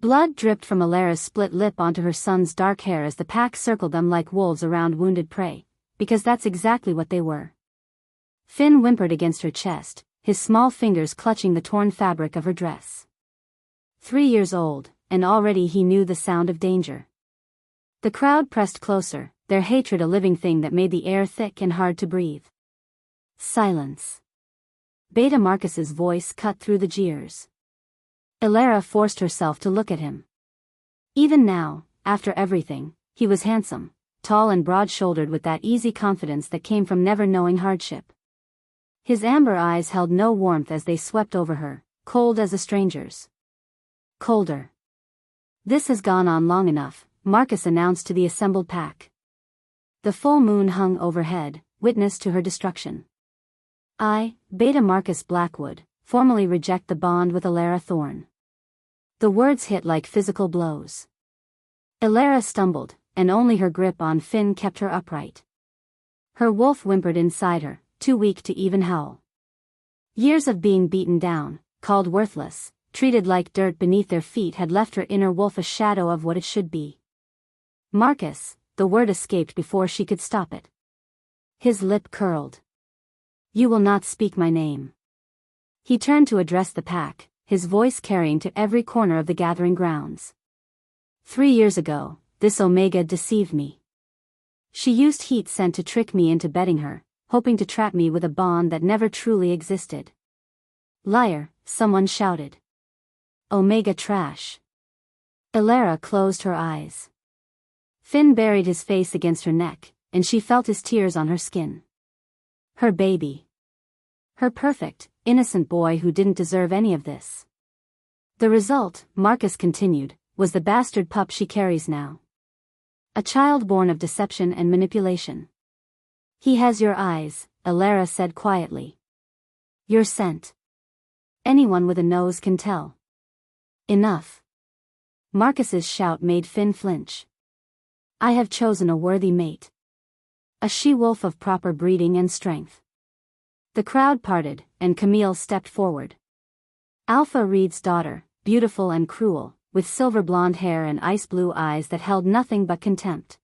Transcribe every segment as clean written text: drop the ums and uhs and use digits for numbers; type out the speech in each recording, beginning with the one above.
Blood dripped from Alara's split lip onto her son's dark hair as the pack circled them like wolves around wounded prey, because that's exactly what they were. Finn whimpered against her chest, his small fingers clutching the torn fabric of her dress. 3 years old, and already he knew the sound of danger. The crowd pressed closer, their hatred a living thing that made the air thick and hard to breathe. Silence. Beta Marcus's voice cut through the jeers. Alara forced herself to look at him. Even now, after everything, he was handsome, tall and broad-shouldered with that easy confidence that came from never knowing hardship. His amber eyes held no warmth as they swept over her, cold as a stranger's. Colder. This has gone on long enough, Marcus announced to the assembled pack. The full moon hung overhead, witness to her destruction. I, Beta Marcus Blackwood, formally reject the bond with Alara Thorne. The words hit like physical blows. Alara stumbled, and only her grip on Finn kept her upright. Her wolf whimpered inside her, too weak to even howl. Years of being beaten down, called worthless, treated like dirt beneath their feet had left her inner wolf a shadow of what it should be. Marcus, the word escaped before she could stop it. His lip curled. You will not speak my name. He turned to address the pack, his voice carrying to every corner of the gathering grounds. 3 years ago, this Omega deceived me. She used heat scent to trick me into betting her, hoping to trap me with a bond that never truly existed. Liar, someone shouted. Omega trash. Alara closed her eyes. Finn buried his face against her neck, and she felt his tears on her skin. Her baby. Her perfect, innocent boy who didn't deserve any of this. The result, Marcus continued, was the bastard pup she carries now. A child born of deception and manipulation. He has your eyes, Alara said quietly. Your scent. Anyone with a nose can tell. Enough. Marcus's shout made Finn flinch. I have chosen a worthy mate. A she-wolf of proper breeding and strength. The crowd parted, and Camille stepped forward. Alpha Reed's daughter, beautiful and cruel, with silver blonde hair and ice-blue eyes that held nothing but contempt.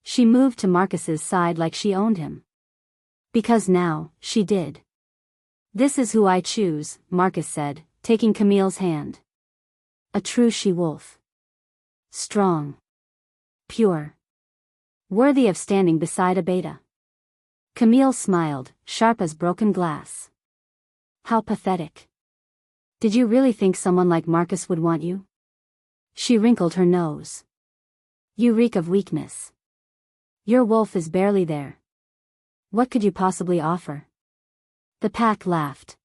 She moved to Marcus's side like she owned him. Because now, she did. This is who I choose, Marcus said, taking Camille's hand. A true she-wolf. Strong. Pure. Worthy of standing beside a beta. Camille smiled, sharp as broken glass. How pathetic. Did you really think someone like Marcus would want you? She wrinkled her nose. You reek of weakness. Your wolf is barely there. What could you possibly offer? The pack laughed.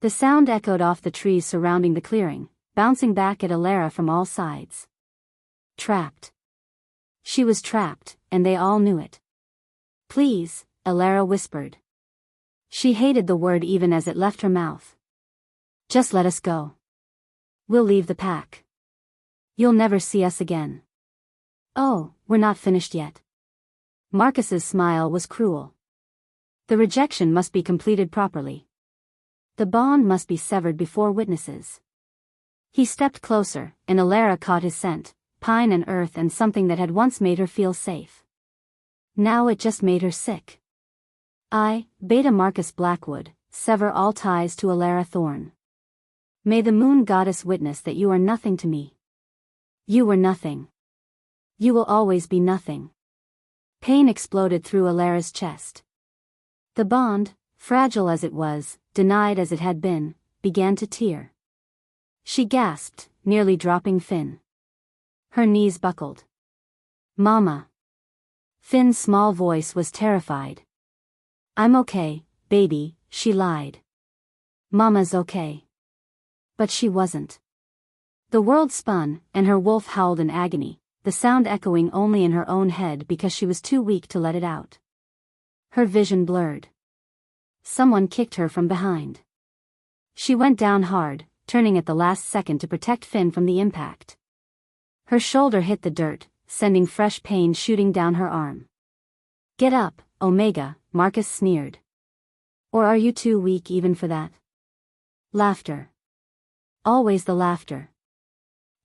The sound echoed off the trees surrounding the clearing, bouncing back at Alara from all sides. Trapped. She was trapped, and they all knew it. Please, Alara whispered. She hated the word even as it left her mouth. Just let us go. We'll leave the pack. You'll never see us again. Oh, we're not finished yet. Marcus's smile was cruel. The rejection must be completed properly. The bond must be severed before witnesses. He stepped closer, and Alara caught his scent, pine and earth and something that had once made her feel safe. Now it just made her sick. I, Beta Marcus Blackwood, sever all ties to Alara Thorne. May the moon goddess witness that you are nothing to me. You were nothing. You will always be nothing. Pain exploded through Alara's chest. The bond, fragile as it was, denied as it had been, began to tear. She gasped, nearly dropping Finn. Her knees buckled. Mama. Finn's small voice was terrified. I'm okay, baby, she lied. Mama's okay. But she wasn't. The world spun, and her wolf howled in agony, the sound echoing only in her own head because she was too weak to let it out. Her vision blurred. Someone kicked her from behind. She went down hard, turning at the last second to protect Finn from the impact. Her shoulder hit the dirt, sending fresh pain shooting down her arm. Get up, Omega, Marcus sneered. Or are you too weak even for that? Laughter. Always the laughter.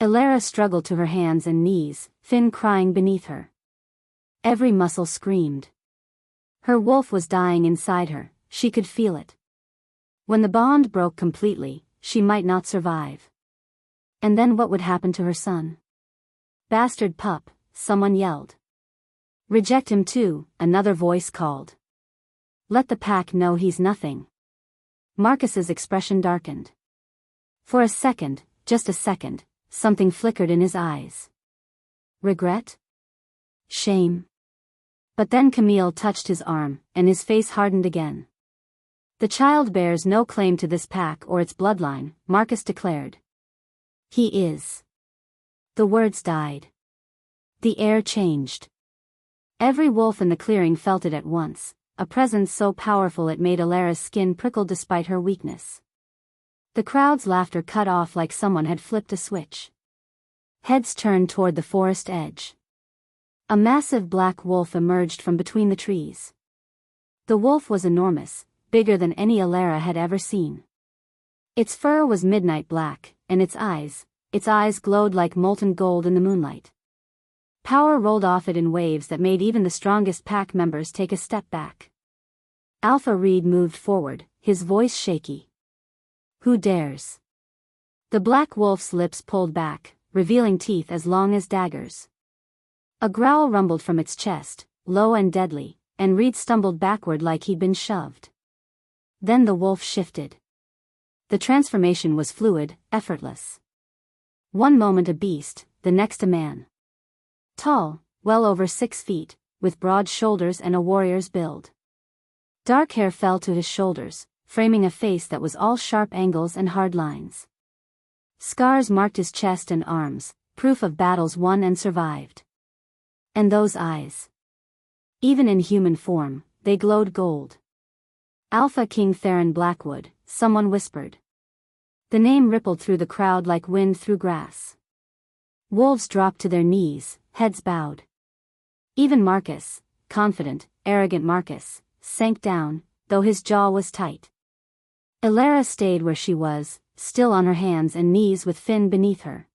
Elara struggled to her hands and knees, Finn crying beneath her. Every muscle screamed. Her wolf was dying inside her, she could feel it. When the bond broke completely, she might not survive. And then what would happen to her son? Bastard pup, someone yelled. Reject him too, another voice called. Let the pack know he's nothing. Marcus's expression darkened. For a second, just a second, something flickered in his eyes. Regret? Shame? But then Camille touched his arm, and his face hardened again. The child bears no claim to this pack or its bloodline, Marcus declared. He is. The words died. The air changed. Every wolf in the clearing felt it at once, a presence so powerful it made Elara's skin prickle despite her weakness. The crowd's laughter cut off like someone had flipped a switch. Heads turned toward the forest edge. A massive black wolf emerged from between the trees. The wolf was enormous, bigger than any Elara had ever seen. Its fur was midnight black, and its eyes glowed like molten gold in the moonlight. Power rolled off it in waves that made even the strongest pack members take a step back. Alpha Reed moved forward, his voice shaky. Who dares? The black wolf's lips pulled back, revealing teeth as long as daggers. A growl rumbled from its chest, low and deadly, and Reed stumbled backward like he'd been shoved. Then the wolf shifted. The transformation was fluid, effortless. One moment a beast, the next a man. Tall, well over 6 feet, with broad shoulders and a warrior's build. Dark hair fell to his shoulders, framing a face that was all sharp angles and hard lines. Scars marked his chest and arms, proof of battles won and survived. And those eyes. Even in human form, they glowed gold. Alpha King Theron Blackwood, someone whispered. The name rippled through the crowd like wind through grass. Wolves dropped to their knees, heads bowed. Even Marcus, confident, arrogant Marcus, sank down, though his jaw was tight. Elara stayed where she was, still on her hands and knees with Finn beneath her.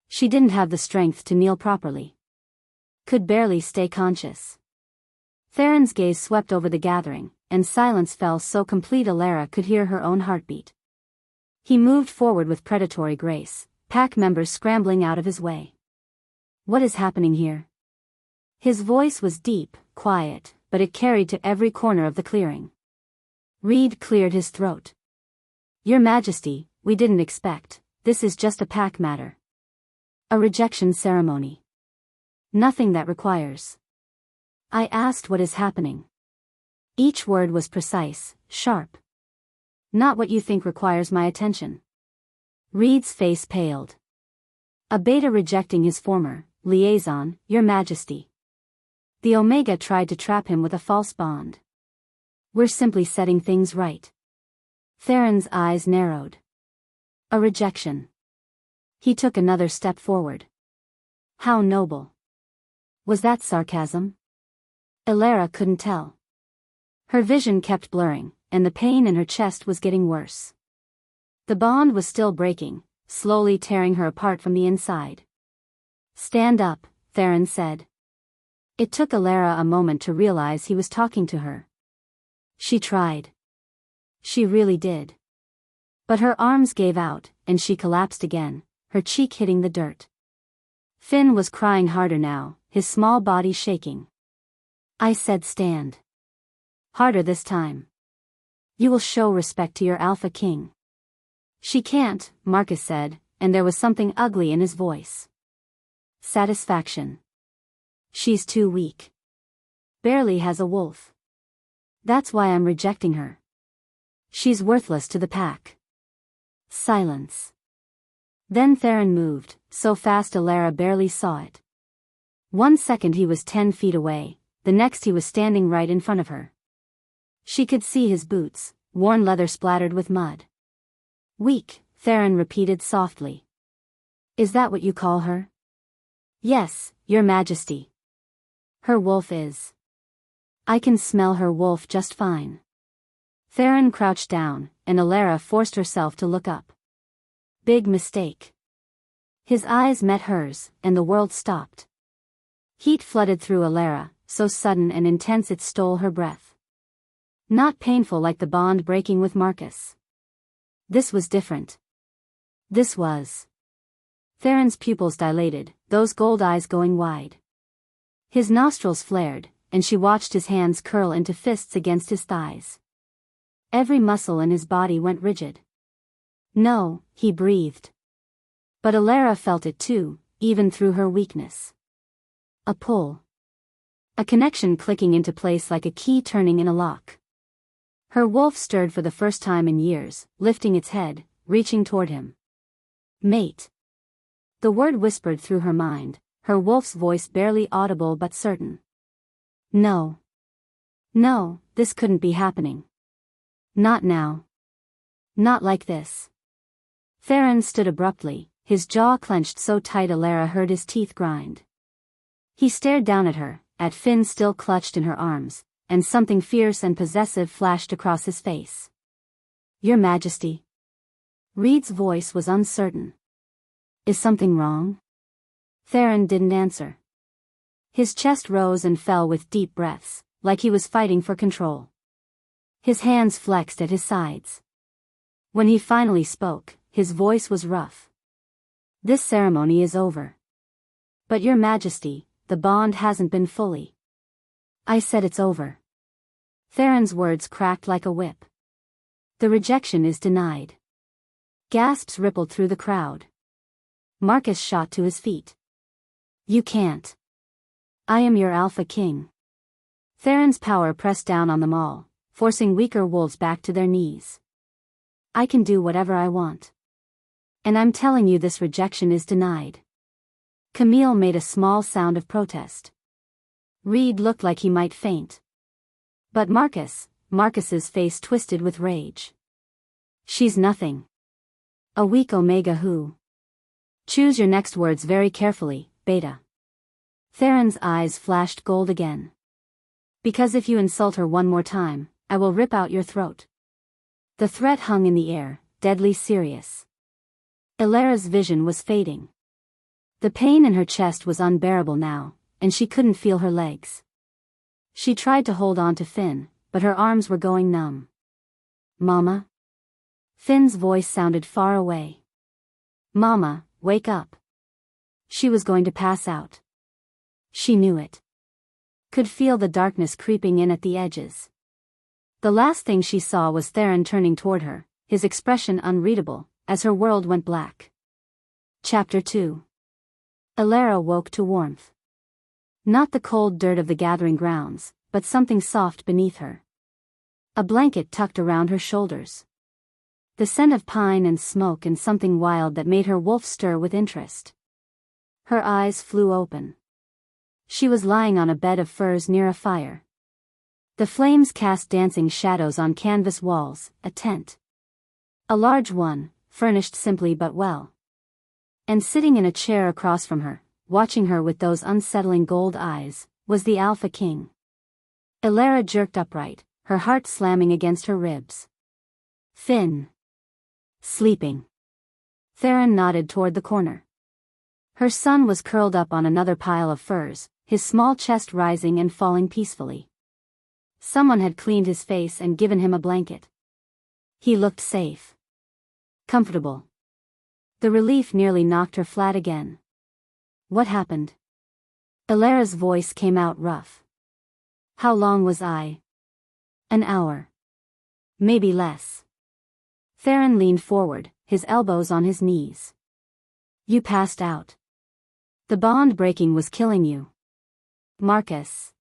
She didn't have the strength to kneel properly. Could barely stay conscious. Theron's gaze swept over the gathering, and silence fell so complete Elara could hear her own heartbeat. He moved forward with predatory grace, pack members scrambling out of his way. What is happening here? His voice was deep, quiet, but it carried to every corner of the clearing. Reed cleared his throat. Your Majesty, we didn't expect, this is just a pack matter. A rejection ceremony. Nothing that requires. I asked what is happening. Each word was precise, sharp. Not what you think requires my attention. Reed's face paled. A beta rejecting his former liaison, Your Majesty. The Omega tried to trap him with a false bond. We're simply setting things right. Theron's eyes narrowed. A rejection. He took another step forward. How noble. Was that sarcasm? Elara couldn't tell. Her vision kept blurring, and the pain in her chest was getting worse. The bond was still breaking, slowly tearing her apart from the inside. Stand up, Theron said. It took Elara a moment to realize he was talking to her. She tried. She really did. But her arms gave out, and she collapsed again, her cheek hitting the dirt. Finn was crying harder now, his small body shaking. I said stand. Harder this time. You will show respect to your Alpha King. She can't, Marcus said, and there was something ugly in his voice. Satisfaction. She's too weak. Barely has a wolf. That's why I'm rejecting her. She's worthless to the pack. Silence. Then Theron moved, so fast Elara barely saw it. 1 second he was 10 feet away, the next he was standing right in front of her. She could see his boots, worn leather splattered with mud. Weak, Theron repeated softly. Is that what you call her? Yes, Your Majesty. Her wolf is. I can smell her wolf just fine. Theron crouched down, and Elara forced herself to look up. Big mistake. His eyes met hers, and the world stopped. Heat flooded through Alara, so sudden and intense it stole her breath. Not painful like the bond breaking with Marcus. This was different. This was. Theron's pupils dilated, those gold eyes going wide. His nostrils flared, and she watched his hands curl into fists against his thighs. Every muscle in his body went rigid. No, he breathed. But Alara felt it too, even through her weakness. A pull. A connection clicking into place like a key turning in a lock. Her wolf stirred for the first time in years, lifting its head, reaching toward him. Mate. The word whispered through her mind, her wolf's voice barely audible but certain. No. No, this couldn't be happening. Not now. Not like this. Theron stood abruptly, his jaw clenched so tight Alara heard his teeth grind. He stared down at her, at Finn still clutched in her arms, and something fierce and possessive flashed across his face. Your Majesty. Reed's voice was uncertain. Is something wrong? Theron didn't answer. His chest rose and fell with deep breaths, like he was fighting for control. His hands flexed at his sides. When he finally spoke, his voice was rough. This ceremony is over. But Your Majesty, the bond hasn't been fully. I said it's over. Theron's words cracked like a whip. The rejection is denied. Gasps rippled through the crowd. Marcus shot to his feet. You can't. I am your Alpha King. Theron's power pressed down on them all, forcing weaker wolves back to their knees. I can do whatever I want. And I'm telling you this rejection is denied. Camille made a small sound of protest. Reed looked like he might faint. But Marcus's face twisted with rage. She's nothing. A weak Omega who? Choose your next words very carefully, Beta. Theron's eyes flashed gold again. Because if you insult her one more time, I will rip out your throat. The threat hung in the air, deadly serious. Alara's vision was fading. The pain in her chest was unbearable now, and she couldn't feel her legs. She tried to hold on to Finn, but her arms were going numb. Mama? Finn's voice sounded far away. Mama, wake up. She was going to pass out. She knew it. Could feel the darkness creeping in at the edges. The last thing she saw was Theron turning toward her, his expression unreadable, as her world went black. Chapter 2. Alara woke to warmth. Not the cold dirt of the gathering grounds, but something soft beneath her. A blanket tucked around her shoulders. The scent of pine and smoke and something wild that made her wolf stir with interest. Her eyes flew open. She was lying on a bed of furs near a fire. The flames cast dancing shadows on canvas walls, a tent. A large one, furnished simply but well. And sitting in a chair across from her, watching her with those unsettling gold eyes, was the Alpha King. Alara jerked upright, her heart slamming against her ribs. Finn. Sleeping. Theron nodded toward the corner. Her son was curled up on another pile of furs, his small chest rising and falling peacefully. Someone had cleaned his face and given him a blanket. He looked safe. Comfortable. The relief nearly knocked her flat again. What happened? Alara's voice came out rough. How long was I? An hour. Maybe less. Theron leaned forward, his elbows on his knees. You passed out. The bond breaking was killing you. Marcus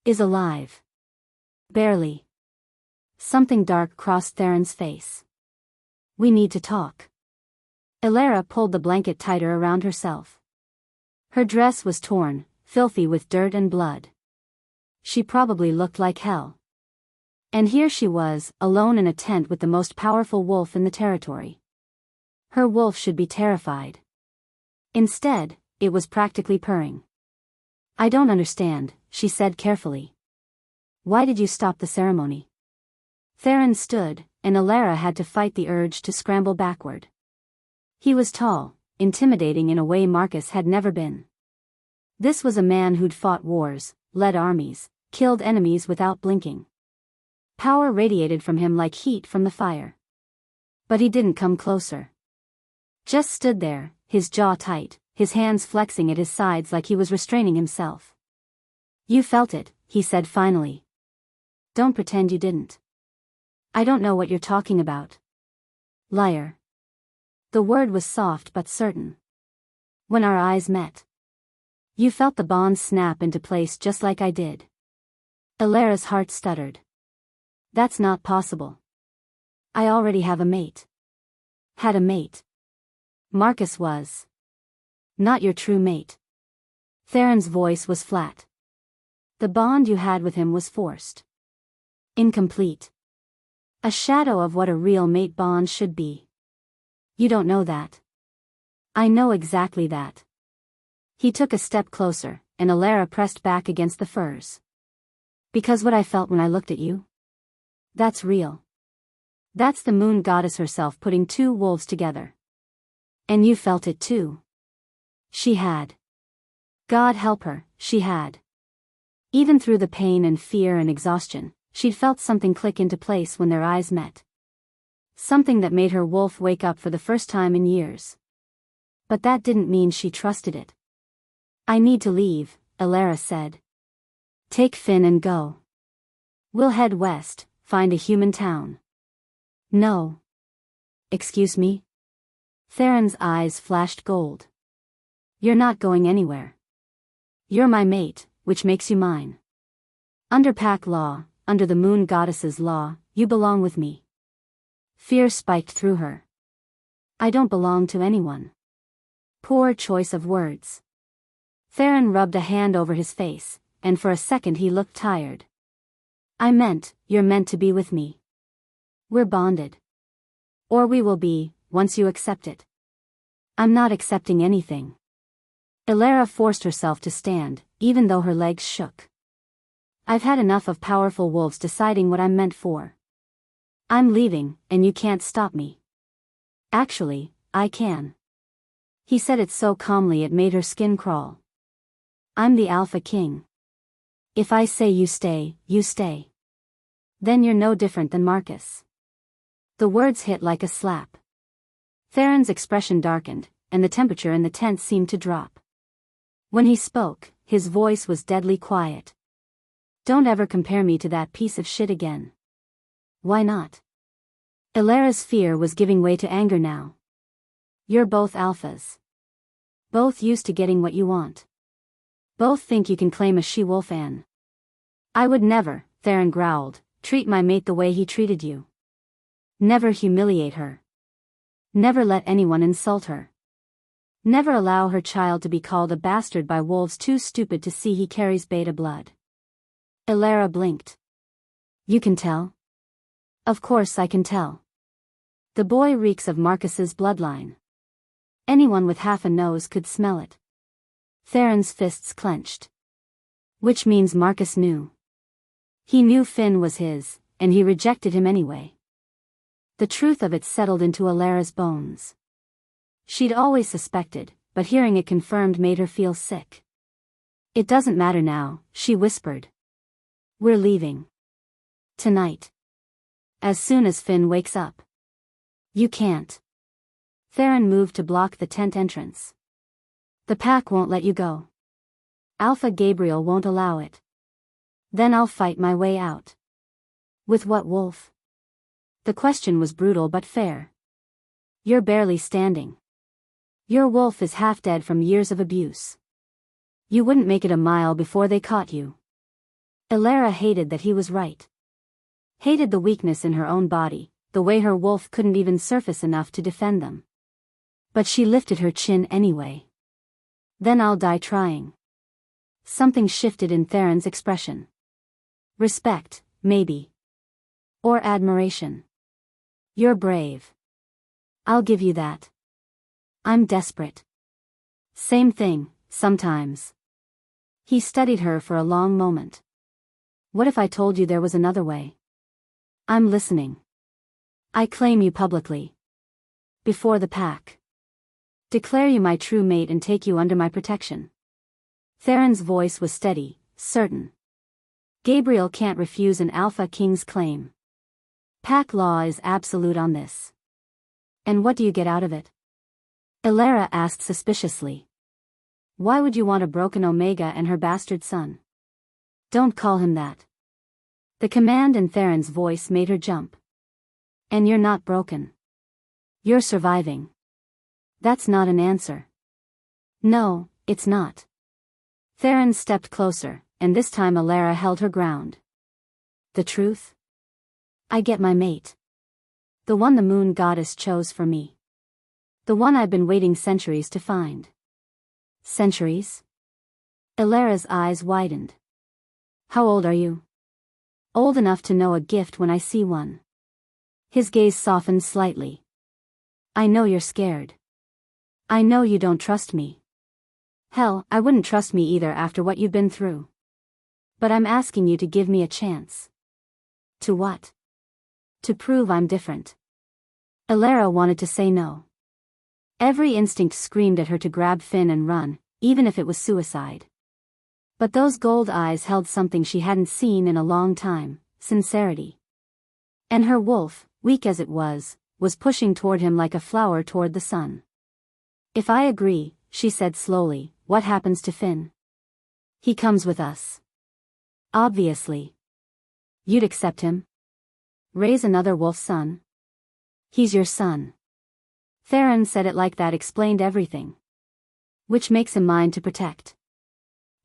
is alive. Barely. Something dark crossed Theron's face. We need to talk. Alara pulled the blanket tighter around herself. Her dress was torn, filthy with dirt and blood. She probably looked like hell. And here she was, alone in a tent with the most powerful wolf in the territory. Her wolf should be terrified. Instead, it was practically purring. I don't understand, she said carefully. Why did you stop the ceremony? Theron stood, and Alara had to fight the urge to scramble backward. He was tall, intimidating in a way Marcus had never been. This was a man who'd fought wars, led armies, killed enemies without blinking. Power radiated from him like heat from the fire. But he didn't come closer. Just stood there, his jaw tight, his hands flexing at his sides like he was restraining himself. "You felt it," he said finally. "Don't pretend you didn't." "I don't know what you're talking about." "Liar." The word was soft but certain. "When our eyes met. You felt the bond snap into place just like I did." Elara's heart stuttered. "That's not possible. I already have a mate." "Had a mate?" "Marcus was. Not your true mate." Theron's voice was flat. "The bond you had with him was forced. Incomplete. A shadow of what a real mate bond should be. You don't know that." "I know exactly that." He took a step closer, and Elara pressed back against the furs. "Because what I felt when I looked at you? That's real. That's the moon goddess herself putting two wolves together. And you felt it too." She had. God help her, she had. Even through the pain and fear and exhaustion, she'd felt something click into place when their eyes met. Something that made her wolf wake up for the first time in years. But that didn't mean she trusted it. "I need to leave," Elara said. "Take Finn and go. We'll head west, find a human town." "No." "Excuse me?" Theron's eyes flashed gold. "You're not going anywhere. You're my mate, which makes you mine. Under pack law, under the moon goddess's law, you belong with me." Fear spiked through her. "I don't belong to anyone." Poor choice of words. Theron rubbed a hand over his face, and for a second he looked tired. "I meant, you're meant to be with me. We're bonded. Or we will be, once you accept it." "I'm not accepting anything." Elara forced herself to stand, even though her legs shook. "I've had enough of powerful wolves deciding what I'm meant for. I'm leaving, and you can't stop me." "Actually, I can." He said it so calmly it made her skin crawl. "I'm the Alpha King. If I say you stay, you stay. Then you're no different than Marcus." The words hit like a slap. Theron's expression darkened, and the temperature in the tent seemed to drop. When he spoke, his voice was deadly quiet. "Don't ever compare me to that piece of shit again." "Why not?" Elara's fear was giving way to anger now. "You're both alphas. Both used to getting what you want. Both think you can claim a she-wolf Anne." "I would never," Theron growled, "treat my mate the way he treated you. Never humiliate her. Never let anyone insult her. Never allow her child to be called a bastard by wolves too stupid to see he carries beta blood." Elara blinked. "You can tell?" "Of course I can tell. The boy reeks of Marcus's bloodline. Anyone with half a nose could smell it." Theron's fists clenched. "Which means Marcus knew. He knew Finn was his, and he rejected him anyway." The truth of it settled into Elara's bones. She'd always suspected, but hearing it confirmed made her feel sick. "It doesn't matter now," she whispered. "We're leaving. Tonight. As soon as Finn wakes up." "You can't." Theron moved to block the tent entrance. "The pack won't let you go. Alpha Gabriel won't allow it. Then I'll fight my way out." "With what wolf?" The question was brutal but fair. "You're barely standing. Your wolf is half dead from years of abuse. You wouldn't make it a mile before they caught you." Elara hated that he was right. Hated the weakness in her own body, the way her wolf couldn't even surface enough to defend them. But she lifted her chin anyway. "Then I'll die trying." Something shifted in Theron's expression. Respect, maybe. Or admiration. "You're brave. I'll give you that. I'm desperate." "Same thing, sometimes." He studied her for a long moment. "What if I told you there was another way?" "I'm listening." "I claim you publicly. Before the pack." Declare you my true mate and take you under my protection. Theron's voice was steady, certain. Gabriel can't refuse an Alpha King's claim. Pack law is absolute on this. And what do you get out of it? Elara asked suspiciously. Why would you want a broken Omega and her bastard son? Don't call him that. The command in Theron's voice made her jump. And you're not broken. You're surviving. That's not an answer. No, it's not. Theron stepped closer, and this time Elara held her ground. The truth? I get my mate. The one the moon goddess chose for me. The one I've been waiting centuries to find. Centuries? Elara's eyes widened. How old are you? Old enough to know a gift when I see one. His gaze softened slightly. I know you're scared. I know you don't trust me. Hell, I wouldn't trust me either after what you've been through. But I'm asking you to give me a chance. To what? To prove I'm different. Elara wanted to say no. Every instinct screamed at her to grab Finn and run, even if it was suicide. But those gold eyes held something she hadn't seen in a long time, sincerity. And her wolf, weak as it was pushing toward him like a flower toward the sun. If I agree, she said slowly, what happens to Finn? He comes with us. Obviously. You'd accept him? Raise another wolf son? He's your son. Theron said it like that explained everything. Which makes him mine to protect.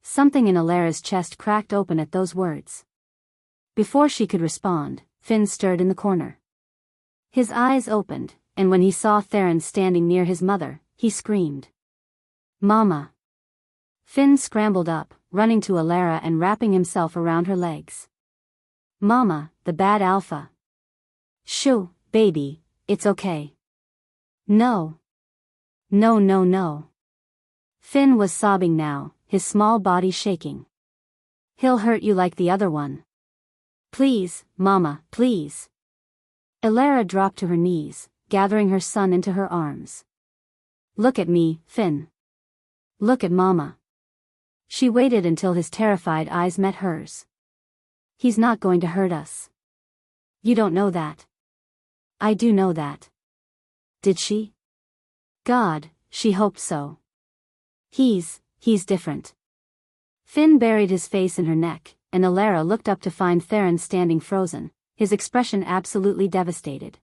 Something in Elara's chest cracked open at those words. Before she could respond, Finn stirred in the corner. His eyes opened, and when he saw Theron standing near his mother, he screamed. Mama! Finn scrambled up, running to Elara and wrapping himself around her legs. Mama, the bad alpha. Shoo, baby, it's okay. No. No, no, no. Finn was sobbing now, his small body shaking. He'll hurt you like the other one. Please, Mama, please. Elara dropped to her knees, gathering her son into her arms. Look at me, Finn. Look at Mama. She waited until his terrified eyes met hers. He's not going to hurt us. You don't know that. I do know that. Did she? God, she hoped so. He's different. Finn buried his face in her neck, and Elara looked up to find Theron standing frozen, his expression absolutely devastated.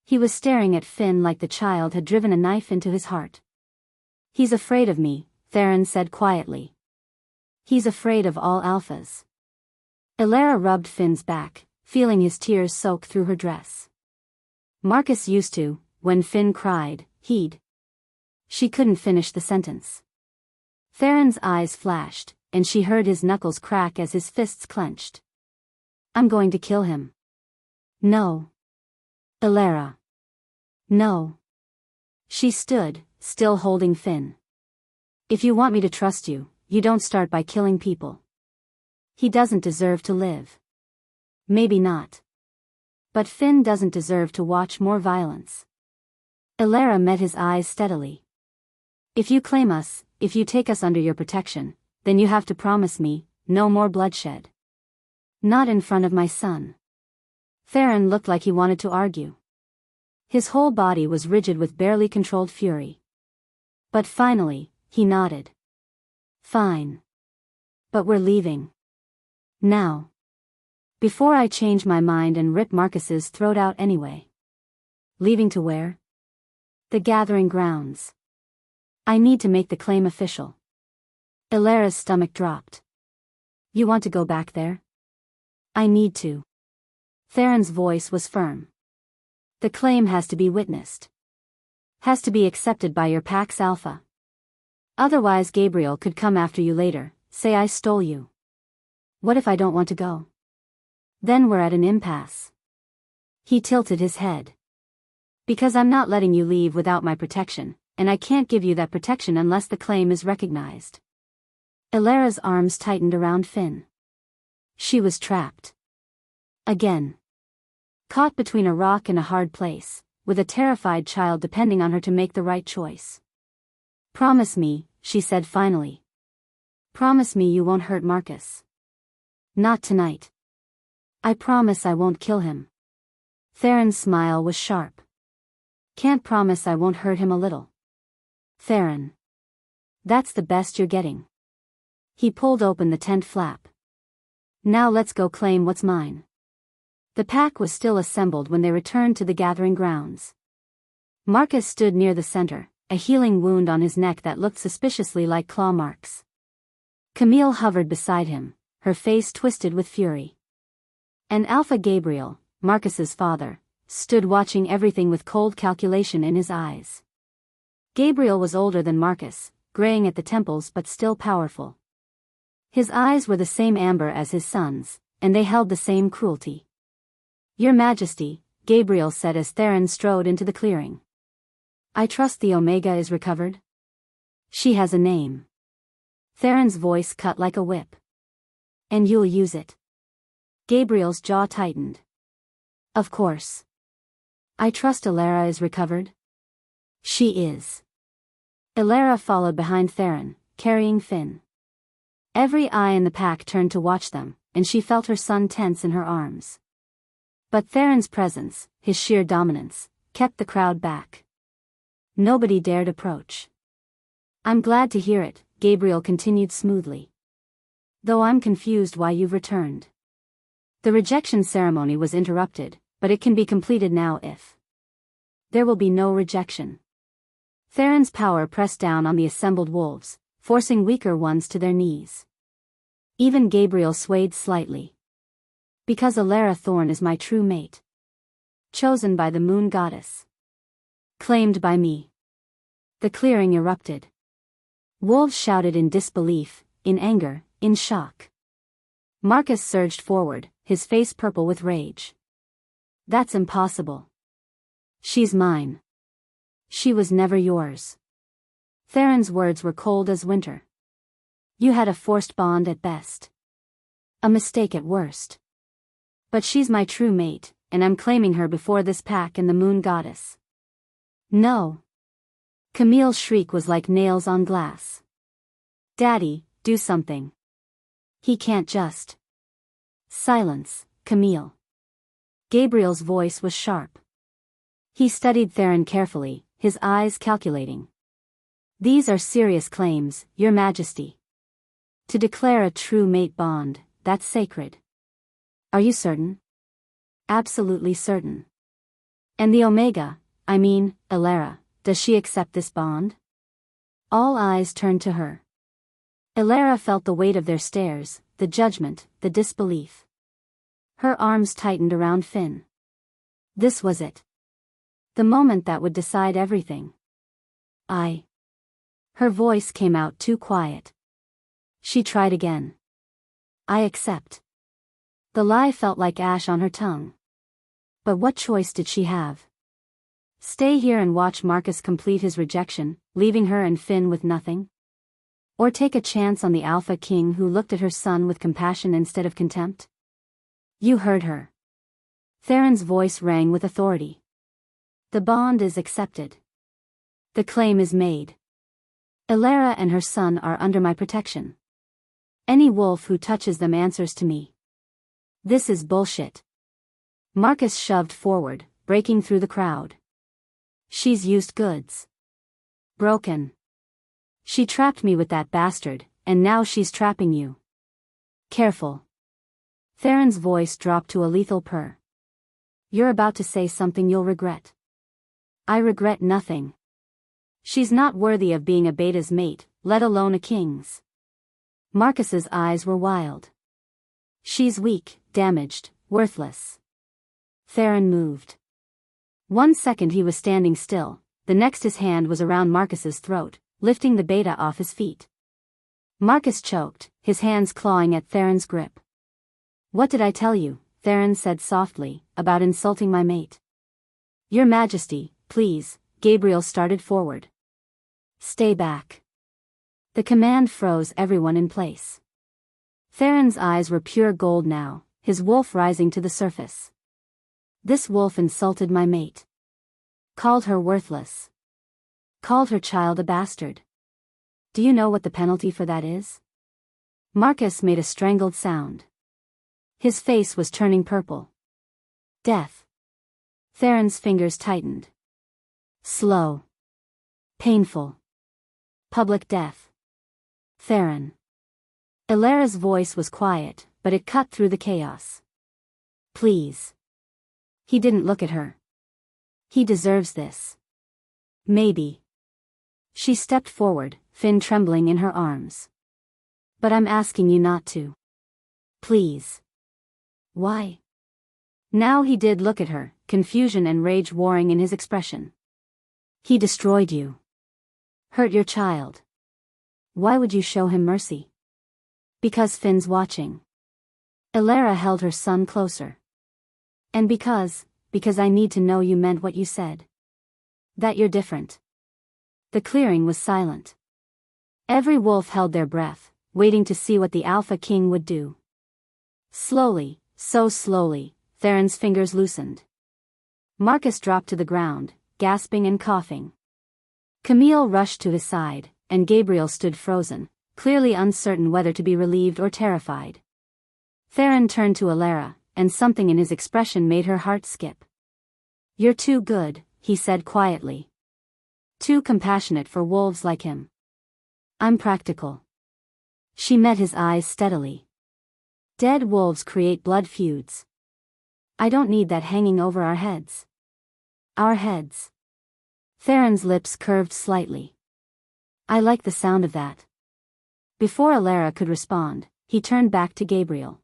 He was staring at Finn like the child had driven a knife into his heart. He's afraid of me, Theron said quietly. He's afraid of all alphas. Elara rubbed Finn's back, feeling his tears soak through her dress. Marcus used to, when Finn cried, he'd. She couldn't finish the sentence. Theron's eyes flashed, and she heard his knuckles crack as his fists clenched. I'm going to kill him. No. Elara. No. She stood, still holding Finn. If you want me to trust you, you don't start by killing people. He doesn't deserve to live. Maybe not. But Finn doesn't deserve to watch more violence. Elara met his eyes steadily. If you claim us, if you take us under your protection, then you have to promise me, no more bloodshed. Not in front of my son. Theron looked like he wanted to argue. His whole body was rigid with barely controlled fury. But finally, he nodded. Fine. But we're leaving. Now. Before I change my mind and rip Marcus's throat out anyway. Leaving to where? The gathering grounds. I need to make the claim official. Elara's stomach dropped. You want to go back there? I need to. Theron's voice was firm. The claim has to be witnessed. Has to be accepted by your Pax Alpha. Otherwise Gabriel could come after you later, say I stole you. What if I don't want to go? Then we're at an impasse. He tilted his head. Because I'm not letting you leave without my protection, and I can't give you that protection unless the claim is recognized. Elara's arms tightened around Finn. She was trapped. Again. Caught between a rock and a hard place, with a terrified child depending on her to make the right choice. Promise me, she said finally. Promise me you won't hurt Marcus. Not tonight. I promise I won't kill him. Theron's smile was sharp. Can't promise I won't hurt him a little. Theron. That's the best you're getting. He pulled open the tent flap. Now let's go claim what's mine. The pack was still assembled when they returned to the gathering grounds. Marcus stood near the center, a healing wound on his neck that looked suspiciously like claw marks. Camille hovered beside him, her face twisted with fury. And Alpha Gabriel, Marcus's father, stood watching everything with cold calculation in his eyes. Gabriel was older than Marcus, graying at the temples but still powerful. His eyes were the same amber as his son's, and they held the same cruelty. Your Majesty, Gabriel said as Theron strode into the clearing. I trust the Omega is recovered? She has a name. Theron's voice cut like a whip. And you'll use it. Gabriel's jaw tightened. Of course. I trust Elara is recovered? She is. Elara followed behind Theron, carrying Finn. Every eye in the pack turned to watch them, and she felt her son tense in her arms. But Theron's presence, his sheer dominance, kept the crowd back. Nobody dared approach. I'm glad to hear it, Gabriel continued smoothly. Though I'm confused why you've returned. The rejection ceremony was interrupted, but it can be completed now if. There will be no rejection. Theron's power pressed down on the assembled wolves, forcing weaker ones to their knees. Even Gabriel swayed slightly. Because Elara Thorn is my true mate. Chosen by the moon goddess. Claimed by me. The clearing erupted. Wolves shouted in disbelief, in anger, in shock. Marcus surged forward, his face purple with rage. That's impossible. She's mine. She was never yours. Theron's words were cold as winter. You had a forced bond at best. A mistake at worst. But she's my true mate, and I'm claiming her before this pack and the moon goddess. No. Camille's shriek was like nails on glass. Daddy, do something. He can't just. Silence, Camille. Gabriel's voice was sharp. He studied Theron carefully, his eyes calculating. These are serious claims, Your Majesty. To declare a true mate bond, that's sacred. Are you certain? Absolutely certain. And the Omega, Elara, does she accept this bond? All eyes turned to her. Elara felt the weight of their stares, the judgment, the disbelief. Her arms tightened around Finn. This was it. The moment that would decide everything. Her voice came out too quiet. She tried again. I accept. The lie felt like ash on her tongue. But what choice did she have? Stay here and watch Marcus complete his rejection, leaving her and Finn with nothing? Or take a chance on the Alpha King who looked at her son with compassion instead of contempt? You heard her. Theron's voice rang with authority. The bond is accepted. The claim is made. Elara and her son are under my protection. Any wolf who touches them answers to me. This is bullshit. Marcus shoved forward, breaking through the crowd. She's used goods. Broken. She trapped me with that bastard, and now she's trapping you. Careful. Theron's voice dropped to a lethal purr. You're about to say something you'll regret. I regret nothing. She's not worthy of being a beta's mate, let alone a king's. Marcus's eyes were wild. She's weak, damaged, worthless. Theron moved. 1 second he was standing still, the next his hand was around Marcus's throat, lifting the beta off his feet. Marcus choked, his hands clawing at Theron's grip. What did I tell you, Theron said softly, about insulting my mate? Your Majesty, please, Gabriel started forward. Stay back. The command froze everyone in place. Theron's eyes were pure gold now, his wolf rising to the surface. This wolf insulted my mate. Called her worthless. Called her child a bastard. Do you know what the penalty for that is? Marcus made a strangled sound. His face was turning purple. Death. Theron's fingers tightened. Slow. Painful. Public death. Theron. Illyra's voice was quiet, but it cut through the chaos. Please. He didn't look at her. He deserves this. Maybe. She stepped forward, Finn trembling in her arms. But I'm asking you not to. Please. Why? Now he did look at her, confusion and rage warring in his expression. He destroyed you. Hurt your child. Why would you show him mercy? Because Finn's watching. Illyra held her son closer. And because I need to know you meant what you said. That you're different. The clearing was silent. Every wolf held their breath, waiting to see what the Alpha King would do. Slowly, so slowly, Theron's fingers loosened. Marcus dropped to the ground, gasping and coughing. Camille rushed to his side, and Gabriel stood frozen, clearly uncertain whether to be relieved or terrified. Theron turned to Illyra, and something in his expression made her heart skip. You're too good, he said quietly. Too compassionate for wolves like him. I'm practical. She met his eyes steadily. Dead wolves create blood feuds. I don't need that hanging over our heads. Our heads. Theron's lips curved slightly. I like the sound of that. Before Illyra could respond, he turned back to Gabriel.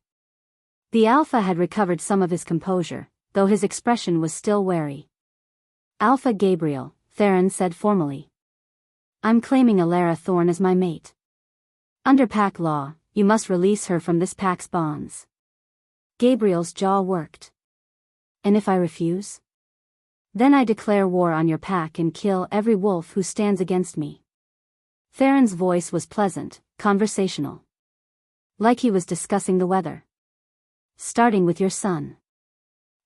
The Alpha had recovered some of his composure, though his expression was still wary. Alpha Gabriel, Theron said formally. I'm claiming Illyra Thorn as my mate. Under pack law, you must release her from this pack's bonds. Gabriel's jaw worked. And if I refuse? Then I declare war on your pack and kill every wolf who stands against me. Theron's voice was pleasant, conversational. Like he was discussing the weather. Starting with your son.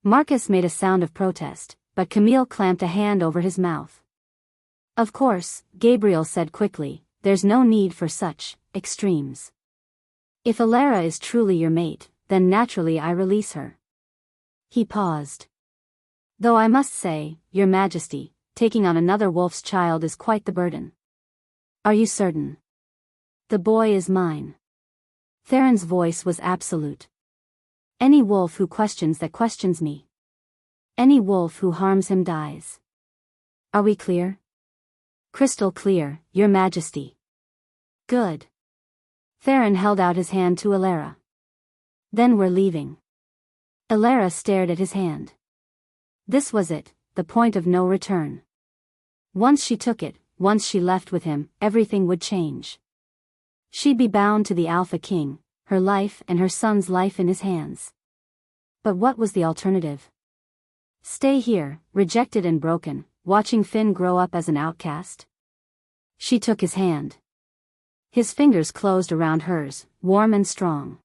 Marcus made a sound of protest, but Camille clamped a hand over his mouth. Of course, Gabriel said quickly, there's no need for such extremes. If Illyra is truly your mate, then naturally I release her. He paused. Though I must say, Your Majesty, taking on another wolf's child is quite the burden. Are you certain? The boy is mine. Theron's voice was absolute. Any wolf who questions that questions me. Any wolf who harms him dies. Are we clear? Crystal clear, Your Majesty. Good. Theron held out his hand to Illyra. Then we're leaving. Illyra stared at his hand. This was it, the point of no return. Once she took it, once she left with him, everything would change. She'd be bound to the Alpha King, her life and her son's life in his hands. But what was the alternative? Stay here, rejected and broken, watching Finn grow up as an outcast? She took his hand. His fingers closed around hers, warm and strong.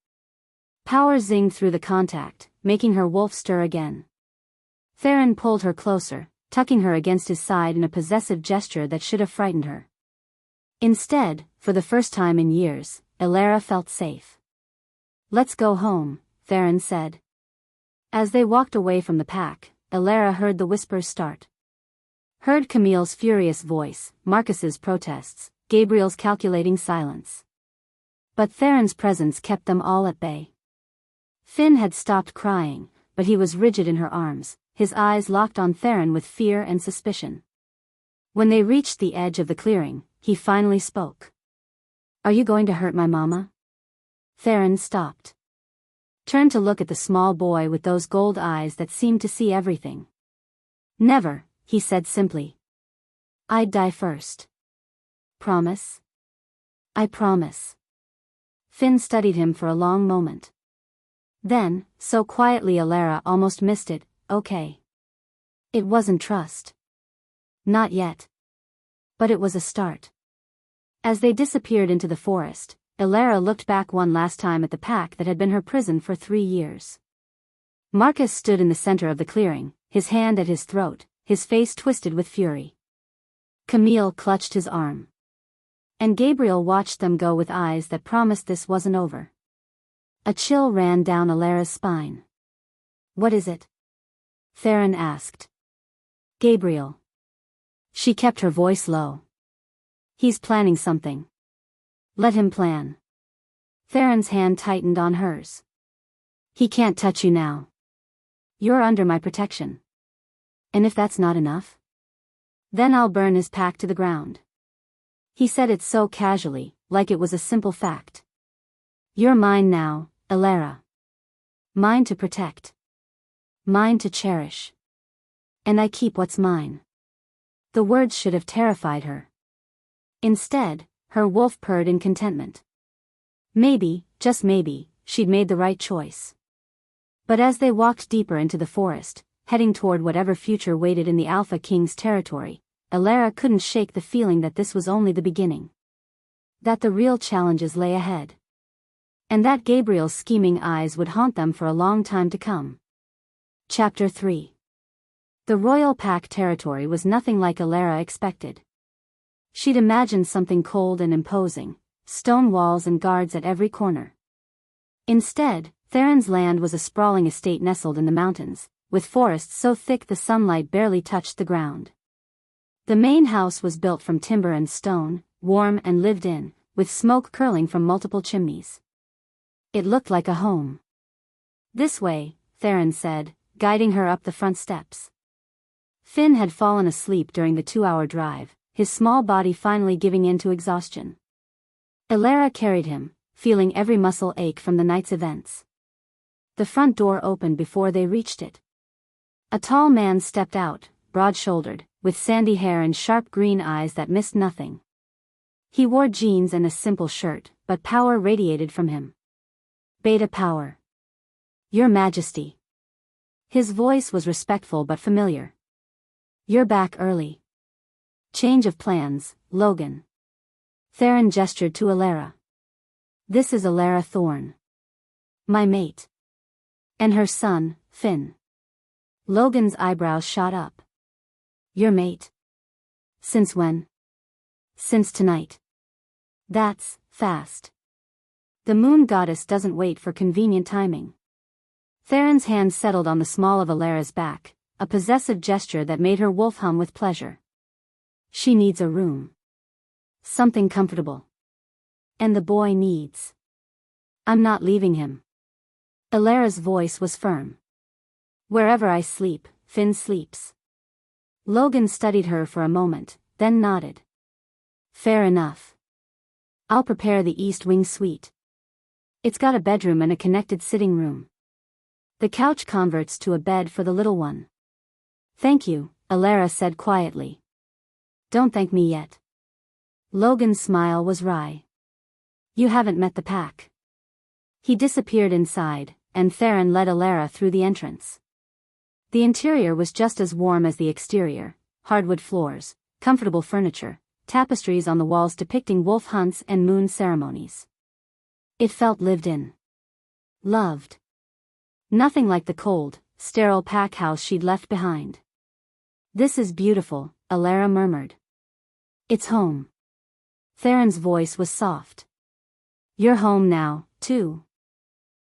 Power zinged through the contact, making her wolf stir again. Theron pulled her closer, tucking her against his side in a possessive gesture that should have frightened her. Instead, for the first time in years, Illyra felt safe. Let's go home, Theron said. As they walked away from the pack, Illyra heard the whispers start. Heard Camille's furious voice, Marcus's protests, Gabriel's calculating silence. But Theron's presence kept them all at bay. Finn had stopped crying, but he was rigid in her arms, his eyes locked on Theron with fear and suspicion. When they reached the edge of the clearing, he finally spoke. Are you going to hurt my mama? Theron stopped. Turned to look at the small boy with those gold eyes that seemed to see everything. Never, he said simply. I'd die first. Promise? I promise. Finn studied him for a long moment. Then, so quietly Illyra almost missed it, okay. It wasn't trust. Not yet. But it was a start. As they disappeared into the forest, Illyra looked back one last time at the pack that had been her prison for 3 years. Marcus stood in the center of the clearing, his hand at his throat, his face twisted with fury. Camille clutched his arm. And Gabriel watched them go with eyes that promised this wasn't over. A chill ran down Alara's spine. "What is it?" Theron asked. "Gabriel." She kept her voice low. "He's planning something. Let him plan." Theron's hand tightened on hers. "He can't touch you now. You're under my protection. And if that's not enough, then I'll burn his pack to the ground." He said it so casually, like it was a simple fact. "You're mine now, Alara. Mine to protect. Mine to cherish. And I keep what's mine." The words should have terrified her. Instead, her wolf purred in contentment. Maybe, just maybe, she'd made the right choice. But as they walked deeper into the forest, heading toward whatever future waited in the Alpha King's territory, Alara couldn't shake the feeling that this was only the beginning. That the real challenges lay ahead. And that Gabriel's scheming eyes would haunt them for a long time to come. Chapter 3. The Royal Pack territory was nothing like Alara expected. She'd imagined something cold and imposing, stone walls and guards at every corner. Instead, Theron's land was a sprawling estate nestled in the mountains, with forests so thick the sunlight barely touched the ground. The main house was built from timber and stone, warm and lived in, with smoke curling from multiple chimneys. It looked like a home. "This way," Theron said, guiding her up the front steps. Finn had fallen asleep during the 2-hour drive, his small body finally giving in to exhaustion. Alara carried him, feeling every muscle ache from the night's events. The front door opened before they reached it. A tall man stepped out, broad-shouldered, with sandy hair and sharp green eyes that missed nothing. He wore jeans and a simple shirt, but power radiated from him. "Beta power. Your Majesty." His voice was respectful but familiar. "You're back early. Change of plans, Logan." Theron gestured to Alara. "This is Alara Thorne. My mate. And her son, Finn." Logan's eyebrows shot up. "Your mate? Since when?" "Since tonight." "That's fast. The moon goddess doesn't wait for convenient timing." Theron's hand settled on the small of Alara's back, a possessive gesture that made her wolf hum with pleasure. "She needs a room. Something comfortable. And the boy needs. I'm not leaving him." Alara's voice was firm. "Wherever I sleep, Finn sleeps." Logan studied her for a moment, then nodded. "Fair enough. I'll prepare the East Wing suite. It's got a bedroom and a connected sitting room. The couch converts to a bed for the little one." "Thank you," Alara said quietly. "Don't thank me yet." Logan's smile was wry. "You haven't met the pack." He disappeared inside, and Theron led Alara through the entrance. The interior was just as warm as the exterior, hardwood floors, comfortable furniture, tapestries on the walls depicting wolf hunts and moon ceremonies. It felt lived in. Loved. Nothing like the cold, sterile pack house she'd left behind. "This is beautiful," Alara murmured. "It's home." Theron's voice was soft. "You're home now, too."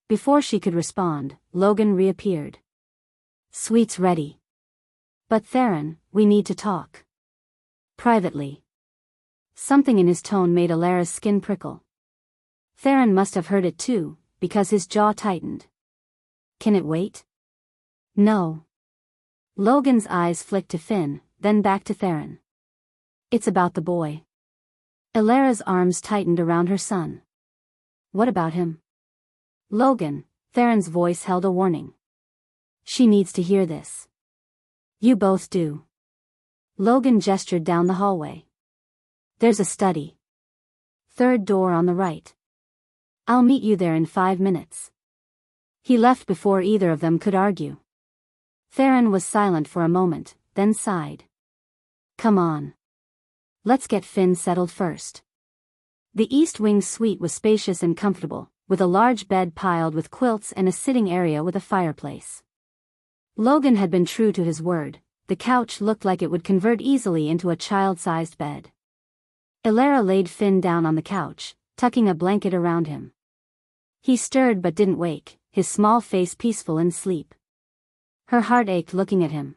Before she could respond, Logan reappeared. "Suite's ready. But Theron, we need to talk. Privately." Something in his tone made Alara's skin prickle. Theron must have heard it too, because his jaw tightened. "Can it wait?" "No." Logan's eyes flicked to Finn, then back to Theron. "It's about the boy." Alara's arms tightened around her son. "What about him?" "Logan," Theron's voice held a warning. "She needs to hear this." "You both do." Logan gestured down the hallway. "There's a study. Third door on the right. I'll meet you there in 5 minutes." He left before either of them could argue. Theron was silent for a moment, then sighed. "Come on. Let's get Finn settled first." The East Wing suite was spacious and comfortable, with a large bed piled with quilts and a sitting area with a fireplace. Logan had been true to his word. The couch looked like it would convert easily into a child-sized bed. Elara laid Finn down on the couch, tucking a blanket around him. He stirred but didn't wake, his small face peaceful in sleep. Her heart ached looking at him.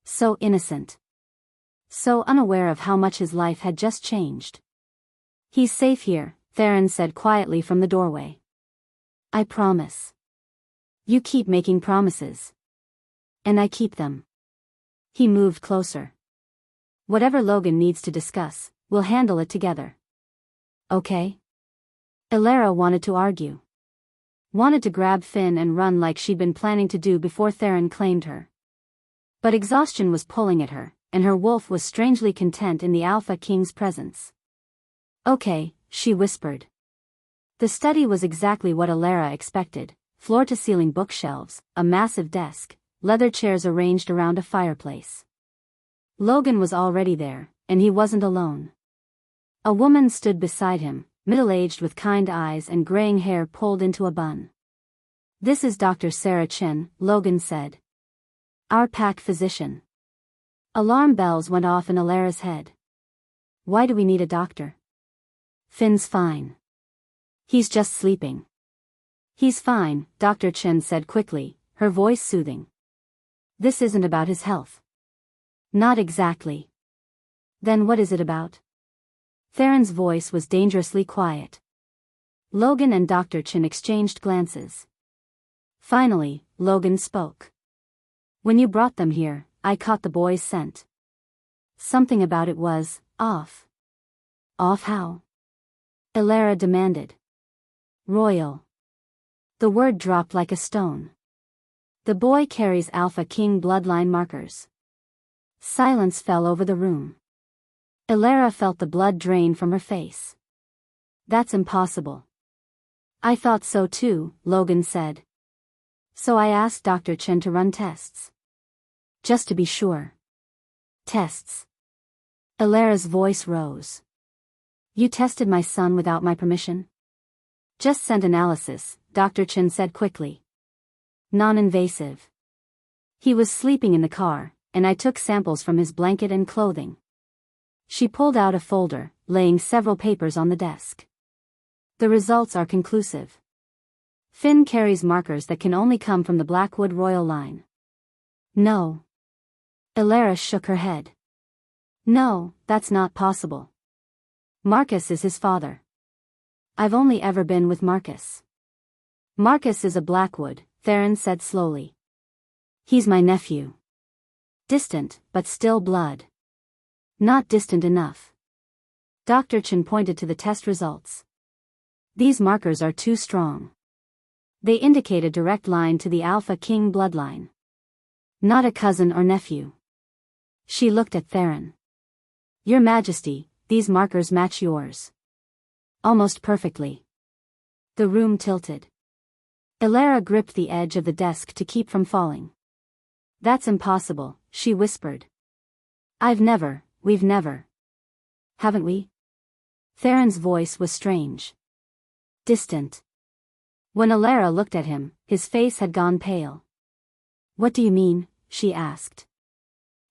So innocent. So unaware of how much his life had just changed. "He's safe here," Theron said quietly from the doorway. "I promise." "You keep making promises. And I keep them." He moved closer. "Whatever Logan needs to discuss, we'll handle it together. Okay?" Elara wanted to argue. Wanted to grab Finn and run like she'd been planning to do before Theron claimed her. But exhaustion was pulling at her, and her wolf was strangely content in the Alpha King's presence. "Okay," she whispered. The study was exactly what Elara expected, floor-to-ceiling bookshelves, a massive desk, leather chairs arranged around a fireplace. Logan was already there, and he wasn't alone. A woman stood beside him, middle-aged with kind eyes and graying hair pulled into a bun. "This is Dr. Sarah Chen," Logan said. "Our pack physician." Alarm bells went off in Elara's head. "Why do we need a doctor?" "Finn's fine. He's just sleeping." "He's fine," Dr. Chen said quickly, her voice soothing. "This isn't about his health." "Not exactly." "Then what is it about?" Theron's voice was dangerously quiet. Logan and Dr. Chen exchanged glances. Finally, Logan spoke. "When you brought them here, I caught the boy's scent. Something about it was off." "Off how?" Elara demanded. "Royal." The word dropped like a stone. "The boy carries Alpha King bloodline markers." Silence fell over the room. Elara felt the blood drain from her face. "That's impossible." "I thought so too," Logan said. "So I asked Dr. Chen to run tests. Just to be sure." "Tests?" Elara's voice rose. "You tested my son without my permission?" "Just sent analysis," Dr. Chen said quickly. "Non-invasive. He was sleeping in the car, and I took samples from his blanket and clothing." She pulled out a folder, laying several papers on the desk. "The results are conclusive. Finn carries markers that can only come from the Blackwood royal line." "No." Elara shook her head. "No, that's not possible. Marcus is his father. I've only ever been with Marcus." "Marcus is a Blackwood," Theron said slowly. "He's my nephew. Distant, but still blood. Not distant enough." Dr. Chen pointed to the test results. "These markers are too strong. They indicate a direct line to the Alpha King bloodline. Not a cousin or nephew." She looked at Theron. "Your Majesty, these markers match yours. Almost perfectly." The room tilted. Elara gripped the edge of the desk to keep from falling. "That's impossible," she whispered. We've never. Haven't we?" Theron's voice was strange. Distant. When Elara looked at him, his face had gone pale. "What do you mean?" she asked.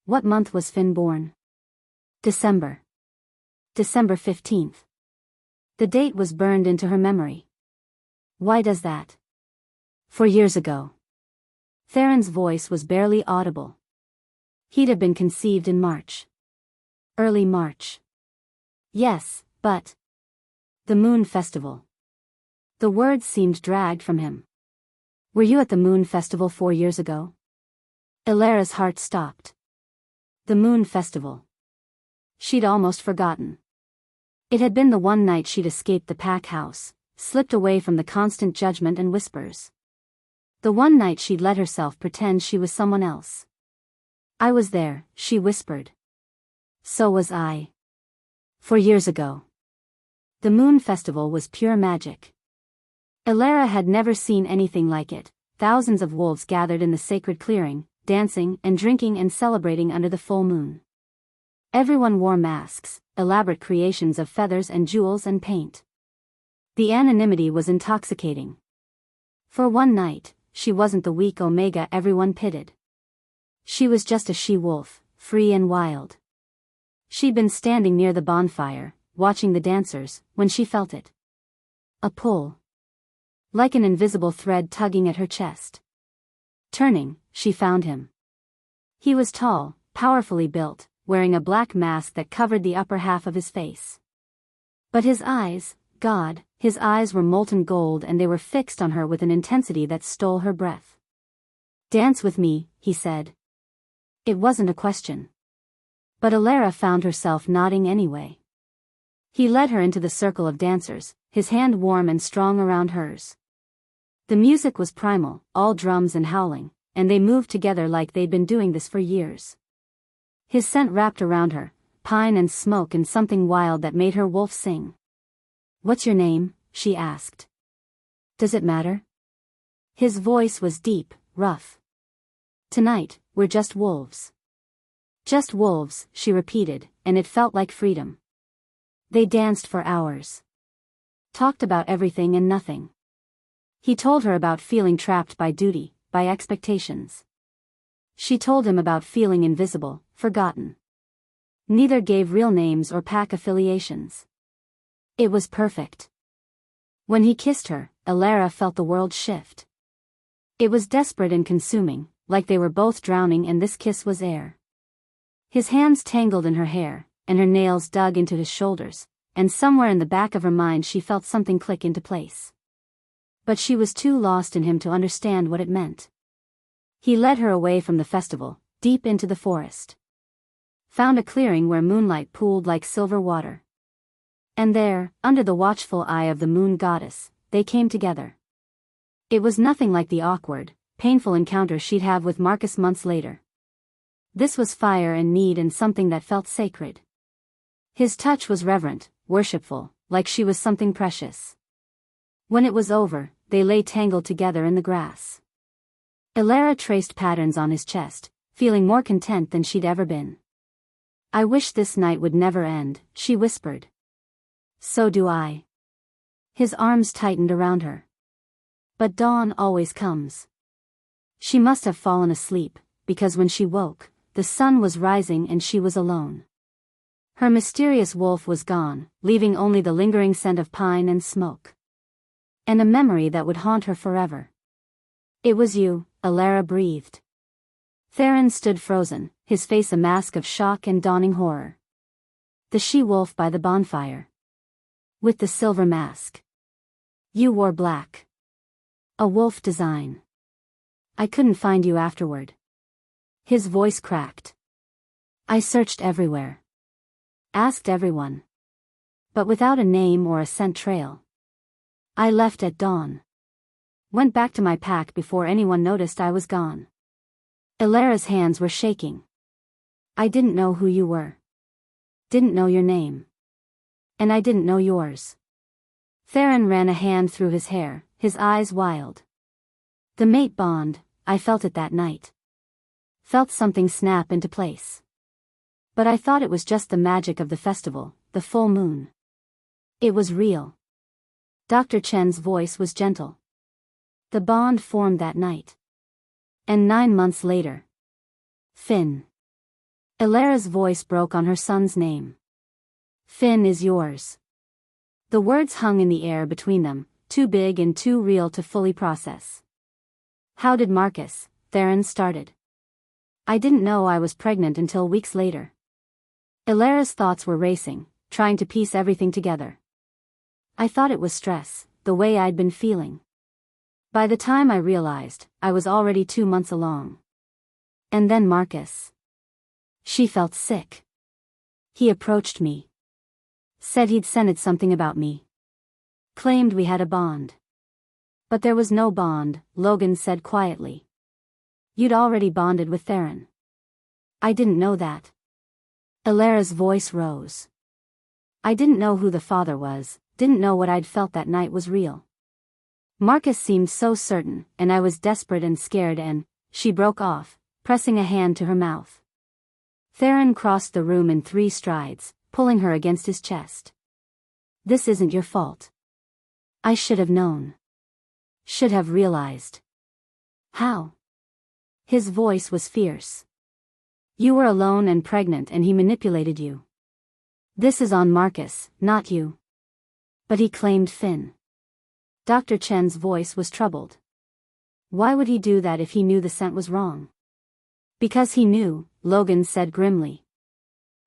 "What month was Finn born?" "December. December 15th. The date was burned into her memory. "Why does that?" "4 years ago." Theron's voice was barely audible. "He'd have been conceived in March. Early March." "Yes, but..." "The Moon Festival." The words seemed dragged from him. "Were you at the Moon Festival 4 years ago?" Elara's heart stopped. The Moon Festival. She'd almost forgotten. It had been the one night she'd escaped the pack house, slipped away from the constant judgment and whispers. The one night she'd let herself pretend she was someone else. "I was there," she whispered. "So was I. 4 years ago." The Moon Festival was pure magic. Elara had never seen anything like it. Thousands of wolves gathered in the sacred clearing, dancing and drinking and celebrating under the full moon. Everyone wore masks, elaborate creations of feathers and jewels and paint. The anonymity was intoxicating. For one night, she wasn't the weak Omega everyone pitted. She was just a she-wolf, free and wild. She'd been standing near the bonfire, watching the dancers, when she felt it. A pull. Like an invisible thread tugging at her chest. Turning, she found him. He was tall, powerfully built, wearing a black mask that covered the upper half of his face. But his eyes, God, his eyes were molten gold, and they were fixed on her with an intensity that stole her breath. "Dance with me," he said. It wasn't a question. But Alara found herself nodding anyway. He led her into the circle of dancers, his hand warm and strong around hers. The music was primal, all drums and howling, and they moved together like they'd been doing this for years. His scent wrapped around her, pine and smoke and something wild that made her wolf sing. "What's your name?" she asked. "Does it matter?" His voice was deep, rough. "Tonight, we're just wolves." "Just wolves," she repeated, and it felt like freedom. They danced for hours. Talked about everything and nothing. He told her about feeling trapped by duty, by expectations. She told him about feeling invisible, forgotten. Neither gave real names or pack affiliations. It was perfect. When he kissed her, Alara felt the world shift. It was desperate and consuming, like they were both drowning and this kiss was air. His hands tangled in her hair, and her nails dug into his shoulders, and somewhere in the back of her mind she felt something click into place. But she was too lost in him to understand what it meant. He led her away from the festival, deep into the forest. Found a clearing where moonlight pooled like silver water. And there, under the watchful eye of the moon goddess, they came together. It was nothing like the awkward, painful encounter she'd have with Marcus months later. This was fire and need and something that felt sacred. His touch was reverent, worshipful, like she was something precious. When it was over, they lay tangled together in the grass. Alara traced patterns on his chest, feeling more content than she'd ever been. "I wish this night would never end," she whispered. "So do I." His arms tightened around her. But dawn always comes. She must have fallen asleep, because when she woke, the sun was rising and she was alone. Her mysterious wolf was gone, leaving only the lingering scent of pine and smoke. And a memory that would haunt her forever. "It was you," Alara breathed. Theron stood frozen, his face a mask of shock and dawning horror. The she-wolf by the bonfire. With the silver mask. "You wore black. A wolf design. I couldn't find you afterward." His voice cracked. "I searched everywhere. Asked everyone. But without a name or a scent trail. I left at dawn. Went back to my pack before anyone noticed I was gone." Alara's hands were shaking. "I didn't know who you were. Didn't know your name. And I didn't know yours." Theron ran a hand through his hair, his eyes wild. "The mate bond, I felt it that night. Felt something snap into place. But I thought it was just the magic of the festival, the full moon. It was real." Dr. Chen's voice was gentle. "The bond formed that night. And 9 months later. Finn." Alara's voice broke on her son's name. "Finn is yours." The words hung in the air between them, too big and too real to fully process. "How did Marcus?" Theron started. "I didn't know I was pregnant until weeks later." Alara's thoughts were racing, trying to piece everything together. "I thought it was stress, the way I'd been feeling. By the time I realized, I was already 2 months along. And then Marcus." She felt sick. "He approached me. Said he'd scented something about me. Claimed we had a bond. But there was no bond," Logan said quietly. "You'd already bonded with Theron." "I didn't know that." Alara's voice rose. "I didn't know who the father was, didn't know what I'd felt that night was real. Marcus seemed so certain, and I was desperate and scared and..." She broke off, pressing a hand to her mouth. Theron crossed the room in 3 strides, pulling her against his chest. "This isn't your fault. I should have known. Should have realized." "How?" His voice was fierce. "You were alone and pregnant and he manipulated you. This is on Marcus, not you. But he claimed Finn. Dr. Chen's voice was troubled. Why would he do that if he knew the scent was wrong? Because he knew, Logan said grimly.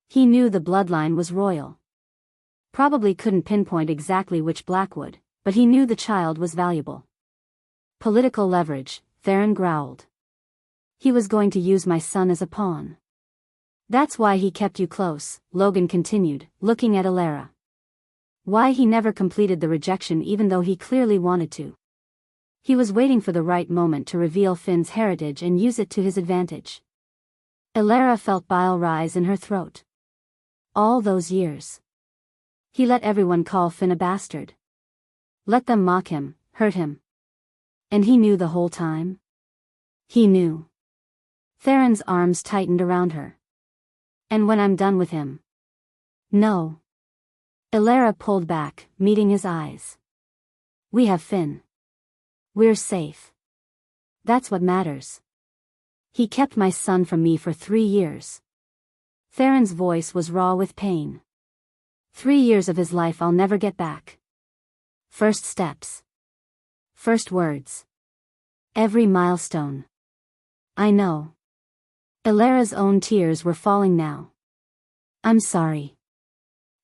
He knew the bloodline was royal. Probably couldn't pinpoint exactly which Blackwood, but he knew the child was valuable. Political leverage, Theron growled. He was going to use my son as a pawn. That's why he kept you close, Logan continued, looking at Alara. Why he never completed the rejection even though he clearly wanted to. He was waiting for the right moment to reveal Finn's heritage and use it to his advantage. Alara felt bile rise in her throat. All those years. He let everyone call Finn a bastard. Let them mock him, hurt him. And he knew the whole time? He knew. Theron's arms tightened around her. And when I'm done with him? No. Alara pulled back, meeting his eyes. We have Finn. We're safe. That's what matters. He kept my son from me for 3 years. Theron's voice was raw with pain. 3 years of his life I'll never get back. First steps. First words. Every milestone. I know. Alara's own tears were falling now. I'm sorry.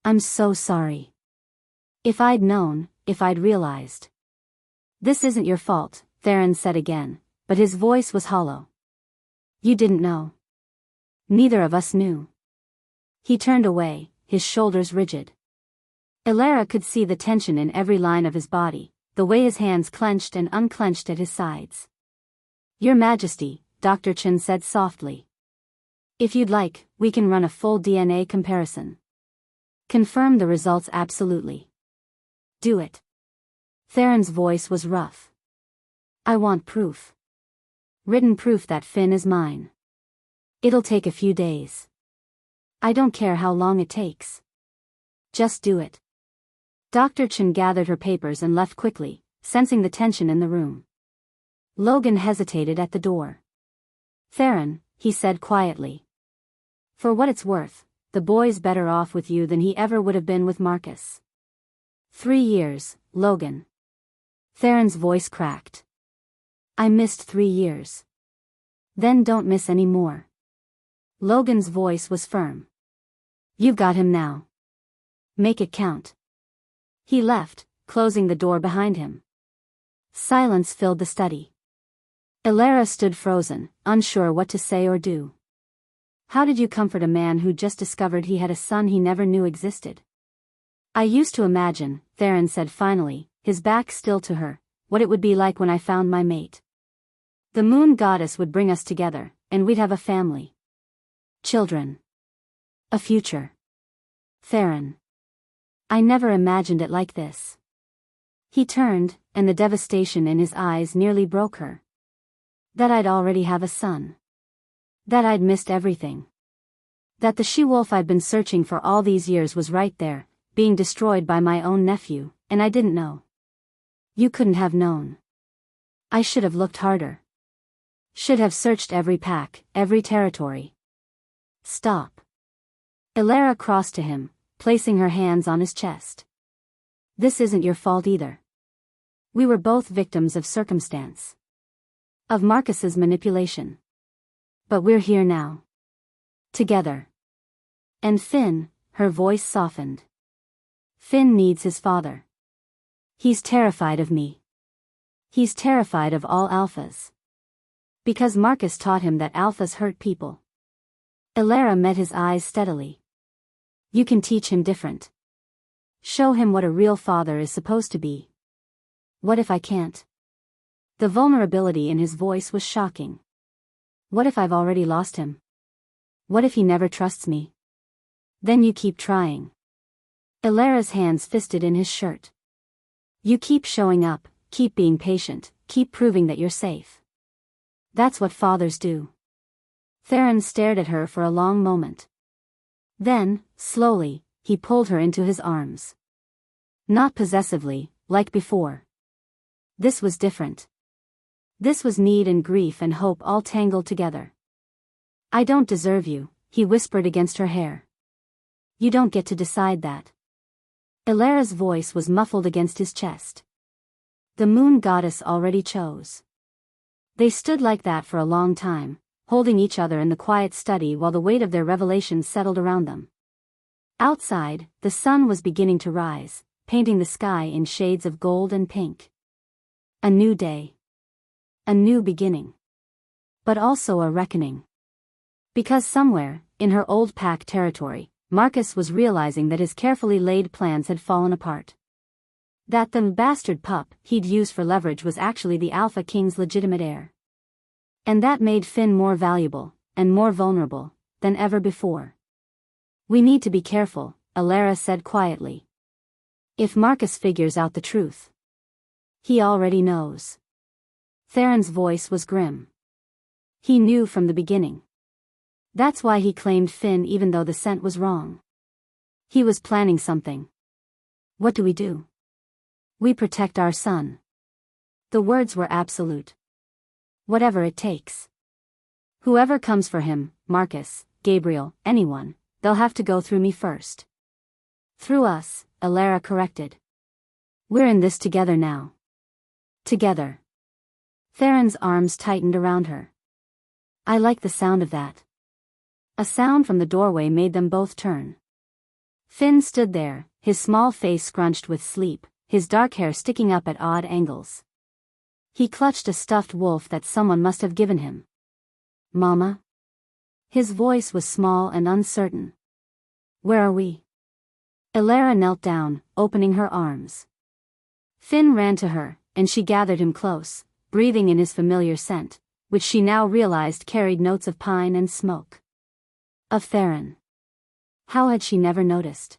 I'm so sorry. If I'd known, if I'd realized. This isn't your fault, Theron said again, but his voice was hollow. You didn't know. Neither of us knew. He turned away, his shoulders rigid. Alara could see the tension in every line of his body, the way his hands clenched and unclenched at his sides. Your Majesty, Dr. Chen said softly. If you'd like, we can run a full DNA comparison. Confirm the results absolutely. Do it. Theron's voice was rough. I want proof. Written proof that Finn is mine. It'll take a few days. I don't care how long it takes. Just do it. Dr. Chen gathered her papers and left quickly, sensing the tension in the room. Logan hesitated at the door. Theron, he said quietly. For what it's worth, the boy's better off with you than he ever would have been with Marcus. 3 years, Logan. Theron's voice cracked. I missed 3 years. Then don't miss any more. Logan's voice was firm. You've got him now. Make it count. He left, closing the door behind him. Silence filled the study. Alara stood frozen, unsure what to say or do. How did you comfort a man who just discovered he had a son he never knew existed? I used to imagine, Theron said finally, his back still to her, what it would be like when I found my mate. The moon goddess would bring us together, and we'd have a family. Children. A future. Theron. I never imagined it like this. He turned, and the devastation in his eyes nearly broke her. That I'd already have a son. That I'd missed everything. That the she-wolf I'd been searching for all these years was right there, being destroyed by my own nephew, and I didn't know. You couldn't have known. I should have looked harder. Should have searched every pack, every territory. Stop. Alara crossed to him, placing her hands on his chest. This isn't your fault either. We were both victims of circumstance. Of Marcus's manipulation. But we're here now. Together. And Finn, her voice softened. Finn needs his father. He's terrified of me. He's terrified of all alphas. Because Marcus taught him that alphas hurt people. Alara met his eyes steadily. You can teach him different. Show him what a real father is supposed to be. What if I can't? The vulnerability in his voice was shocking. What if I've already lost him? What if he never trusts me? Then you keep trying. Alara's hands fisted in his shirt. You keep showing up, keep being patient, keep proving that you're safe. That's what fathers do. Theron stared at her for a long moment. Then, slowly, he pulled her into his arms. Not possessively, like before. This was different. This was need and grief and hope all tangled together. I don't deserve you, he whispered against her hair. You don't get to decide that. Elara's voice was muffled against his chest. The moon goddess already chose. They stood like that for a long time, holding each other in the quiet study while the weight of their revelations settled around them. Outside, the sun was beginning to rise, painting the sky in shades of gold and pink. A new day. A new beginning. But also a reckoning. Because somewhere, in her old pack territory, Marcus was realizing that his carefully laid plans had fallen apart. That the bastard pup he'd used for leverage was actually the Alpha King's legitimate heir. And that made Finn more valuable, and more vulnerable, than ever before. We need to be careful, Elara said quietly. If Marcus figures out the truth. He already knows. Theron's voice was grim. He knew from the beginning. That's why he claimed Finn even though the scent was wrong. He was planning something. What do we do? We protect our son. The words were absolute. Whatever it takes. Whoever comes for him, Marcus, Gabriel, anyone, they'll have to go through me first. Through us, Elara corrected. We're in this together now. Together. Theron's arms tightened around her. I like the sound of that. A sound from the doorway made them both turn. Finn stood there, his small face scrunched with sleep, his dark hair sticking up at odd angles. He clutched a stuffed wolf that someone must have given him. Mama? His voice was small and uncertain. Where are we? Elara knelt down, opening her arms. Finn ran to her, and she gathered him close, breathing in his familiar scent, which she now realized carried notes of pine and smoke. Of Theron. How had she never noticed?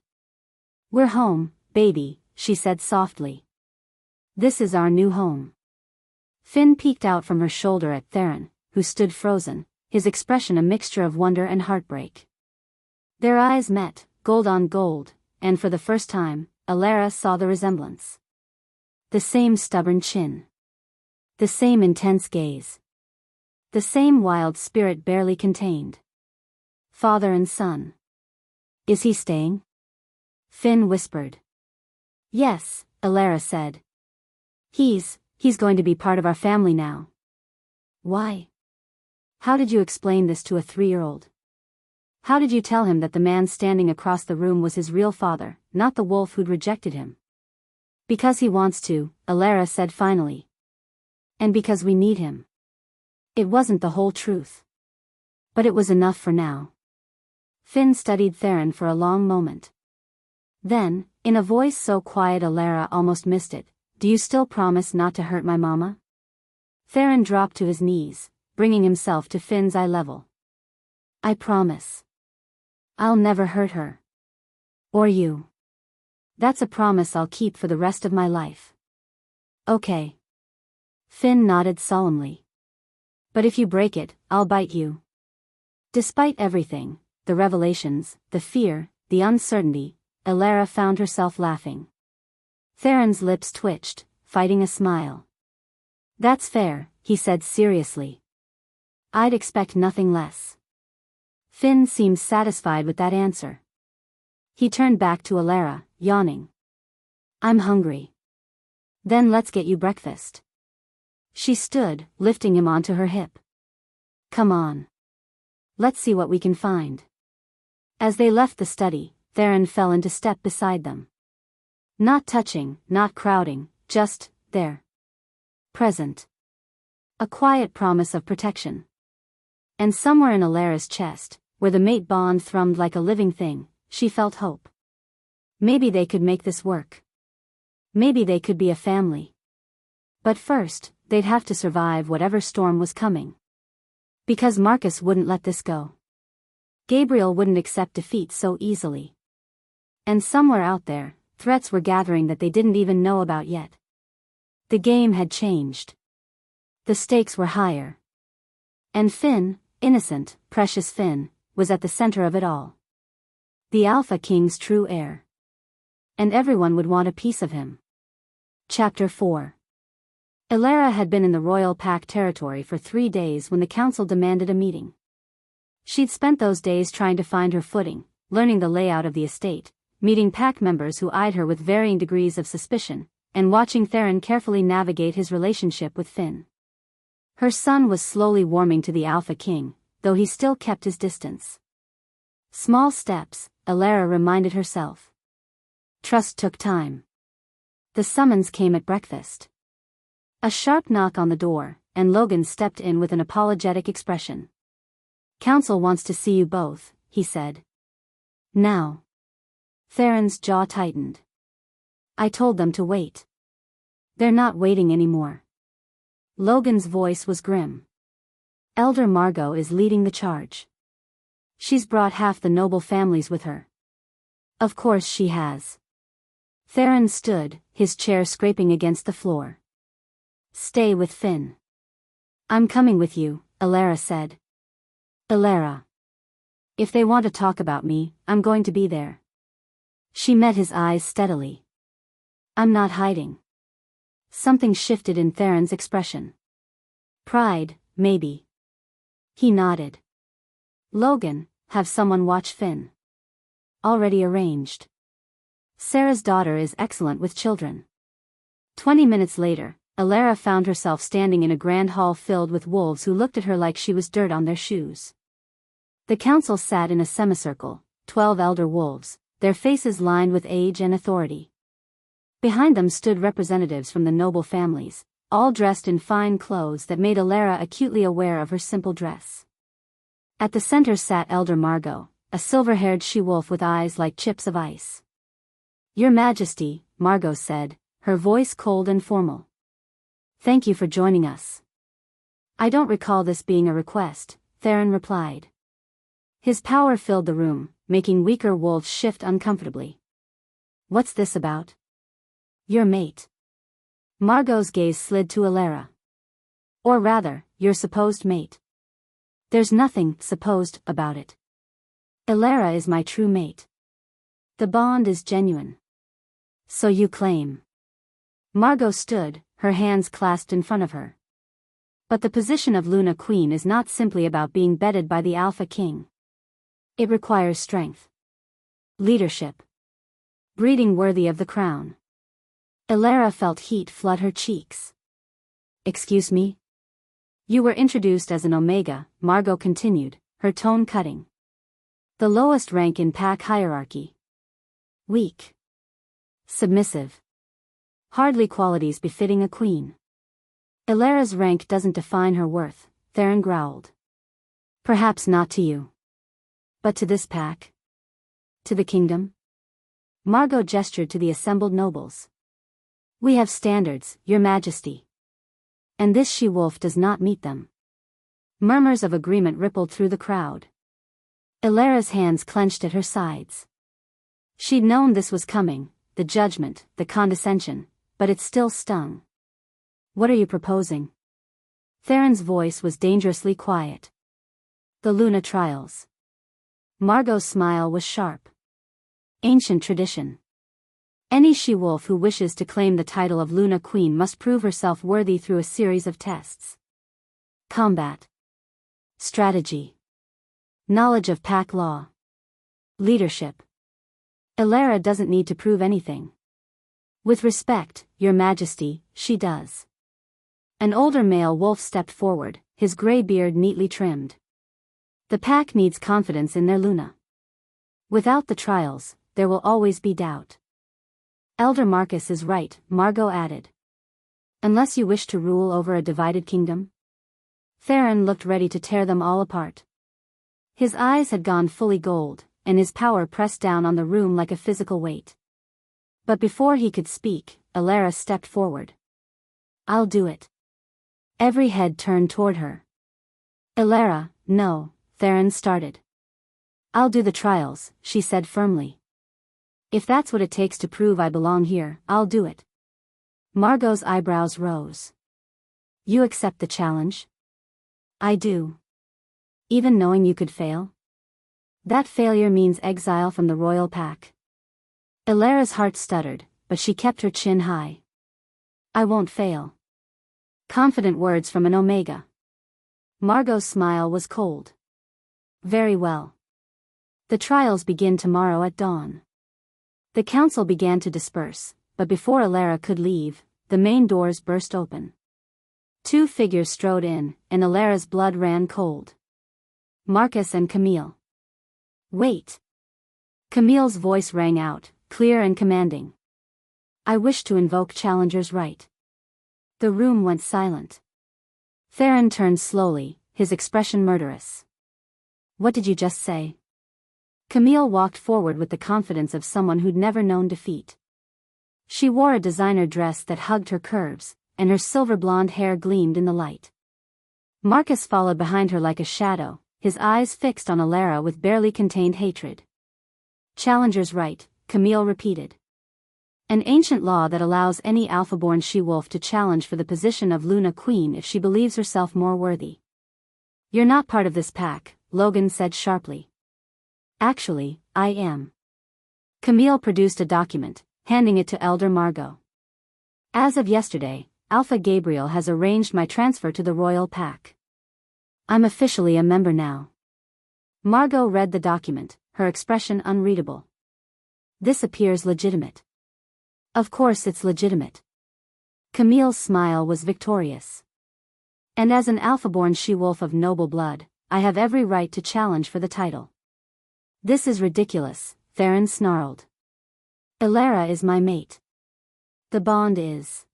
We're home, baby, she said softly. This is our new home. Finn peeked out from her shoulder at Theron, who stood frozen, his expression a mixture of wonder and heartbreak. Their eyes met, gold on gold, and for the first time, Elara saw the resemblance. The same stubborn chin. The same intense gaze. The same wild spirit barely contained. Father and son. Is he staying? Finn whispered. Yes, Elara said. He's going to be part of our family now. Why? How did you explain this to a 3-year-old? How did you tell him that the man standing across the room was his real father, not the wolf who'd rejected him? Because he wants to, Elara said finally. And because we need him. It wasn't the whole truth. But it was enough for now. Finn studied Theron for a long moment. Then, in a voice so quiet Elara almost missed it, do you still promise not to hurt my mama? Theron dropped to his knees, bringing himself to Finn's eye level. I promise. I'll never hurt her. Or you. That's a promise I'll keep for the rest of my life. Okay. Finn nodded solemnly. But if you break it, I'll bite you. Despite everything, the revelations, the fear, the uncertainty, Elara found herself laughing. Theron's lips twitched, fighting a smile. That's fair, he said seriously. I'd expect nothing less. Finn seemed satisfied with that answer. He turned back to Elara, yawning. I'm hungry. Then let's get you breakfast. She stood, lifting him onto her hip. Come on. Let's see what we can find. As they left the study, Theron fell into step beside them. Not touching, not crowding, just there. Present. A quiet promise of protection. And somewhere in Elara's chest, where the mate bond thrummed like a living thing, she felt hope. Maybe they could make this work. Maybe they could be a family. But first, they'd have to survive whatever storm was coming. Because Marcus wouldn't let this go. Gabriel wouldn't accept defeat so easily. And somewhere out there, threats were gathering that they didn't even know about yet. The game had changed. The stakes were higher. And Finn, innocent, precious Finn, was at the center of it all. The Alpha King's true heir. And everyone would want a piece of him. Chapter 4. Elara had been in the Royal Pack territory for 3 days when the council demanded a meeting. She'd spent those days trying to find her footing, learning the layout of the estate, meeting pack members who eyed her with varying degrees of suspicion, and watching Theron carefully navigate his relationship with Finn. Her son was slowly warming to the Alpha King, though he still kept his distance. Small steps, Elara reminded herself. Trust took time. The summons came at breakfast. A sharp knock on the door, and Logan stepped in with an apologetic expression. Council wants to see you both, he said. Now. Theron's jaw tightened. I told them to wait. They're not waiting anymore. Logan's voice was grim. Elder Margot is leading the charge. She's brought half the noble families with her. Of course she has. Theron stood, his chair scraping against the floor. Stay with Finn. I'm coming with you, Elara said. Elara. If they want to talk about me, I'm going to be there. She met his eyes steadily. I'm not hiding. Something shifted in Theron's expression. Pride, maybe. He nodded. Logan, have someone watch Finn. Already arranged. Sarah's daughter is excellent with children. 20 minutes later, Elara found herself standing in a grand hall filled with wolves who looked at her like she was dirt on their shoes. The council sat in a semicircle, 12 elder wolves, their faces lined with age and authority. Behind them stood representatives from the noble families, all dressed in fine clothes that made Elara acutely aware of her simple dress. At the center sat Elder Margot, a silver-haired she-wolf with eyes like chips of ice. Your Majesty, Margot said, her voice cold and formal. Thank you for joining us. I don't recall this being a request, Theron replied. His power filled the room, making weaker wolves shift uncomfortably. What's this about? Your mate. Margot's gaze slid to Elara. Or rather, your supposed mate. There's nothing supposed about it. Elara is my true mate. The bond is genuine. So you claim. Margot stood, her hands clasped in front of her. But the position of Luna Queen is not simply about being bedded by the Alpha King. It requires strength. Leadership. Breeding worthy of the crown. Elara felt heat flood her cheeks. Excuse me? You were introduced as an Omega, Margot continued, her tone cutting. The lowest rank in pack hierarchy. Weak. Submissive. Hardly qualities befitting a queen. Elara's rank doesn't define her worth, Theron growled. Perhaps not to you. But to this pack? To the kingdom? Margot gestured to the assembled nobles. We have standards, Your Majesty. And this she-wolf does not meet them. Murmurs of agreement rippled through the crowd. Elara's hands clenched at her sides. She'd known this was coming, the judgment, the condescension, but it still stung. What are you proposing? Theron's voice was dangerously quiet. The Luna trials. Margot's smile was sharp. Ancient tradition. Any she-wolf who wishes to claim the title of Luna Queen must prove herself worthy through a series of tests. Combat. Strategy. Knowledge of pack law. Leadership. Elara doesn't need to prove anything. With respect, Your Majesty, she does. An older male wolf stepped forward, his gray beard neatly trimmed. The pack needs confidence in their Luna. Without the trials, there will always be doubt. Elder Marcus is right, Margot added. Unless you wish to rule over a divided kingdom? Theron looked ready to tear them all apart. His eyes had gone fully gold, and his power pressed down on the room like a physical weight. But before he could speak, Elara stepped forward. I'll do it. Every head turned toward her. Elara, no, Theron started. I'll do the trials, she said firmly. If that's what it takes to prove I belong here, I'll do it. Margot's eyebrows rose. You accept the challenge? I do. Even knowing you could fail? That failure means exile from the royal pack. Elara's heart stuttered, but she kept her chin high. I won't fail. Confident words from an Omega. Margot's smile was cold. Very well. The trials begin tomorrow at dawn. The council began to disperse, but before Alara could leave, the main doors burst open. Two figures strode in, and Alara's blood ran cold. Marcus and Camille. Wait. Camille's voice rang out, clear and commanding. I wish to invoke Challenger's right. The room went silent. Theron turned slowly, his expression murderous. What did you just say? Camille walked forward with the confidence of someone who'd never known defeat. She wore a designer dress that hugged her curves, and her silver blonde hair gleamed in the light. Marcus followed behind her like a shadow, his eyes fixed on Alara with barely contained hatred. Challenger's right, Camille repeated. An ancient law that allows any Alpha-born she-wolf to challenge for the position of Luna Queen if she believes herself more worthy. You're not part of this pack, Logan said sharply. Actually, I am. Camille produced a document, handing it to Elder Margot. As of yesterday, Alpha Gabriel has arranged my transfer to the Royal Pack. I'm officially a member now. Margot read the document, her expression unreadable. This appears legitimate. Of course it's legitimate. Camille's smile was victorious. And as an Alpha-born she-wolf of noble blood, I have every right to challenge for the title. This is ridiculous, Theron snarled. Alara is my mate. The bond is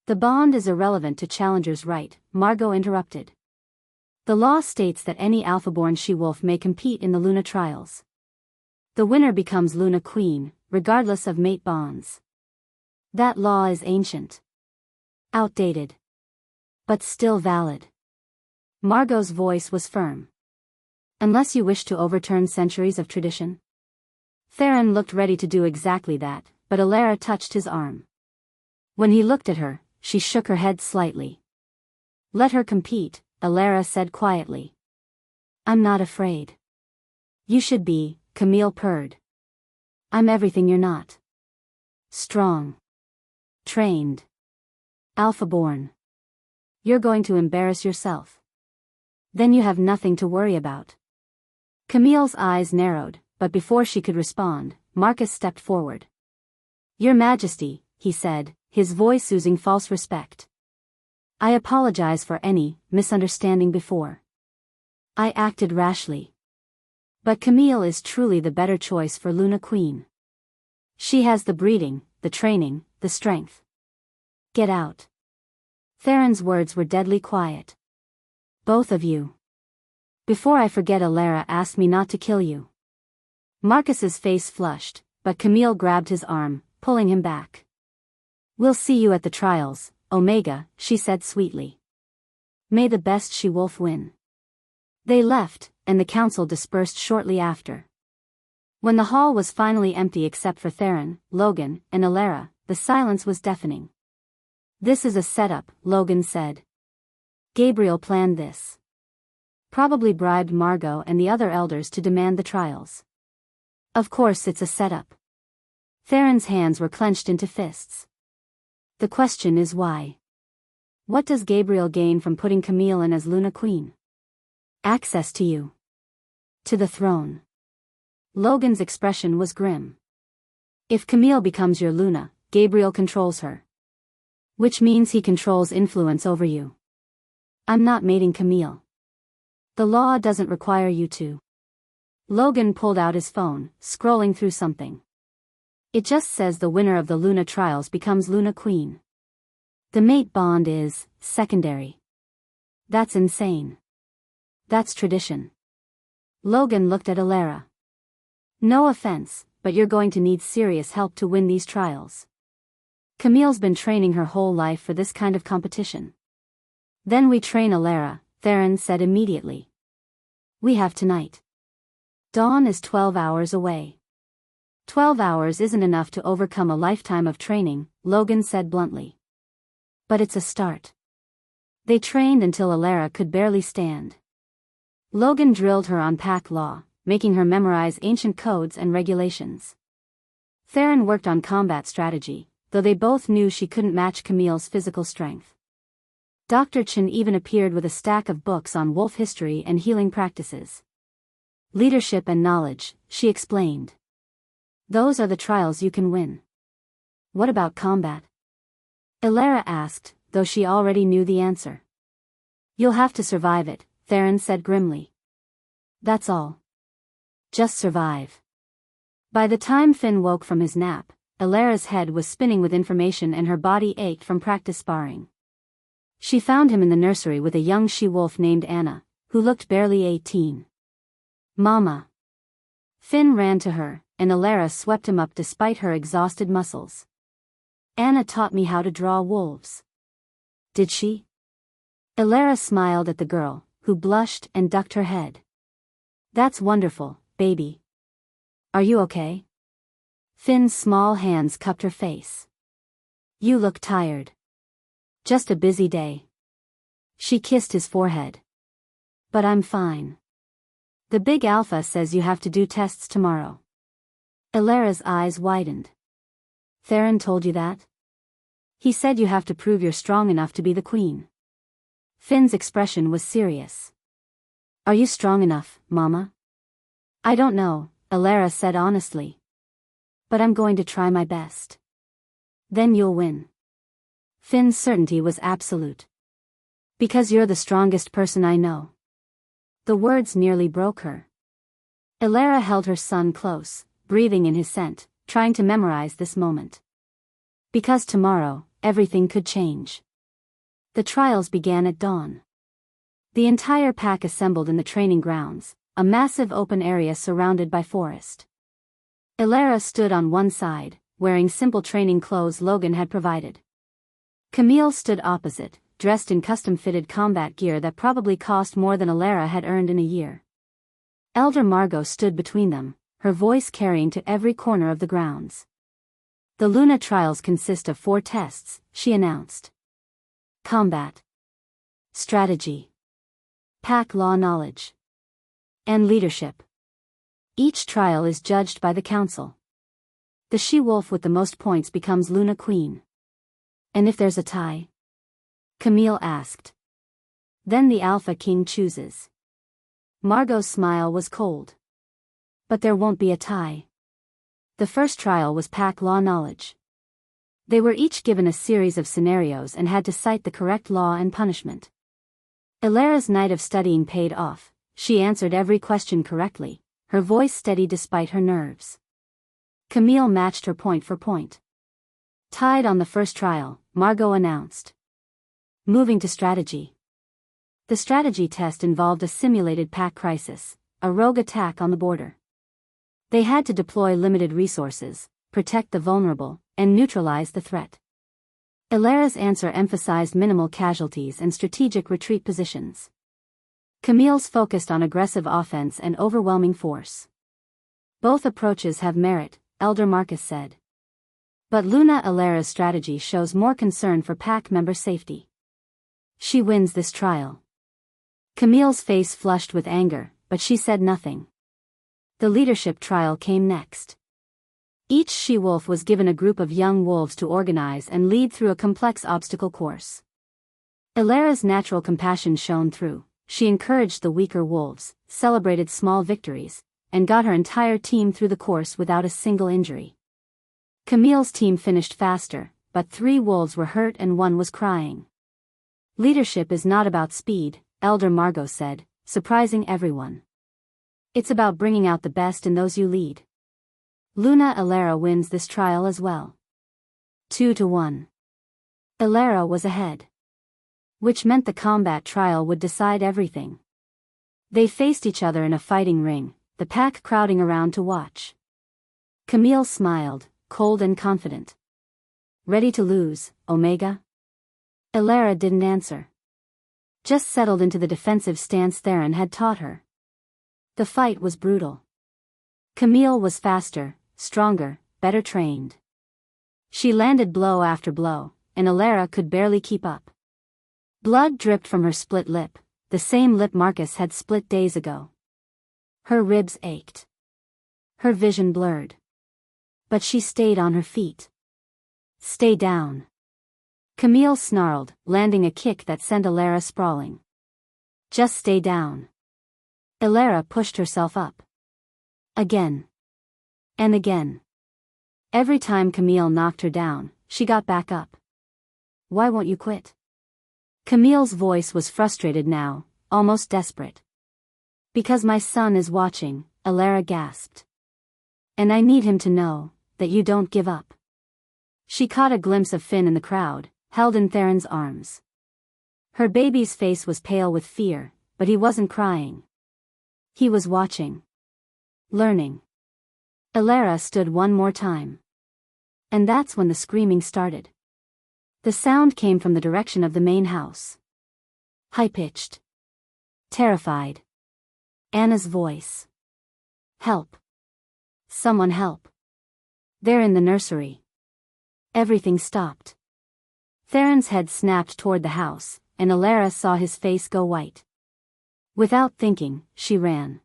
irrelevant to Challenger's right, Margot interrupted. The law states that any Alpha-born she-wolf may compete in the Luna trials. The winner becomes Luna Queen, regardless of mate bonds. That law is ancient. Outdated. But still valid. Margot's voice was firm. Unless you wish to overturn centuries of tradition. Theron looked ready to do exactly that, but Alara touched his arm. When he looked at her, she shook her head slightly. Let her compete, Alara said quietly. I'm not afraid. You should be, Camille purred. I'm everything you're not. Strong. Trained. Alpha-born. You're going to embarrass yourself. Then you have nothing to worry about. Camille's eyes narrowed, but before she could respond, Marcus stepped forward. Your Majesty, he said, his voice oozing false respect. I apologize for any misunderstanding before. I acted rashly. But Camille is truly the better choice for Luna Queen. She has the breeding, the training, the strength. Get out. Theron's words were deadly quiet. Both of you. Before I forget, Alara asked me not to kill you. Marcus's face flushed, but Camille grabbed his arm, pulling him back. We'll see you at the trials, Omega, she said sweetly. May the best she-wolf win. They left, and the council dispersed shortly after. When the hall was finally empty except for Theron, Logan, and Alara, the silence was deafening. This is a setup, Logan said. Gabriel planned this. Probably bribed Margot and the other elders to demand the trials. Of course it's a setup. Theron's hands were clenched into fists. The question is why? What does Gabriel gain from putting Camille in as Luna Queen? Access to you. To the throne. Logan's expression was grim. If Camille becomes your Luna, Gabriel controls her. Which means he controls influence over you. I'm not mating Camille. The law doesn't require you to. Logan pulled out his phone, scrolling through something. It just says the winner of the Luna trials becomes Luna Queen. The mate bond is secondary. That's insane. That's tradition. Logan looked at Alara. No offense, but you're going to need serious help to win these trials. Camille's been training her whole life for this kind of competition. Then we train Alara, Theron said immediately. We have tonight. Dawn is 12 hours away. 12 hours isn't enough to overcome a lifetime of training, Logan said bluntly. But it's a start. They trained until Alara could barely stand. Logan drilled her on pack law, making her memorize ancient codes and regulations. Theron worked on combat strategy, though they both knew she couldn't match Camille's physical strength. Dr. Chen even appeared with a stack of books on wolf history and healing practices. Leadership and knowledge, she explained. Those are the trials you can win. What about combat? Elara asked, though she already knew the answer. You'll have to survive it, Theron said grimly. That's all. Just survive. By the time Finn woke from his nap, Elara's head was spinning with information and her body ached from practice sparring. She found him in the nursery with a young she-wolf named Anna, who looked barely 18. Mama. Finn ran to her, and Elara swept him up despite her exhausted muscles. Anna taught me how to draw wolves. Did she? Elara smiled at the girl, who blushed and ducked her head. That's wonderful, baby. Are you okay? Finn's small hands cupped her face. You look tired. Just a busy day. She kissed his forehead. But I'm fine. The big alpha says you have to do tests tomorrow. Elara's eyes widened. Theron told you that? He said you have to prove you're strong enough to be the queen. Finn's expression was serious. Are you strong enough, Mama? I don't know, Elara said honestly. But I'm going to try my best. Then you'll win. Finn's certainty was absolute. Because you're the strongest person I know. The words nearly broke her. Elara held her son close, breathing in his scent, trying to memorize this moment. Because tomorrow, everything could change. The trials began at dawn. The entire pack assembled in the training grounds, a massive open area surrounded by forest. Elara stood on one side, wearing simple training clothes Logan had provided. Camille stood opposite, dressed in custom-fitted combat gear that probably cost more than Elara had earned in a year. Elder Margot stood between them, her voice carrying to every corner of the grounds. The Luna trials consist of 4 tests, she announced. Combat. Strategy. Pack law knowledge. And leadership. Each trial is judged by the council. The she-wolf with the most points becomes Luna Queen. And if there's a tie? Camille asked. Then the Alpha King chooses. Margot's smile was cold. But there won't be a tie. The first trial was pack law knowledge. They were each given a series of scenarios and had to cite the correct law and punishment. Elara's night of studying paid off. She answered every question correctly, her voice steady despite her nerves. Camille matched her point for point. Tied on the first trial, Margot announced. Moving to strategy. The strategy test involved a simulated pack crisis, a rogue attack on the border. They had to deploy limited resources, protect the vulnerable, and neutralize the threat. Elara's answer emphasized minimal casualties and strategic retreat positions. Camille's focused on aggressive offense and overwhelming force. Both approaches have merit, Elder Marcus said. But Luna Elara's strategy shows more concern for pack member safety. She wins this trial. Camille's face flushed with anger, but she said nothing. The leadership trial came next. Each she-wolf was given a group of young wolves to organize and lead through a complex obstacle course. Elara's natural compassion shone through. She encouraged the weaker wolves, celebrated small victories, and got her entire team through the course without a single injury. Camille's team finished faster, but 3 wolves were hurt and 1 was crying. Leadership is not about speed, Elder Margot said, surprising everyone. It's about bringing out the best in those you lead. Luna Elara wins this trial as well. 2-1. Elara was ahead. Which meant the combat trial would decide everything. They faced each other in a fighting ring, the pack crowding around to watch. Camille smiled, cold and confident. Ready to lose, Omega? Elara didn't answer. Just settled into the defensive stance Theron had taught her. The fight was brutal. Camille was faster, stronger, better trained. She landed blow after blow, and Elara could barely keep up. Blood dripped from her split lip, the same lip Marcus had split days ago. Her ribs ached. Her vision blurred. But she stayed on her feet. Stay down. Camille snarled, landing a kick that sent Elara sprawling. Just stay down. Elara pushed herself up. Again. And again. Every time Camille knocked her down, she got back up. Why won't you quit? Camille's voice was frustrated now, almost desperate. Because my son is watching, Elara gasped. And I need him to know that you don't give up. She caught a glimpse of Finn in the crowd, held in Theron's arms. Her baby's face was pale with fear, but he wasn't crying. He was watching. Learning. Elara stood one more time. And that's when the screaming started. The sound came from the direction of the main house. High-pitched. Terrified. Anna's voice. Help. Someone help. They're in the nursery. Everything stopped. Theron's head snapped toward the house, and Elara saw his face go white. Without thinking, she ran.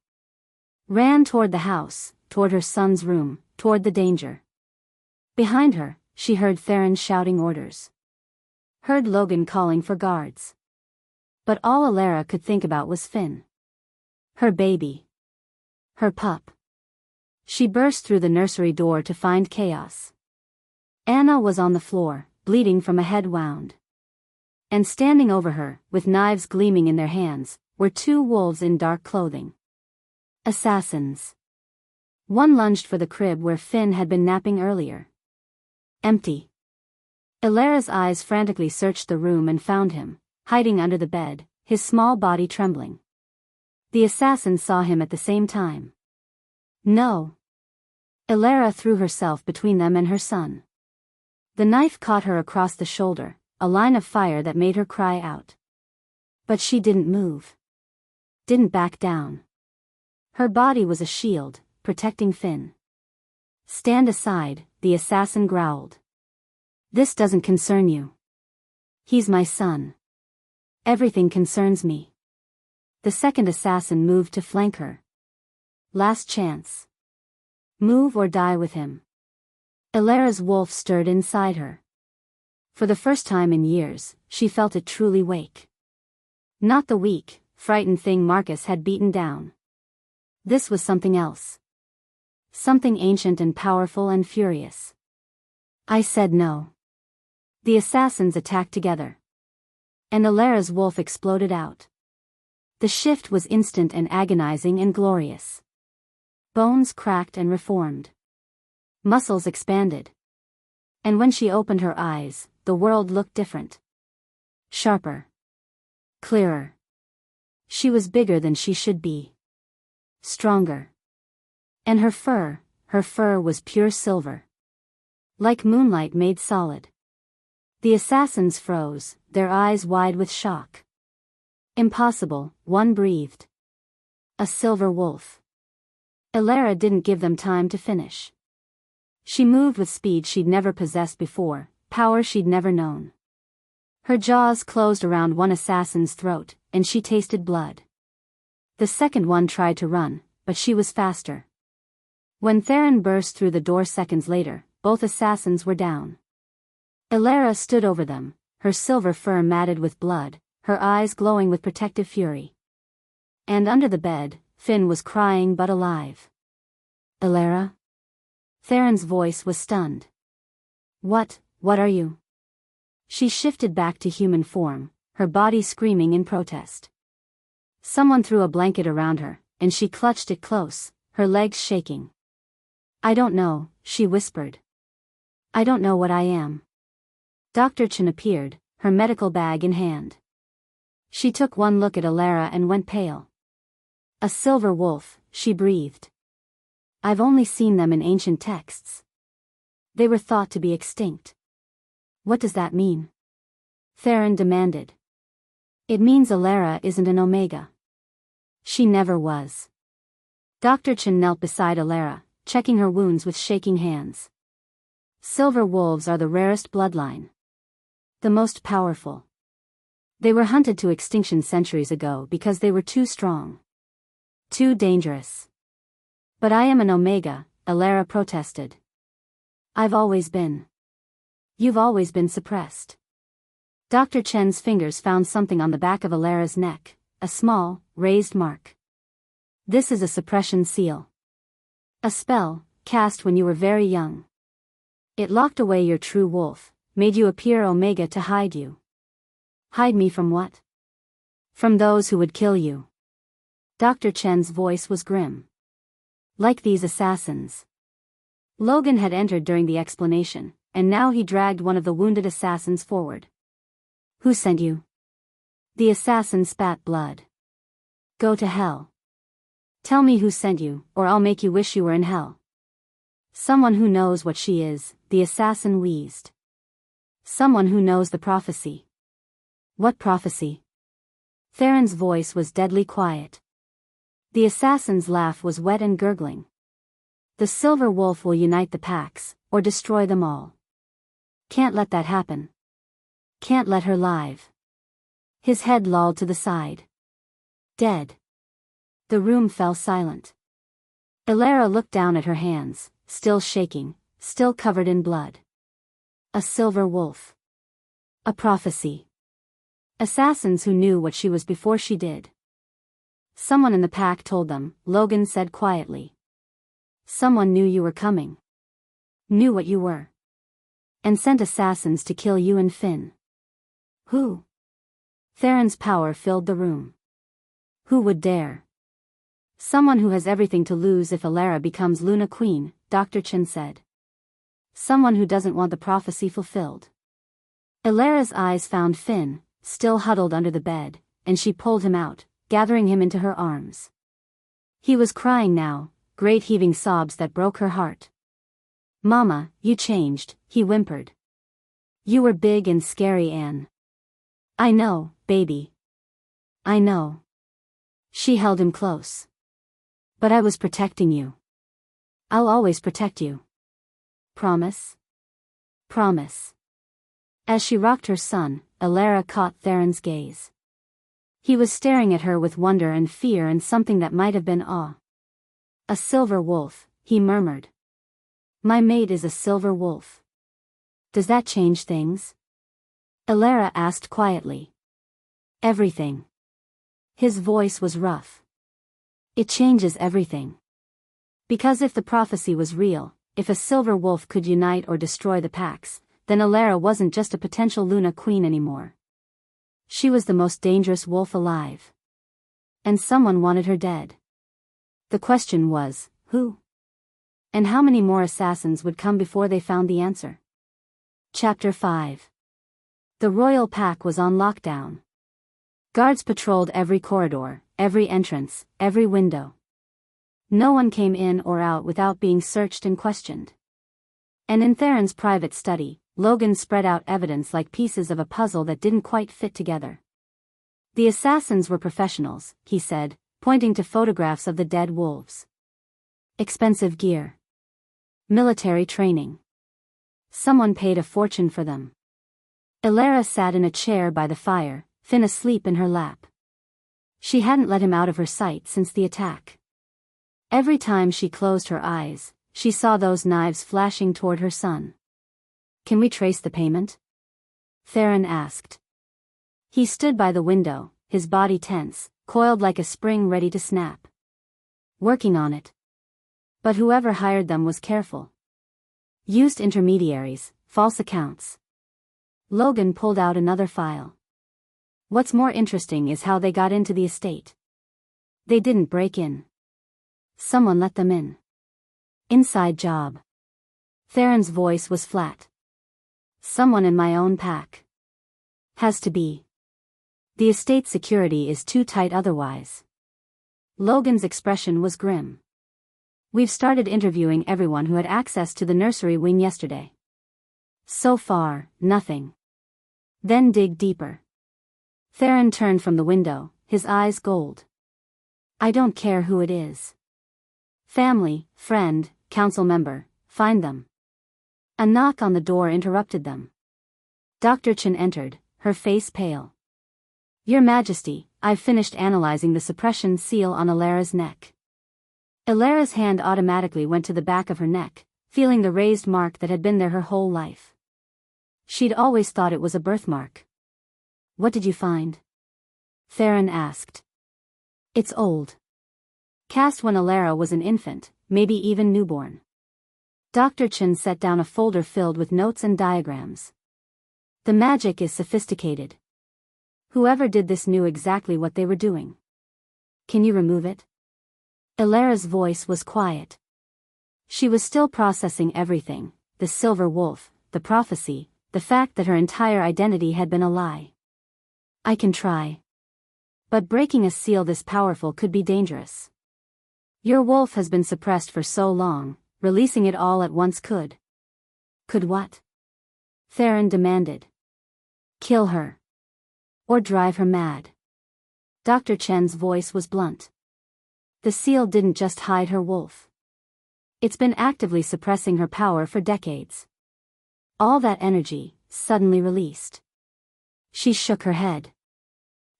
Ran toward the house, toward her son's room, toward the danger. Behind her, she heard Theron shouting orders. Heard Logan calling for guards. But all Elara could think about was Finn. Her baby. Her pup. She burst through the nursery door to find chaos. Anna was on the floor, bleeding from a head wound. And standing over her, with knives gleaming in their hands, were two wolves in dark clothing. Assassins. One lunged for the crib where Finn had been napping earlier. Empty. Elara's eyes frantically searched the room and found him, hiding under the bed, his small body trembling. The assassin saw him at the same time. No. Elara threw herself between them and her son. The knife caught her across the shoulder, a line of fire that made her cry out. But she didn't move. Didn't back down. Her body was a shield, protecting Finn. Stand aside, the assassin growled. This doesn't concern you. He's my son. Everything concerns me. The second assassin moved to flank her. Last chance. Move or die with him. Elara's wolf stirred inside her. For the first time in years, she felt it truly wake. Not the weak, frightened thing Marcus had beaten down. This was something else. Something ancient and powerful and furious. I said no. The assassins attacked together. And Elara's wolf exploded out. The shift was instant and agonizing and glorious. Bones cracked and reformed. Muscles expanded. And when she opened her eyes, the world looked different. Sharper. Clearer. She was bigger than she should be. Stronger. And her fur was pure silver. Like moonlight made solid. The assassins froze, their eyes wide with shock. Impossible, one breathed. A silver wolf. Elara didn't give them time to finish. She moved with speed she'd never possessed before, power she'd never known. Her jaws closed around one assassin's throat, and she tasted blood. The second one tried to run, but she was faster. When Theron burst through the door seconds later, both assassins were down. Elara stood over them, her silver fur matted with blood, her eyes glowing with protective fury. And under the bed, Finn was crying but alive. Elara? Theron's voice was stunned. What are you? She shifted back to human form, her body screaming in protest. Someone threw a blanket around her, and she clutched it close, her legs shaking. I don't know, she whispered. I don't know what I am. Dr. Chen appeared, her medical bag in hand. She took one look at Elara and went pale. A silver wolf, she breathed. I've only seen them in ancient texts. They were thought to be extinct. What does that mean? Theron demanded. It means Elara isn't an Omega. She never was. Dr. Chen knelt beside Elara, checking her wounds with shaking hands. Silver wolves are the rarest bloodline. The most powerful. They were hunted to extinction centuries ago because they were too strong. Too dangerous. But I am an Omega, Elara protested. I've always been. You've always been suppressed. Dr. Chen's fingers found something on the back of Elara's neck, a small, raised mark. This is a suppression seal. A spell, cast when you were very young. It locked away your true wolf, made you appear Omega to hide you. Hide me from what? From those who would kill you. Dr. Chen's voice was grim. Like these assassins. Logan had entered during the explanation, and now he dragged one of the wounded assassins forward. Who sent you? The assassin spat blood. Go to hell. Tell me who sent you, or I'll make you wish you were in hell. Someone who knows what she is, the assassin wheezed. Someone who knows the prophecy. What prophecy? Theron's voice was deadly quiet. The assassin's laugh was wet and gurgling. The silver wolf will unite the packs, or destroy them all. Can't let that happen. Can't let her live. His head lolled to the side. Dead. The room fell silent. Elara looked down at her hands, still shaking, still covered in blood. A silver wolf. A prophecy. Assassins who knew what she was before she did. Someone in the pack told them, Logan said quietly. Someone knew you were coming. Knew what you were. And sent assassins to kill you and Finn. Who? Theron's power filled the room. Who would dare? Someone who has everything to lose if Elara becomes Luna Queen, Dr. Chen said. Someone who doesn't want the prophecy fulfilled. Elara's eyes found Finn, still huddled under the bed, and she pulled him out, gathering him into her arms. He was crying now, great heaving sobs that broke her heart. Mama, you changed, he whimpered. You were big and scary, Anne. I know, baby. I know. She held him close. But I was protecting you. I'll always protect you. Promise? Promise. As she rocked her son, Elara caught Theron's gaze. He was staring at her with wonder and fear and something that might have been awe. A silver wolf, he murmured. My mate is a silver wolf. Does that change things? Elara asked quietly. Everything. His voice was rough. It changes everything. Because if the prophecy was real, if a silver wolf could unite or destroy the packs, then Elara wasn't just a potential Luna Queen anymore. She was the most dangerous wolf alive. And someone wanted her dead. The question was, who? And how many more assassins would come before they found the answer? Chapter 5. The royal pack was on lockdown. Guards patrolled every corridor, every entrance, every window. No one came in or out without being searched and questioned. And in Theron's private study, Logan spread out evidence like pieces of a puzzle that didn't quite fit together. The assassins were professionals, he said, pointing to photographs of the dead wolves. Expensive gear. Military training. Someone paid a fortune for them. Elara sat in a chair by the fire, Finn asleep in her lap. She hadn't let him out of her sight since the attack. Every time she closed her eyes, she saw those knives flashing toward her son. Can we trace the payment? Theron asked. He stood by the window, his body tense, coiled like a spring ready to snap. Working on it. But whoever hired them was careful. Used intermediaries, false accounts. Logan pulled out another file. What's more interesting is how they got into the estate. They didn't break in. Someone let them in. Inside job. Theron's voice was flat. Someone in my own pack. Has to be. The estate security is too tight otherwise. Logan's expression was grim. We've started interviewing everyone who had access to the nursery wing yesterday. So far, nothing. Then dig deeper. Theron turned from the window, his eyes gold. I don't care who it is. Family, friend, council member, find them. A knock on the door interrupted them. Dr. Chen entered, her face pale. Your Majesty, I've finished analyzing the suppression seal on Elara's neck. Elara's hand automatically went to the back of her neck, feeling the raised mark that had been there her whole life. She'd always thought it was a birthmark. What did you find? Theron asked. It's old. Cast when Alara was an infant, maybe even newborn. Dr. Chen set down a folder filled with notes and diagrams. The magic is sophisticated. Whoever did this knew exactly what they were doing. Can you remove it? Alara's voice was quiet. She was still processing everything, the silver wolf, the prophecy, the fact that her entire identity had been a lie. I can try. But breaking a seal this powerful could be dangerous. Your wolf has been suppressed for so long, releasing it all at once could. Could what? Theron demanded. Kill her. Or drive her mad. Dr. Chen's voice was blunt. The seal didn't just hide her wolf. It's been actively suppressing her power for decades. All that energy, suddenly released. She shook her head.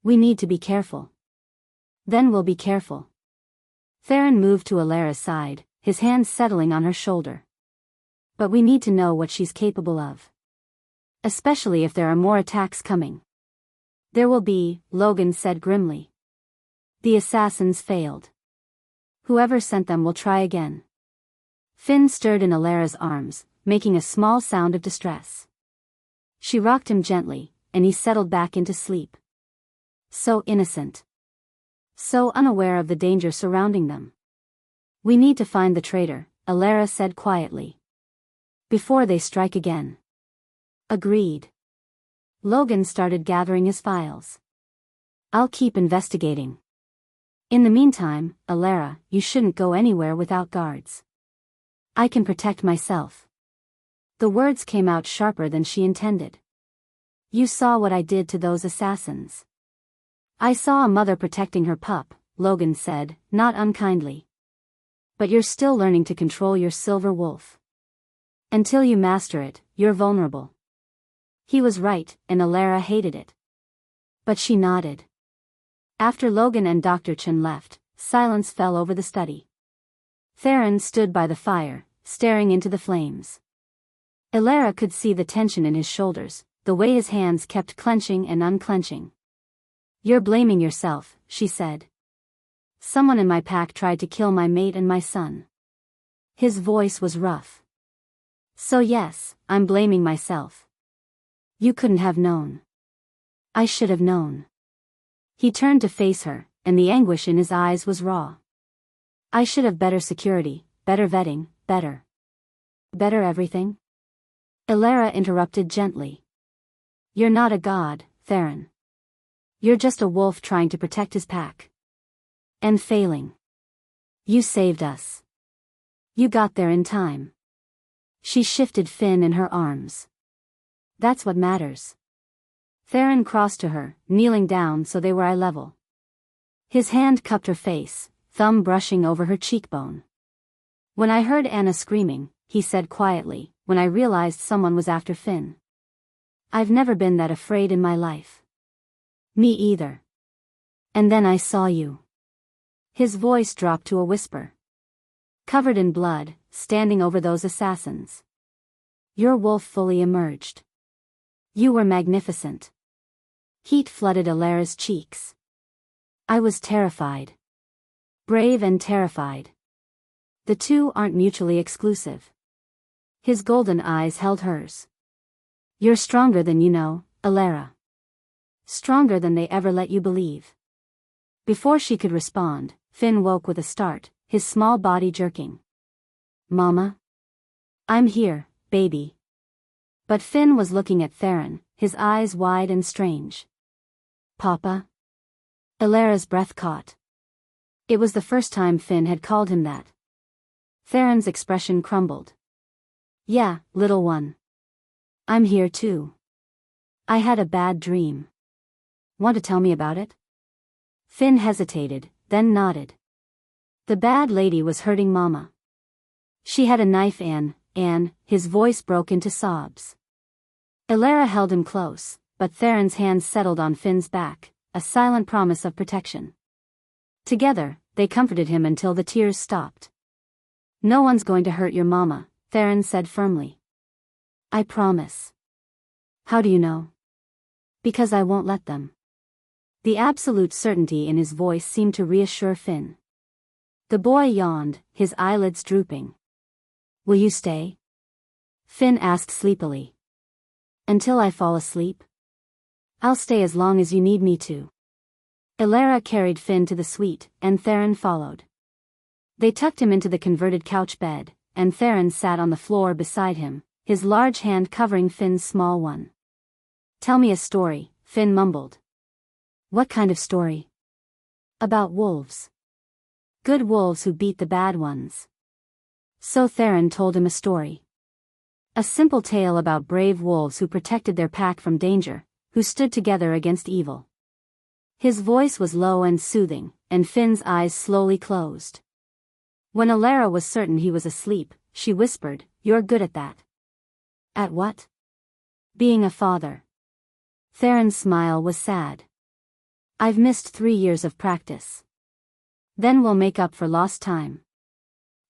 We need to be careful. Then we'll be careful. Theron moved to Alara's side, his hand settling on her shoulder. But we need to know what she's capable of. Especially if there are more attacks coming. There will be, Logan said grimly. The assassins failed. Whoever sent them will try again. Finn stirred in Alara's arms, making a small sound of distress. She rocked him gently, and he settled back into sleep. So innocent. So unaware of the danger surrounding them. We need to find the traitor, Alara said quietly. Before they strike again. Agreed. Logan started gathering his files. I'll keep investigating. In the meantime, Alara, you shouldn't go anywhere without guards. I can protect myself. The words came out sharper than she intended. You saw what I did to those assassins. I saw a mother protecting her pup, Logan said, not unkindly. But you're still learning to control your silver wolf. Until you master it, you're vulnerable. He was right, and Alara hated it. But she nodded. After Logan and Dr. Chen left, silence fell over the study. Theron stood by the fire, staring into the flames. Alara could see the tension in his shoulders, the way his hands kept clenching and unclenching. You're blaming yourself, she said. Someone in my pack tried to kill my mate and my son. His voice was rough. So yes, I'm blaming myself. You couldn't have known. I should have known. He turned to face her, and the anguish in his eyes was raw. I should have better security, better vetting, better everything? Alara interrupted gently. You're not a god, Theron. You're just a wolf trying to protect his pack. And failing. You saved us. You got there in time. She shifted Finn in her arms. That's what matters. Theron crossed to her, kneeling down so they were eye level. His hand cupped her face, thumb brushing over her cheekbone. When I heard Anna screaming, he said quietly, when I realized someone was after Finn. I've never been that afraid in my life. Me either. And then I saw you. His voice dropped to a whisper. Covered in blood, standing over those assassins. Your wolf fully emerged. You were magnificent. Heat flooded Alara's cheeks. I was terrified. Brave and terrified. The two aren't mutually exclusive. His golden eyes held hers. You're stronger than you know, Alara. Stronger than they ever let you believe. Before she could respond, Finn woke with a start, his small body jerking. Mama? I'm here, baby. But Finn was looking at Theron, his eyes wide and strange. Papa? Alara's breath caught. It was the first time Finn had called him that. Theron's expression crumbled. Yeah, little one. I'm here too. I had a bad dream. Want to tell me about it? Finn hesitated, then nodded. The bad lady was hurting Mama. She had a knife and, his voice broke into sobs. Alara held him close, but Theron's hands settled on Finn's back, a silent promise of protection. Together, they comforted him until the tears stopped. No one's going to hurt your mama, Theron said firmly. I promise. How do you know? Because I won't let them. The absolute certainty in his voice seemed to reassure Finn. The boy yawned, his eyelids drooping. Will you stay? Finn asked sleepily. Until I fall asleep? I'll stay as long as you need me to. Elara carried Finn to the suite, and Theron followed. They tucked him into the converted couch bed, and Theron sat on the floor beside him, his large hand covering Finn's small one. Tell me a story, Finn mumbled. What kind of story? About wolves. Good wolves who beat the bad ones. So Theron told him a story. A simple tale about brave wolves who protected their pack from danger, who stood together against evil. His voice was low and soothing, and Finn's eyes slowly closed. When Elara was certain he was asleep, she whispered, "You're good at that." At what? Being a father. Theron's smile was sad. I've missed 3 years of practice. Then we'll make up for lost time.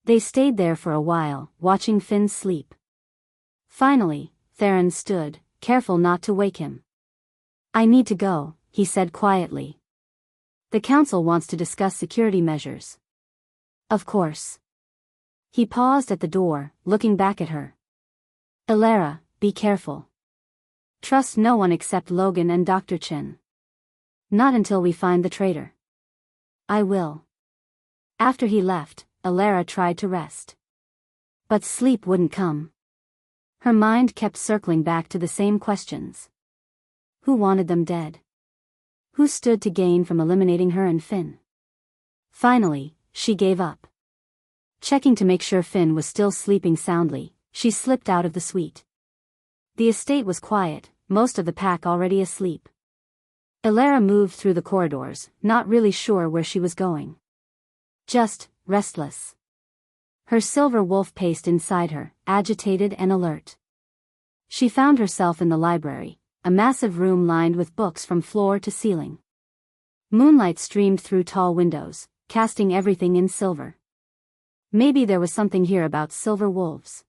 They stayed there for a while, watching Finn sleep. Finally, Theron stood, careful not to wake him. I need to go, he said quietly. The council wants to discuss security measures. Of course. He paused at the door, looking back at her. Elara, be careful. Trust no one except Logan and Dr. Chen. Not until we find the traitor. I will. After he left, Elara tried to rest. But sleep wouldn't come. Her mind kept circling back to the same questions. Who wanted them dead? Who stood to gain from eliminating her and Finn? Finally, she gave up. Checking to make sure Finn was still sleeping soundly, she slipped out of the suite. The estate was quiet, most of the pack already asleep. Elara moved through the corridors, not really sure where she was going. Just, restless. Her silver wolf paced inside her, agitated and alert. She found herself in the library, a massive room lined with books from floor to ceiling. Moonlight streamed through tall windows, casting everything in silver. Maybe there was something here about silver wolves.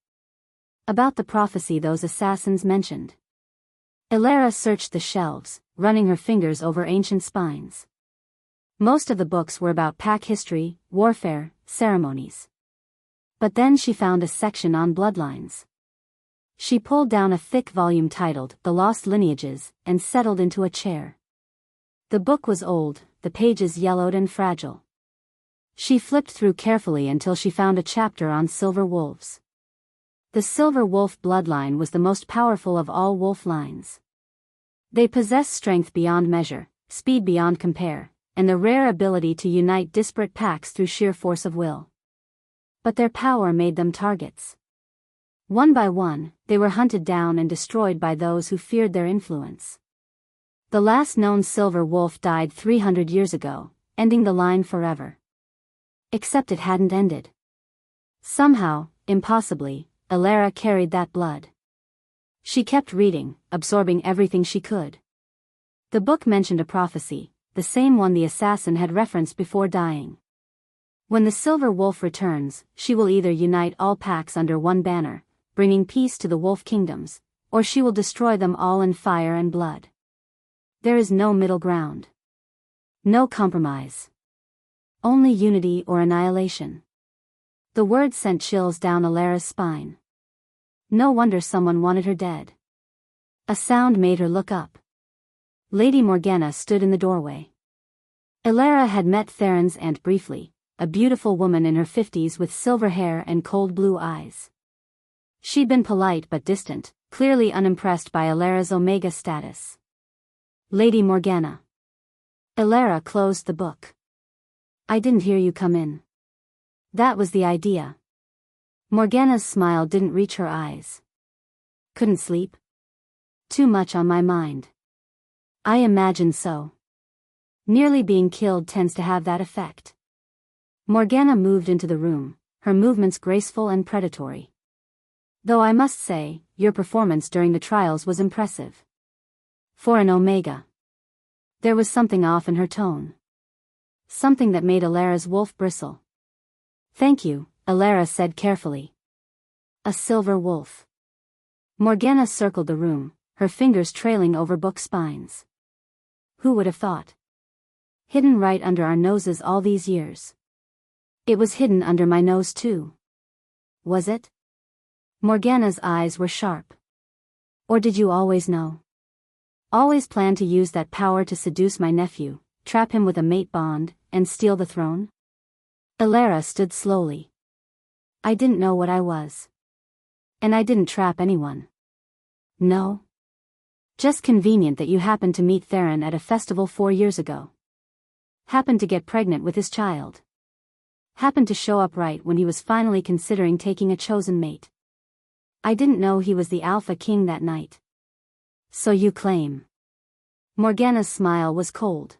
About the prophecy those assassins mentioned. Elara searched the shelves, running her fingers over ancient spines. Most of the books were about pack history, warfare, ceremonies. But then she found a section on bloodlines. She pulled down a thick volume titled The Lost Lineages, and settled into a chair. The book was old, the pages yellowed and fragile. She flipped through carefully until she found a chapter on silver wolves. The silver wolf bloodline was the most powerful of all wolf lines. They possessed strength beyond measure, speed beyond compare, and the rare ability to unite disparate packs through sheer force of will. But their power made them targets. One by one, they were hunted down and destroyed by those who feared their influence. The last known silver wolf died 300 years ago, ending the line forever. Except it hadn't ended. Somehow, impossibly, Elara carried that blood. She kept reading, absorbing everything she could. The book mentioned a prophecy, the same one the assassin had referenced before dying. When the silver wolf returns, she will either unite all packs under one banner, bringing peace to the wolf kingdoms, or she will destroy them all in fire and blood. There is no middle ground. No compromise. Only unity or annihilation. The words sent chills down Elara's spine. No wonder someone wanted her dead. A sound made her look up. Lady Morgana stood in the doorway. Elara had met Theron's aunt briefly, a beautiful woman in her 50s with silver hair and cold blue eyes. She'd been polite but distant, clearly unimpressed by Elara's Omega status. Lady Morgana. Elara closed the book. I didn't hear you come in. That was the idea. Morgana's smile didn't reach her eyes. Couldn't sleep? Too much on my mind. I imagine so. Nearly being killed tends to have that effect. Morgana moved into the room, her movements graceful and predatory. Though I must say, your performance during the trials was impressive. For an Omega. There was something off in her tone. Something that made Elara's wolf bristle. Thank you, Elara said carefully. A silver wolf. Morgana circled the room, her fingers trailing over book spines. Who would have thought? Hidden right under our noses all these years. It was hidden under my nose too. Was it? Morgana's eyes were sharp. Or did you always know? Always plan to use that power to seduce my nephew, trap him with a mate bond, and steal the throne? Elara stood slowly. I didn't know what I was. And I didn't trap anyone. No. Just convenient that you happened to meet Theron at a festival 4 years ago. Happened to get pregnant with his child. Happened to show up right when he was finally considering taking a chosen mate. I didn't know he was the Alpha King that night. So you claim. Morgana's smile was cold.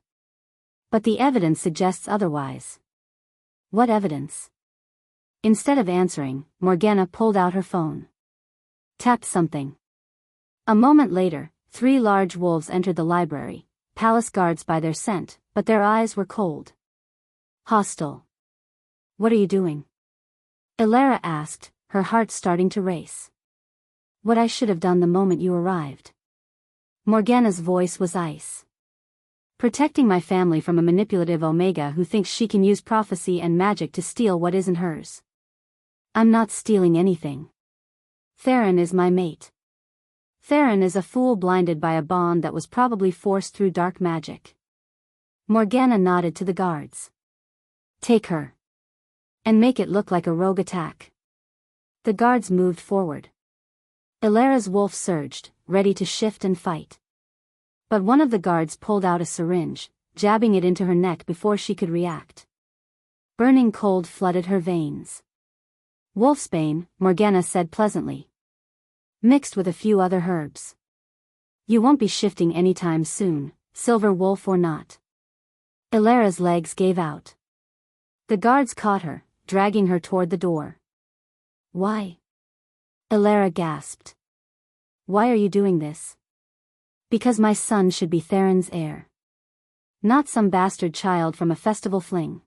But the evidence suggests otherwise. What evidence? Instead of answering, Morgana pulled out her phone. Tapped something. A moment later, 3 large wolves entered the library, palace guards by their scent, but their eyes were cold. Hostile. What are you doing? Elara asked, her heart starting to race. What I should have done the moment you arrived. Morgana's voice was ice. Protecting my family from a manipulative Omega who thinks she can use prophecy and magic to steal what isn't hers. I'm not stealing anything. Theron is my mate. Theron is a fool blinded by a bond that was probably forced through dark magic. Morgana nodded to the guards. Take her. And make it look like a rogue attack. The guards moved forward. Elara's wolf surged, ready to shift and fight. But one of the guards pulled out a syringe, jabbing it into her neck before she could react. Burning cold flooded her veins. Wolfsbane, Morgana said pleasantly. Mixed with a few other herbs. You won't be shifting anytime soon, silver wolf or not. Elara's legs gave out. The guards caught her, dragging her toward the door. Why? Elara gasped. Why are you doing this? Because my son should be Theron's heir. Not some bastard child from a festival fling.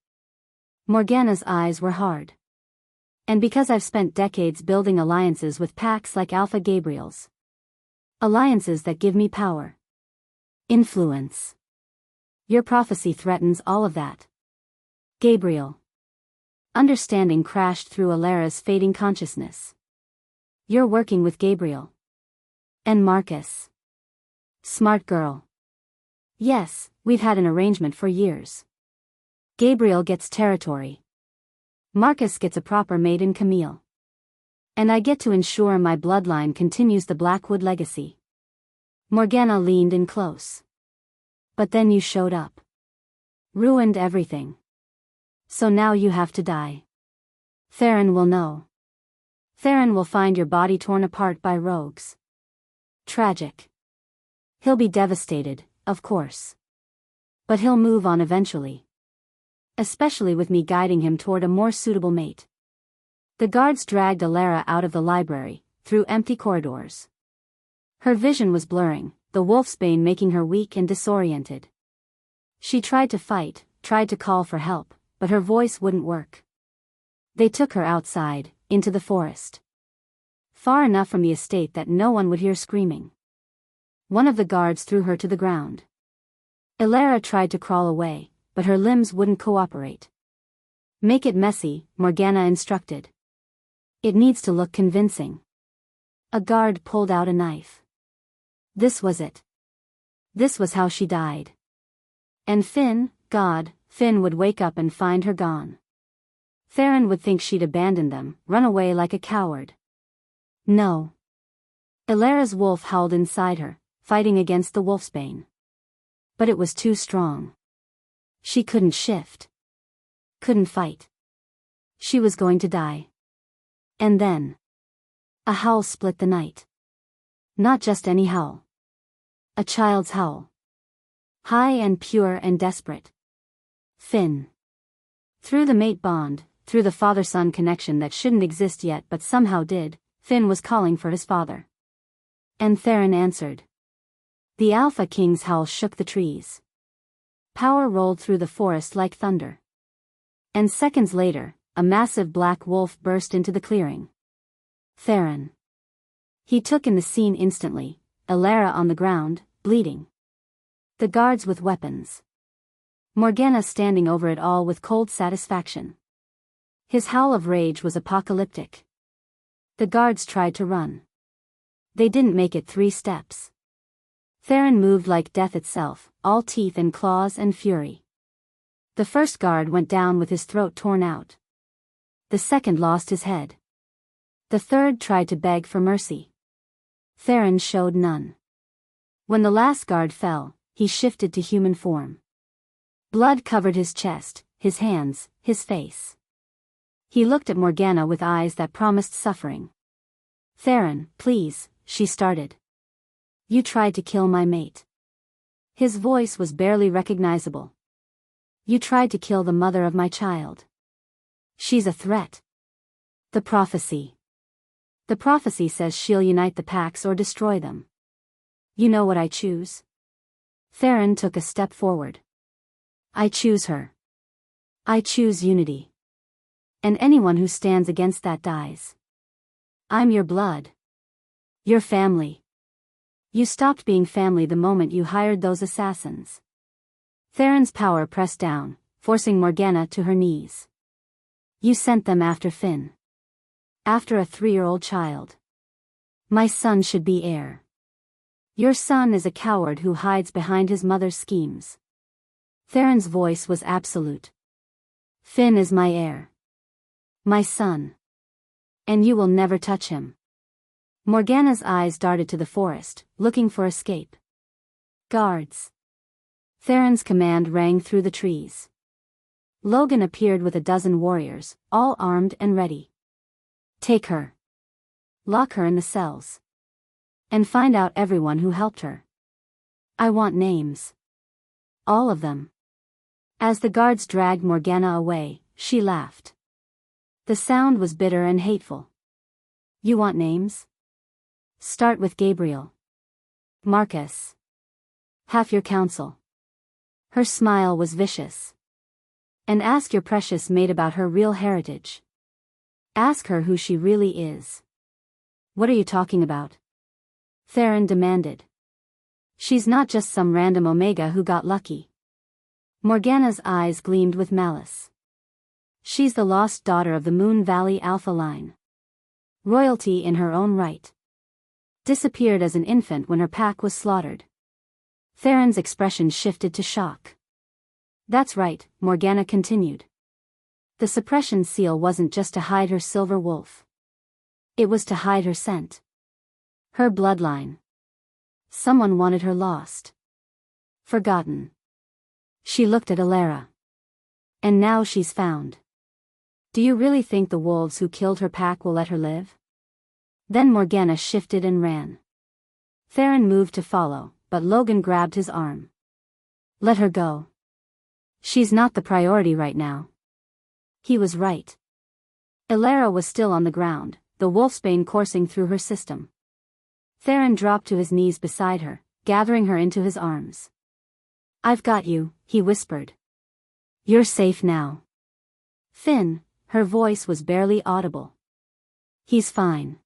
Morgana's eyes were hard. And because I've spent decades building alliances with packs like Alpha Gabriel's. Alliances that give me power. Influence. Your prophecy threatens all of that. Gabriel. Understanding crashed through Elara's fading consciousness. You're working with Gabriel. And Marcus. Smart girl. Yes, we've had an arrangement for years. Gabriel gets territory. Marcus gets a proper mate in Camille. And I get to ensure my bloodline continues the Blackwood legacy. Morgana leaned in close. But then you showed up. Ruined everything. So now you have to die. Theron will know. Theron will find your body torn apart by rogues. Tragic. He'll be devastated, of course. But he'll move on eventually. Especially with me guiding him toward a more suitable mate. The guards dragged Elara out of the library, through empty corridors. Her vision was blurring, the wolfsbane making her weak and disoriented. She tried to fight, tried to call for help, but her voice wouldn't work. They took her outside, into the forest. Far enough from the estate that no one would hear screaming. One of the guards threw her to the ground. Elara tried to crawl away, but her limbs wouldn't cooperate. Make it messy, Morgana instructed. It needs to look convincing. A guard pulled out a knife. This was it. This was how she died. And Finn, God, Finn would wake up and find her gone. Theron would think she'd abandoned them, run away like a coward. No. Elara's wolf howled inside her, fighting against the wolfsbane. But it was too strong. She couldn't shift. Couldn't fight. She was going to die. And then. A howl split the night. Not just any howl. A child's howl. High and pure and desperate. Finn. Through the mate bond, through the father-son connection that shouldn't exist yet but somehow did, Finn was calling for his father. And Theron answered. The Alpha King's howl shook the trees. Power rolled through the forest like thunder. And seconds later, a massive black wolf burst into the clearing. Theron. He took in the scene instantly, Elara on the ground, bleeding. The guards with weapons. Morgana standing over it all with cold satisfaction. His howl of rage was apocalyptic. The guards tried to run. They didn't make it 3 steps. Theron moved like death itself, all teeth and claws and fury. The first guard went down with his throat torn out. The second lost his head. The third tried to beg for mercy. Theron showed none. When the last guard fell, he shifted to human form. Blood covered his chest, his hands, his face. He looked at Morgana with eyes that promised suffering. "Theron, please," she started. "You tried to kill my mate." His voice was barely recognizable. "You tried to kill the mother of my child. She's a threat." The prophecy. The prophecy says she'll unite the packs or destroy them. You know what I choose? Theron took a step forward. I choose her. I choose unity. And anyone who stands against that dies. I'm your blood. Your family. You stopped being family the moment you hired those assassins. Theron's power pressed down, forcing Morgana to her knees. You sent them after Finn. After a 3-year-old child. My son should be heir. Your son is a coward who hides behind his mother's schemes. Theron's voice was absolute. Finn is my heir. My son. And you will never touch him. Morgana's eyes darted to the forest, looking for escape. Guards. Theron's command rang through the trees. Logan appeared with a dozen warriors, all armed and ready. Take her. Lock her in the cells. And find out everyone who helped her. I want names. All of them. As the guards dragged Morgana away, she laughed. The sound was bitter and hateful. You want names? Start with Gabriel. Marcus. Half your council. Her smile was vicious. And ask your precious mate about her real heritage. Ask her who she really is. What are you talking about? Theron demanded. She's not just some random Omega who got lucky. Morgana's eyes gleamed with malice. She's the lost daughter of the Moon Valley Alpha line. Royalty in her own right. Disappeared as an infant when her pack was slaughtered. Theron's expression shifted to shock. That's right, Morgana continued. The suppression seal wasn't just to hide her silver wolf. It was to hide her scent. Her bloodline. Someone wanted her lost. Forgotten. She looked at Alara. And now she's found. Do you really think the wolves who killed her pack will let her live? Then Morgana shifted and ran. Theron moved to follow, but Logan grabbed his arm. Let her go. She's not the priority right now. He was right. Alara was still on the ground, the wolfsbane coursing through her system. Theron dropped to his knees beside her, gathering her into his arms. I've got you, he whispered. You're safe now. Finn, her voice was barely audible. He's fine.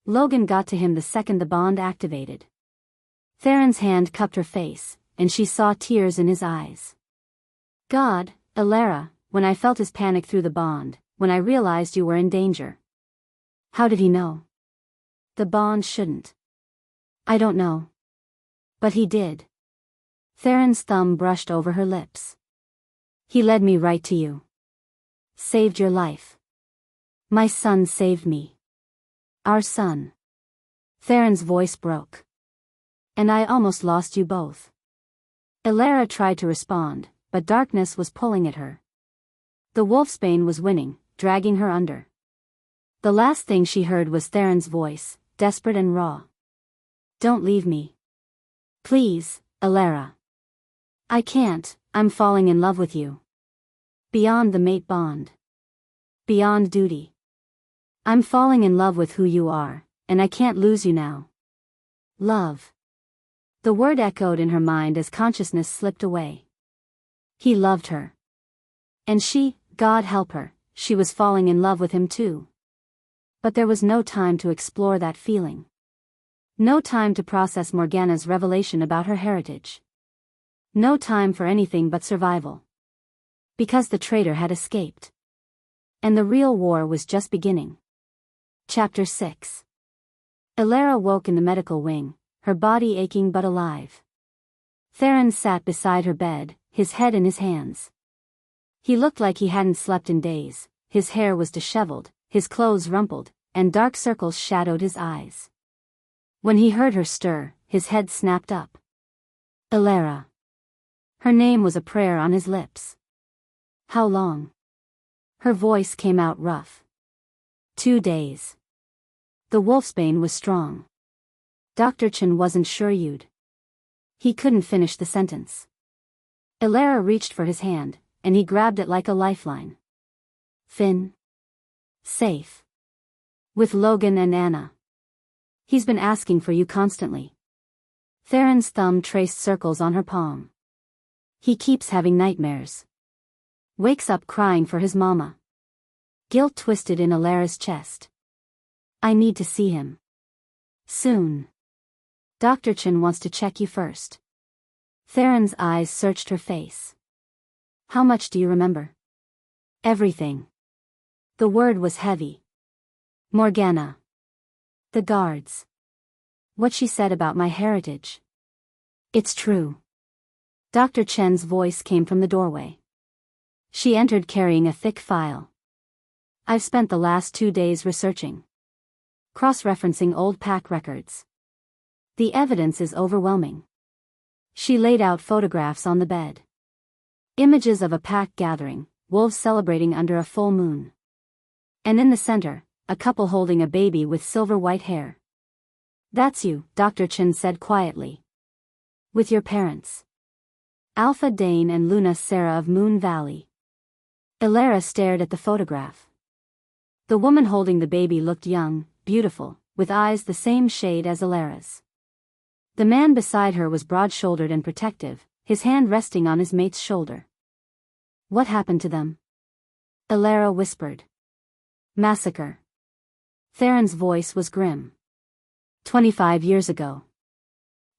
Logan got to him the second the bond activated. Theron's hand cupped her face, and she saw tears in his eyes. God, Alara, when I felt his panic through the bond, when I realized you were in danger. How did he know? The bond shouldn't. I don't know. But he did. Theron's thumb brushed over her lips. He led me right to you. Saved your life. My son saved me. Our son. Theron's voice broke. And I almost lost you both. Alara tried to respond, but darkness was pulling at her. The wolfsbane was winning, dragging her under. The last thing she heard was Theron's voice, desperate and raw. Don't leave me. Please, Alara. I can't, I'm falling in love with you. Beyond the mate bond. Beyond duty. I'm falling in love with who you are, and I can't lose you now. Love. The word echoed in her mind as consciousness slipped away. He loved her. And she, God help her, she was falling in love with him too. But there was no time to explore that feeling. No time to process Morgana's revelation about her heritage. No time for anything but survival. Because the traitor had escaped. And the real war was just beginning. Chapter 6. Elara woke in the medical wing, her body aching but alive. Theron sat beside her bed, his head in his hands. He looked like he hadn't slept in days, his hair was disheveled, his clothes rumpled, and dark circles shadowed his eyes. When he heard her stir, his head snapped up. Elara. Her name was a prayer on his lips. How long? Her voice came out rough. 2 days. The wolfsbane was strong. Dr. Chen wasn't sure you'd. He couldn't finish the sentence. Elara reached for his hand, and he grabbed it like a lifeline. Finn. Safe. With Logan and Anna. He's been asking for you constantly. Theron's thumb traced circles on her palm. He keeps having nightmares. Wakes up crying for his mama. Guilt twisted in Elara's chest. I need to see him. Soon. Dr. Chen wants to check you first. Theron's eyes searched her face. How much do you remember? Everything. The word was heavy. Morgana. The guards. What she said about my heritage. It's true. Dr. Chen's voice came from the doorway. She entered carrying a thick file. I've spent the last 2 days researching. Cross-referencing old pack records. The evidence is overwhelming. She laid out photographs on the bed. Images of a pack gathering, wolves celebrating under a full moon. And in the center, a couple holding a baby with silver-white hair. That's you, Dr. Chen said quietly. With your parents. Alpha Dane and Luna Sarah of Moon Valley. Elara stared at the photograph. The woman holding the baby looked young, beautiful, with eyes the same shade as Elara's. The man beside her was broad-shouldered and protective, his hand resting on his mate's shoulder. What happened to them? Elara whispered. Massacre. Theron's voice was grim. 25 years ago.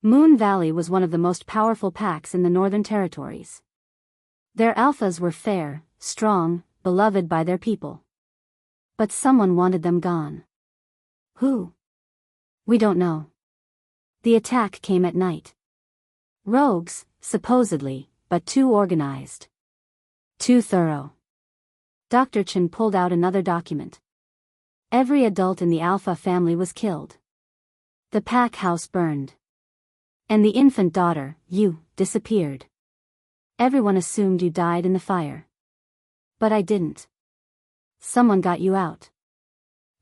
Moon Valley was one of the most powerful packs in the Northern Territories. Their alphas were fair, strong, beloved by their people. But someone wanted them gone. Who? We don't know. The attack came at night. Rogues, supposedly, but too organized. Too thorough. Dr. Chen pulled out another document. Every adult in the Alpha family was killed. The pack house burned. And the infant daughter, you, disappeared. Everyone assumed you died in the fire. But I didn't. Someone got you out.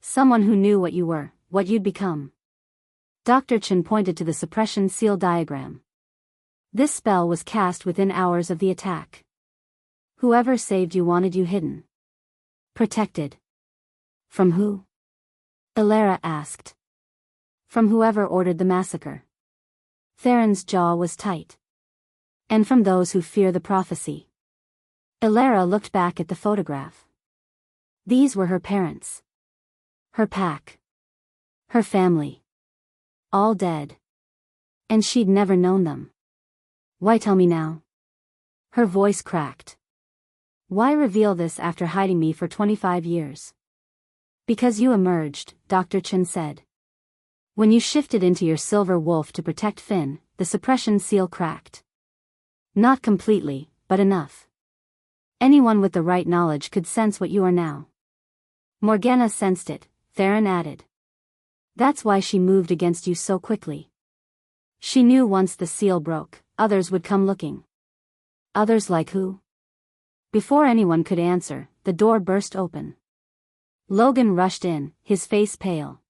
Someone who knew what you were, what you'd become. Dr. Chen pointed to the suppression seal diagram. This spell was cast within hours of the attack. Whoever saved you wanted you hidden. Protected. From who? Elara asked. From whoever ordered the massacre. Theron's jaw was tight. And from those who fear the prophecy. Elara looked back at the photograph. These were her parents. Her pack. Her family. All dead. And she'd never known them. Why tell me now? Her voice cracked. Why reveal this after hiding me for 25 years? Because you emerged, Dr. Chen said. When you shifted into your silver wolf to protect Finn, the suppression seal cracked. Not completely, but enough. Anyone with the right knowledge could sense what you are now. Morgana sensed it, Theron added. That's why she moved against you so quickly. She knew once the seal broke, others would come looking. Others like who? Before anyone could answer, the door burst open. Logan rushed in, his face pale.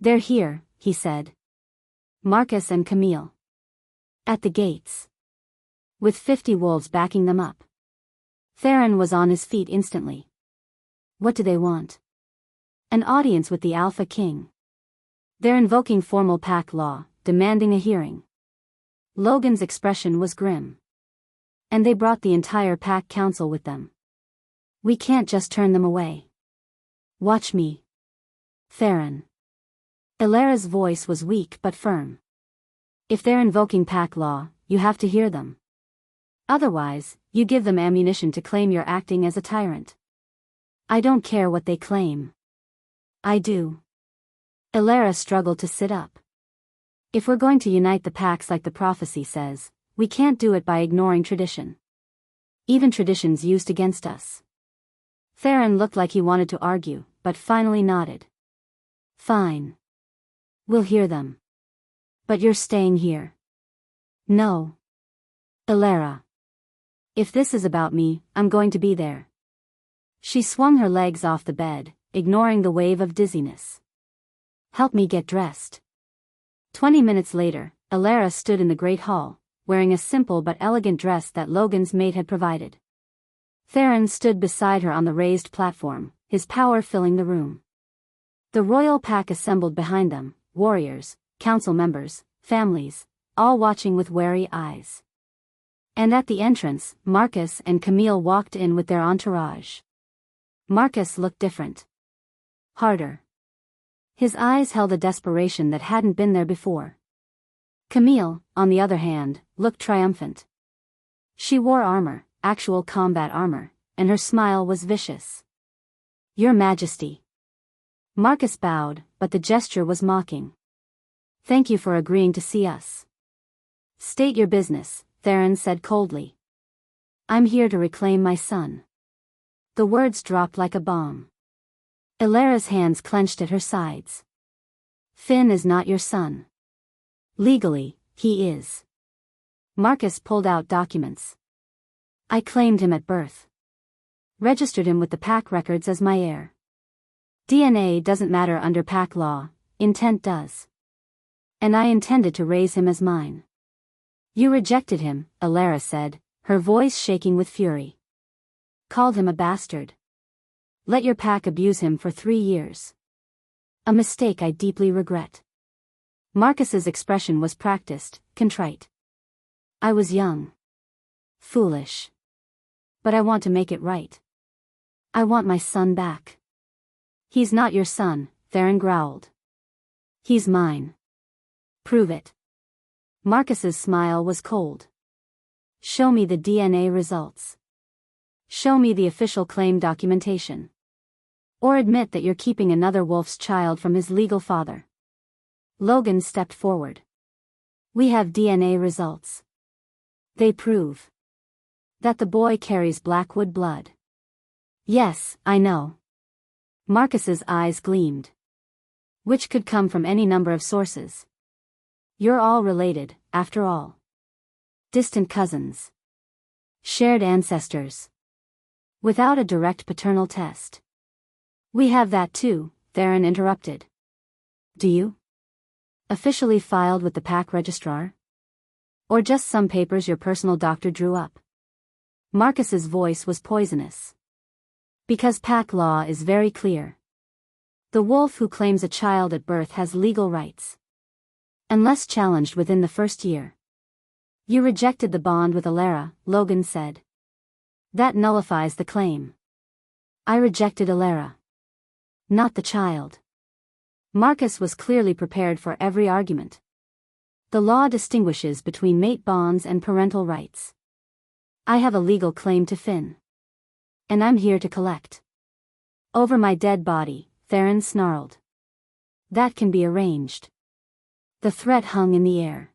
They're here, he said. Marcus and Camille. At the gates. With 50 wolves backing them up. Theron was on his feet instantly. What do they want? An audience with the Alpha King. They're invoking formal pack law, demanding a hearing. Logan's expression was grim. And they brought the entire pack council with them. We can't just turn them away. Watch me. Theron. Elara's voice was weak but firm. If they're invoking pack law, you have to hear them. Otherwise, you give them ammunition to claim you're acting as a tyrant. I don't care what they claim. I do. Elara struggled to sit up. If we're going to unite the packs like the prophecy says, we can't do it by ignoring tradition. Even tradition's used against us. Theron looked like he wanted to argue, but finally nodded. Fine. We'll hear them. But you're staying here. No. Elara. If this is about me, I'm going to be there. She swung her legs off the bed, ignoring the wave of dizziness. Help me get dressed. 20 minutes later, Elara stood in the great hall, wearing a simple but elegant dress that Logan's maid had provided. Theron stood beside her on the raised platform, his power filling the room. The royal pack assembled behind them, warriors, council members, families, all watching with wary eyes. And at the entrance, Marcus and Camille walked in with their entourage. Marcus looked different. Harder. His eyes held a desperation that hadn't been there before. Camille, on the other hand, looked triumphant. She wore armor, actual combat armor, and her smile was vicious. Your Majesty. Marcus bowed, but the gesture was mocking. Thank you for agreeing to see us. State your business, Theron said coldly. I'm here to reclaim my son. The words dropped like a bomb. Elara's hands clenched at her sides. Finn is not your son. Legally, he is. Marcus pulled out documents. I claimed him at birth. Registered him with the pack records as my heir. DNA doesn't matter under pack law, intent does. And I intended to raise him as mine. You rejected him, Elara said, her voice shaking with fury. Called him a bastard. Let your pack abuse him for 3 years. A mistake I deeply regret. Marcus's expression was practiced, contrite. I was young. Foolish. But I want to make it right. I want my son back. He's not your son, Theron growled. He's mine. Prove it. Marcus's smile was cold. Show me the DNA results. Show me the official claim documentation. Or admit that you're keeping another wolf's child from his legal father. Logan stepped forward. We have DNA results. They prove that the boy carries Blackwood blood. Yes, I know. Marcus's eyes gleamed. Which could come from any number of sources. You're all related, after all. Distant cousins. Shared ancestors. Without a direct paternal test. We have that too, Theron interrupted. Do you? Officially filed with the pack registrar? Or just some papers your personal doctor drew up? Marcus's voice was poisonous. Because pack law is very clear. The wolf who claims a child at birth has legal rights. Unless challenged within the first year. You rejected the bond with Elara, Logan said. That nullifies the claim. I rejected Elara. Not the child. Marcus was clearly prepared for every argument. The law distinguishes between mate bonds and parental rights. I have a legal claim to Finn. And I'm here to collect. Over my dead body, Theron snarled. That can be arranged. The threat hung in the air.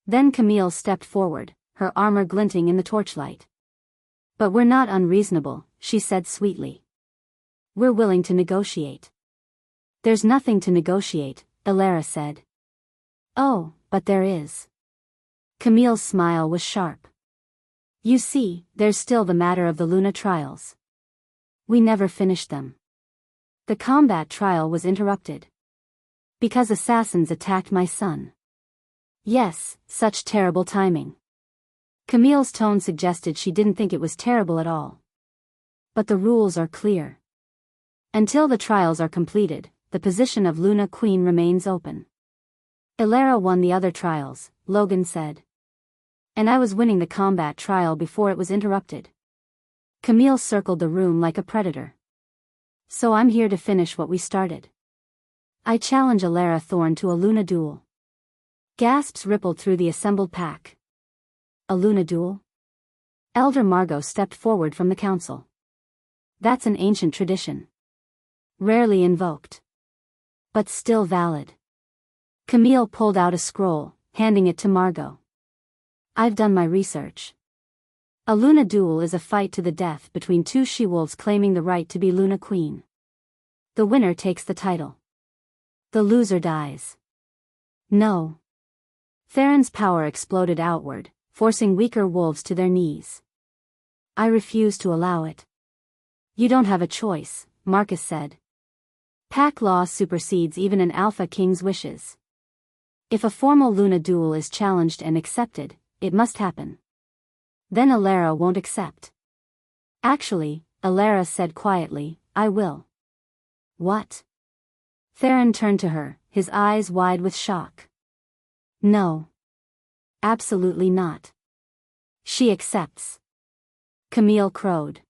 Then Camille stepped forward, her armor glinting in the torchlight. But we're not unreasonable, she said sweetly. We're willing to negotiate. There's nothing to negotiate, Elara said. Oh, but there is. Camille's smile was sharp. You see, there's still the matter of the Luna trials. We never finished them. The combat trial was interrupted. Because assassins attacked my son. Yes, such terrible timing. Camille's tone suggested she didn't think it was terrible at all. But the rules are clear. Until the trials are completed, the position of Luna Queen remains open. Elara won the other trials, Logan said. And I was winning the combat trial before it was interrupted. Camille circled the room like a predator. So I'm here to finish what we started. I challenge Elara Thorne to a Luna duel. Gasps rippled through the assembled pack. A Luna duel? Elder Margot stepped forward from the council. That's an ancient tradition. Rarely invoked. But still valid. Camille pulled out a scroll, handing it to Margot. I've done my research. A Luna duel is a fight to the death between two she-wolves claiming the right to be Luna Queen. The winner takes the title. The loser dies. No. Theron's power exploded outward, forcing weaker wolves to their knees. I refuse to allow it. You don't have a choice, Marcus said. Pack law supersedes even an Alpha King's wishes. If a formal Luna duel is challenged and accepted, it must happen. Then Elara won't accept. Actually, Elara said quietly, I will. What? Theron turned to her, his eyes wide with shock. No. Absolutely not. She accepts. Camille crowed.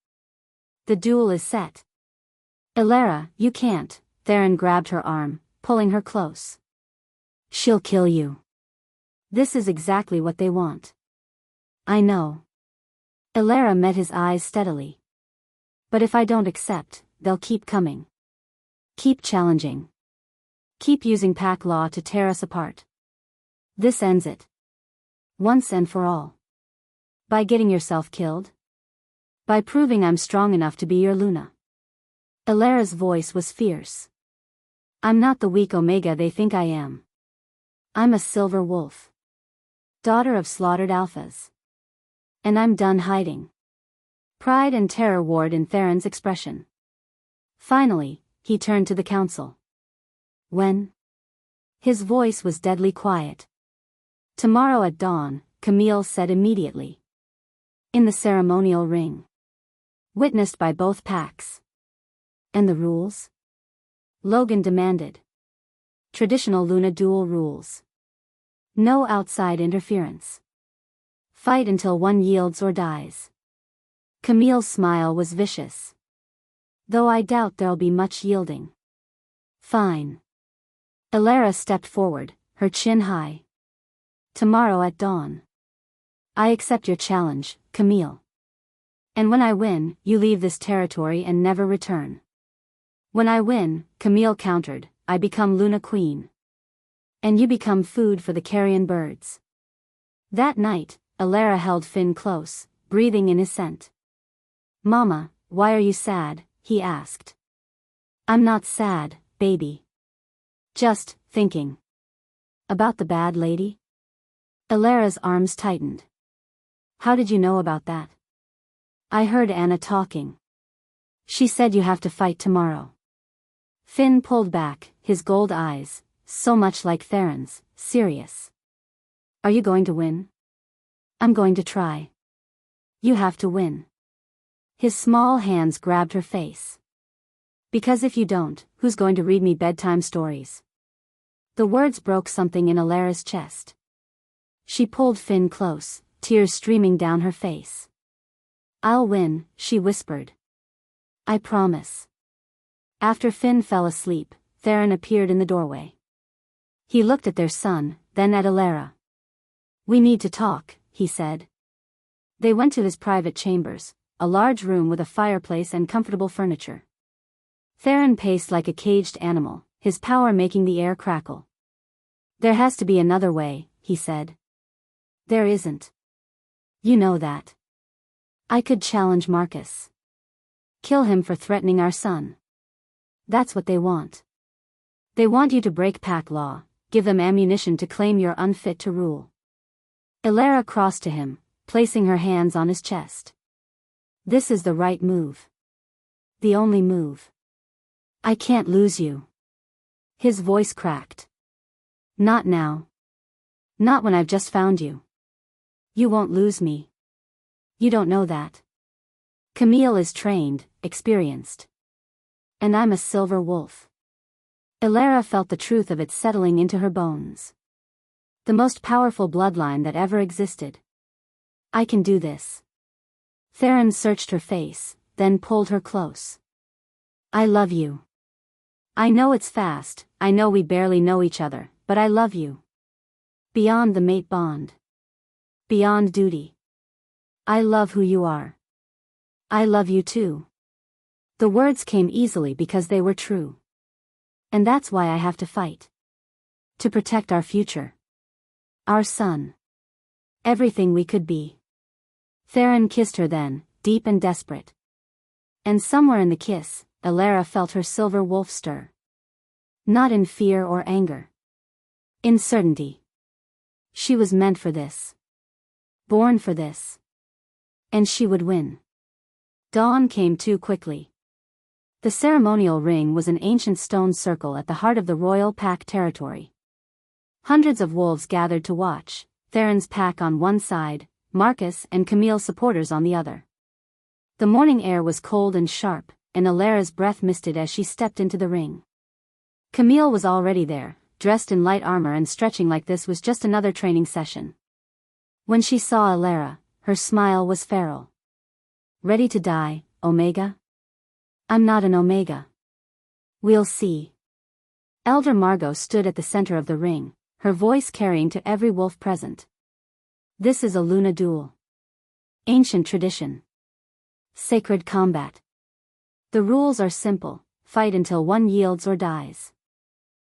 The duel is set. Elara, you can't. Theron grabbed her arm, pulling her close. She'll kill you. This is exactly what they want. I know. Elara met his eyes steadily. But if I don't accept, they'll keep coming. Keep challenging. Keep using pack law to tear us apart. This ends it. Once and for all. By getting yourself killed? By proving I'm strong enough to be your Luna. Elara's voice was fierce. I'm not the weak Omega they think I am. I'm a silver wolf. Daughter of slaughtered alphas. And I'm done hiding. Pride and terror warred in Theron's expression. Finally, he turned to the council. When? His voice was deadly quiet. Tomorrow at dawn, Camille said immediately. In the ceremonial ring. Witnessed by both packs. And the rules? Logan demanded. Traditional Luna duel rules. No outside interference. Fight until one yields or dies. Camille's smile was vicious. Though I doubt there'll be much yielding. Fine. Elara stepped forward, her chin high. Tomorrow at dawn. I accept your challenge, Camille. And when I win, you leave this territory and never return. When I win, Camille countered, I become Luna Queen. And you become food for the carrion birds. That night, Elara held Finn close, breathing in his scent. Mama, why are you sad? He asked. I'm not sad, baby. Just thinking. About the bad lady? Elara's arms tightened. How did you know about that? I heard Anna talking. She said you have to fight tomorrow. Finn pulled back, his gold eyes, so much like Theron's, serious. Are you going to win? I'm going to try. You have to win. His small hands grabbed her face. Because if you don't, who's going to read me bedtime stories? The words broke something in Elara's chest. She pulled Finn close, tears streaming down her face. I'll win, she whispered. I promise. After Finn fell asleep, Theron appeared in the doorway. He looked at their son, then at Elara. We need to talk, he said. They went to his private chambers, a large room with a fireplace and comfortable furniture. Theron paced like a caged animal, his power making the air crackle. There has to be another way, he said. There isn't. You know that. I could challenge Marcus. Kill him for threatening our son. That's what they want. They want you to break pack law, give them ammunition to claim you're unfit to rule. Elara crossed to him, placing her hands on his chest. This is the right move. The only move. I can't lose you. His voice cracked. Not now. Not when I've just found you. You won't lose me. You don't know that. Camille is trained, experienced. And I'm a silver wolf. Elara felt the truth of it settling into her bones. The most powerful bloodline that ever existed. I can do this. Theron searched her face, then pulled her close. I love you. I know it's fast, I know we barely know each other, but I love you. Beyond the mate bond. Beyond duty. I love who you are. I love you too. The words came easily because they were true. And that's why I have to fight. To protect our future. Our son. Everything we could be. Theron kissed her then, deep and desperate. And somewhere in the kiss, Elara felt her silver wolf stir. Not in fear or anger. In certainty. She was meant for this. Born for this. And she would win. Dawn came too quickly. The ceremonial ring was an ancient stone circle at the heart of the royal pack territory. Hundreds of wolves gathered to watch, Theron's pack on one side, Marcus and Camille's supporters on the other. The morning air was cold and sharp, and Elara's breath misted as she stepped into the ring. Camille was already there, dressed in light armor and stretching like this was just another training session. When she saw Elara, her smile was feral. Ready to die, Omega? I'm not an Omega. We'll see. Elder Margot stood at the center of the ring, her voice carrying to every wolf present. This is a Luna duel. Ancient tradition. Sacred combat. The rules are simple, fight until one yields or dies.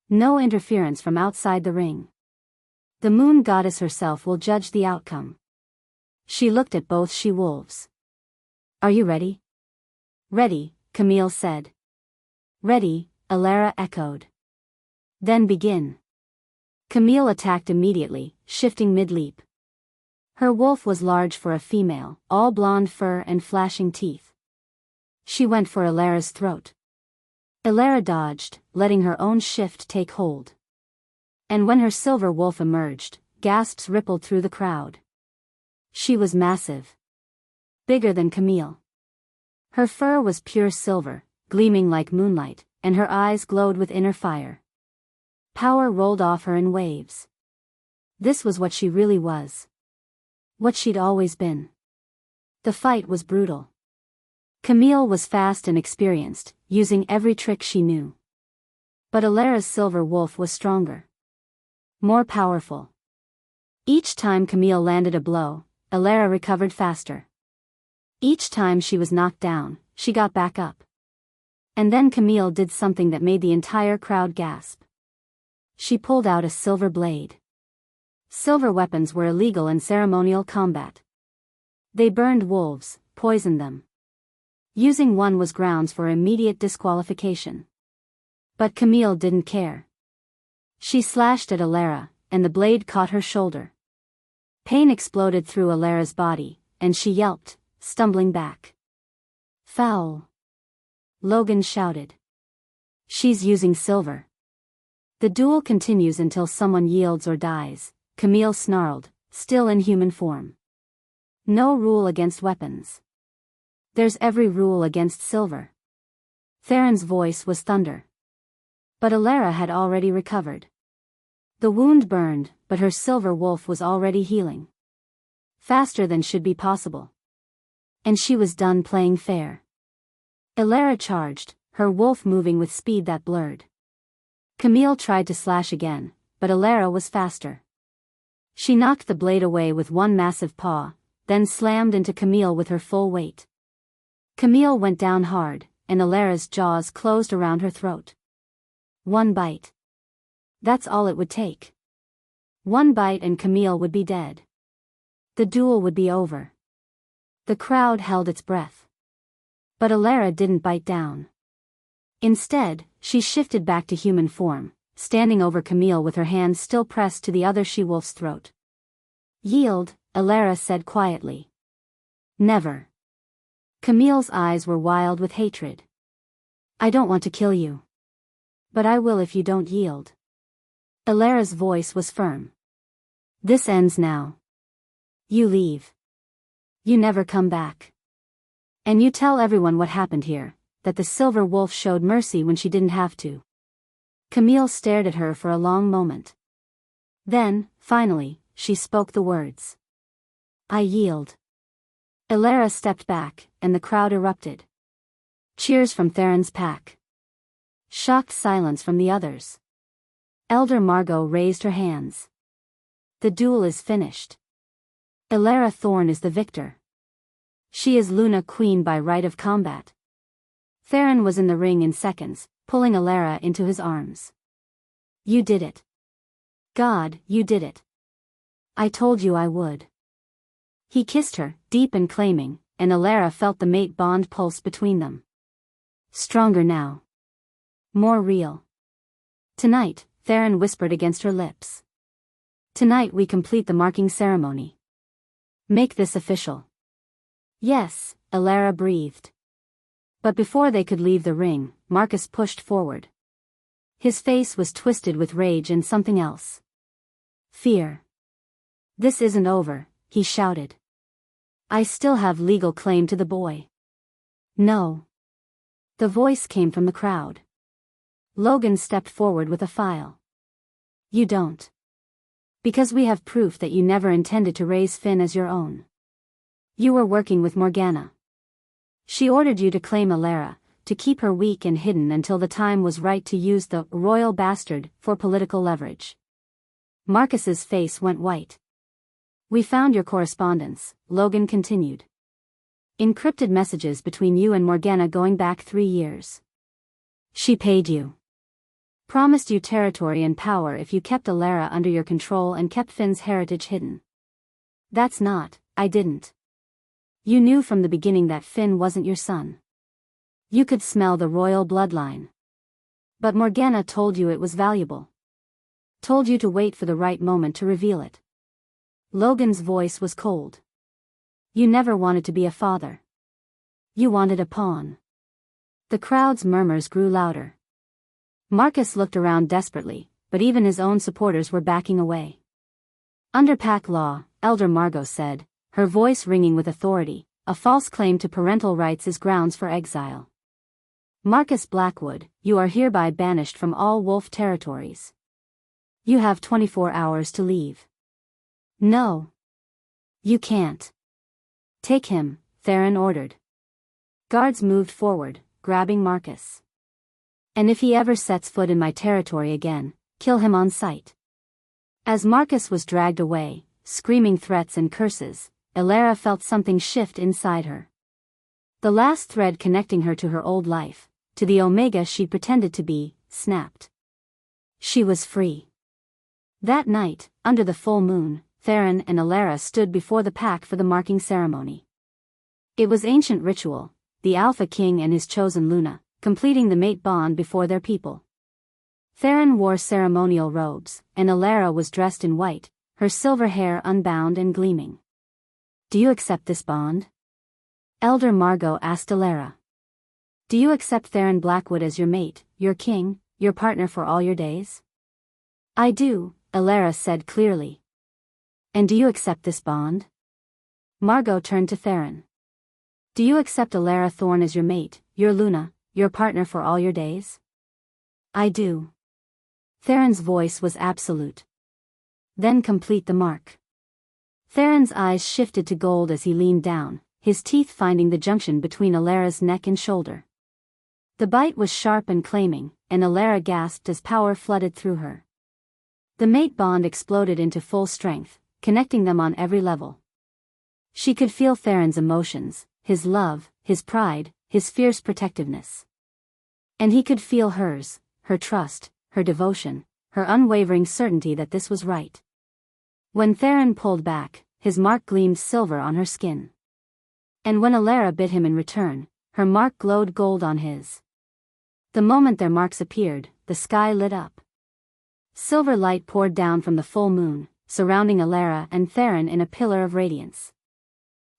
No interference from outside the ring. The moon goddess herself will judge the outcome. She looked at both she-wolves. Are you ready? Ready, Camille said. Ready, Elara echoed. Then begin. Camille attacked immediately, shifting mid-leap. Her wolf was large for a female, all blonde fur and flashing teeth. She went for Elara's throat. Elara dodged, letting her own shift take hold. And when her silver wolf emerged, gasps rippled through the crowd. She was massive. Bigger than Camille. Her fur was pure silver, gleaming like moonlight, and her eyes glowed with inner fire. Power rolled off her in waves. This was what she really was. What she'd always been. The fight was brutal. Camille was fast and experienced, using every trick she knew. But Elara's silver wolf was stronger. More powerful. Each time Camille landed a blow, Elara recovered faster. Each time she was knocked down, she got back up. And then Camille did something that made the entire crowd gasp. She pulled out a silver blade. Silver weapons were illegal in ceremonial combat. They burned wolves, poisoned them. Using one was grounds for immediate disqualification. But Camille didn't care. She slashed at Elara, and the blade caught her shoulder. Pain exploded through Elara's body, and she yelped, stumbling back. Foul! Logan shouted. She's using silver. The duel continues until someone yields or dies, Camille snarled, still in human form. No rule against weapons. There's every rule against silver. Theron's voice was thunder. But Elara had already recovered. The wound burned, but her silver wolf was already healing. Faster than should be possible. And she was done playing fair. Elara charged, her wolf moving with speed that blurred. Camille tried to slash again, but Elara was faster. She knocked the blade away with one massive paw, then slammed into Camille with her full weight. Camille went down hard, and Elara's jaws closed around her throat. One bite. That's all it would take. One bite and Camille would be dead. The duel would be over. The crowd held its breath. But Elara didn't bite down. Instead, she shifted back to human form, standing over Camille with her hands still pressed to the other she-wolf's throat. Yield, Elara said quietly. Never. Camille's eyes were wild with hatred. I don't want to kill you. But I will if you don't yield. Elara's voice was firm. This ends now. You leave. You never come back. And you tell everyone what happened here, that the silver wolf showed mercy when she didn't have to. Camille stared at her for a long moment. Then, finally, she spoke the words. I yield. Elara stepped back, and the crowd erupted. Cheers from Theron's pack. Shocked silence from the others. Elder Margot raised her hands. The duel is finished. Elara Thorne is the victor. She is Luna Queen by right of combat. Theron was in the ring in seconds, pulling Alara into his arms. You did it. God, you did it. I told you I would. He kissed her, deep and claiming, and Alara felt the mate bond pulse between them. Stronger now. More real. Tonight, Theron whispered against her lips. Tonight we complete the marking ceremony. Make this official. Yes, Alara breathed. But before they could leave the ring, Marcus pushed forward. His face was twisted with rage and something else. Fear. This isn't over, he shouted. I still have legal claim to the boy. No. The voice came from the crowd. Logan stepped forward with a file. You don't. Because we have proof that you never intended to raise Finn as your own. You were working with Morgana. She ordered you to claim Alara, to keep her weak and hidden until the time was right to use the royal bastard for political leverage. Marcus's face went white. We found your correspondence, Logan continued. Encrypted messages between you and Morgana going back 3 years. She paid you. Promised you territory and power if you kept Alara under your control and kept Finn's heritage hidden. That's not, I didn't. You knew from the beginning that Finn wasn't your son. You could smell the royal bloodline. But Morgana told you it was valuable. Told you to wait for the right moment to reveal it. Logan's voice was cold. You never wanted to be a father. You wanted a pawn. The crowd's murmurs grew louder. Marcus looked around desperately, but even his own supporters were backing away. Under pack law, Elder Margot said, her voice ringing with authority, a false claim to parental rights is grounds for exile. Marcus Blackwood, you are hereby banished from all wolf territories. You have 24 hours to leave. No. You can't. Take him, Theron ordered. Guards moved forward, grabbing Marcus. And if he ever sets foot in my territory again, kill him on sight. As Marcus was dragged away, screaming threats and curses, Alara felt something shift inside her. The last thread connecting her to her old life, to the Omega she pretended to be, snapped. She was free. That night, under the full moon, Theron and Alara stood before the pack for the marking ceremony. It was ancient ritual, the Alpha King and his chosen Luna, completing the mate bond before their people. Theron wore ceremonial robes, and Alara was dressed in white, her silver hair unbound and gleaming. Do you accept this bond? Elder Margot asked Alara. Do you accept Theron Blackwood as your mate, your king, your partner for all your days? I do, Alara said clearly. And do you accept this bond? Margot turned to Theron. Do you accept Alara Thorne as your mate, your Luna, your partner for all your days? I do. Theron's voice was absolute. Then complete the mark. Theron's eyes shifted to gold as he leaned down, his teeth finding the junction between Alara's neck and shoulder. The bite was sharp and claiming, and Alara gasped as power flooded through her. The mate bond exploded into full strength, connecting them on every level. She could feel Theron's emotions, his love, his pride, his fierce protectiveness. And he could feel hers, her trust, her devotion, her unwavering certainty that this was right. When Theron pulled back, his mark gleamed silver on her skin. And when Alara bit him in return, her mark glowed gold on his. The moment their marks appeared, the sky lit up. Silver light poured down from the full moon, surrounding Alara and Theron in a pillar of radiance.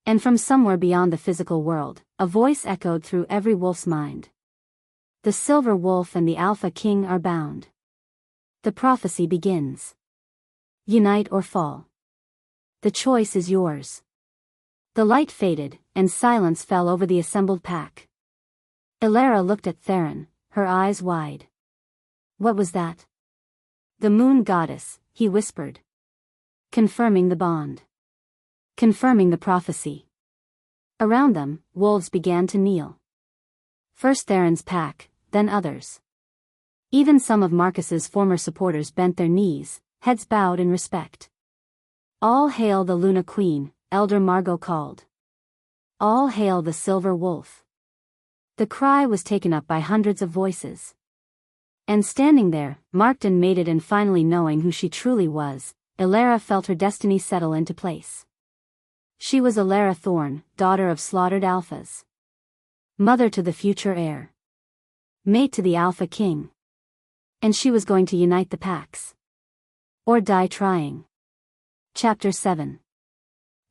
And from somewhere beyond the physical world, a voice echoed through every wolf's mind. The Silver Wolf and the Alpha King are bound. The prophecy begins. Unite or fall. The choice is yours. The light faded, and silence fell over the assembled pack. Alara looked at Theron, her eyes wide. What was that? The moon goddess, he whispered. Confirming the bond. Confirming the prophecy. Around them, wolves began to kneel. First Theron's pack, then others. Even some of Marcus's former supporters bent their knees, heads bowed in respect. All hail the Luna Queen, Elder Margot called. All hail the Silver Wolf. The cry was taken up by hundreds of voices. And standing there, marked and mated and finally knowing who she truly was, Elara felt her destiny settle into place. She was Elara Thorne, daughter of slaughtered alphas. Mother to the future heir. Mate to the Alpha King. And she was going to unite the packs. Or die trying. Chapter 7.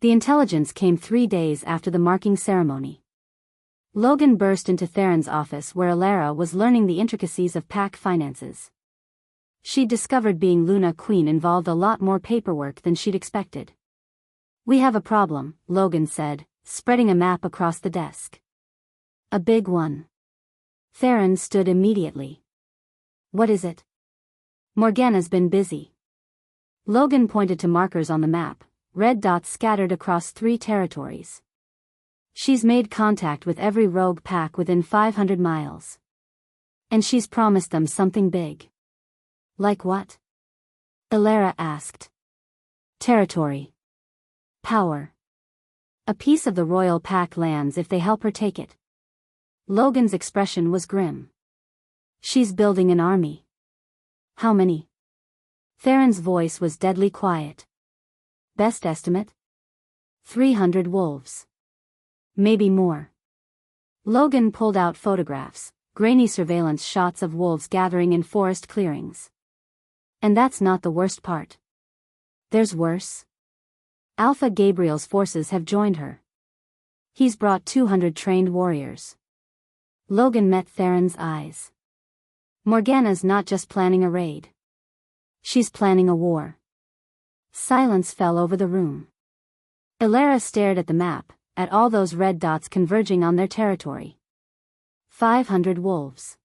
The intelligence came 3 days after the marking ceremony. Logan burst into Theron's office where Elara was learning the intricacies of pack finances. She'd discovered being Luna Queen involved a lot more paperwork than she'd expected. "We have a problem," Logan said, spreading a map across the desk. "A big one." Theron stood immediately. "What is it?" "Morgana's been busy." Logan pointed to markers on the map, red dots scattered across 3 territories. "She's made contact with every rogue pack within 500 miles. And she's promised them something big." "Like what?" Elara asked. "Territory. Power. A piece of the royal pack lands if they help her take it." Logan's expression was grim. "She's building an army." "How many?" Theron's voice was deadly quiet. "Best estimate? 300 wolves. Maybe more." Logan pulled out photographs, grainy surveillance shots of wolves gathering in forest clearings. "And that's not the worst part. There's worse. Alpha Gabriel's forces have joined her. He's brought 200 trained warriors." Logan met Theron's eyes. "Morgana's not just planning a raid. She's planning a war." Silence fell over the room. Elara stared at the map, at all those red dots converging on their territory. 500 wolves.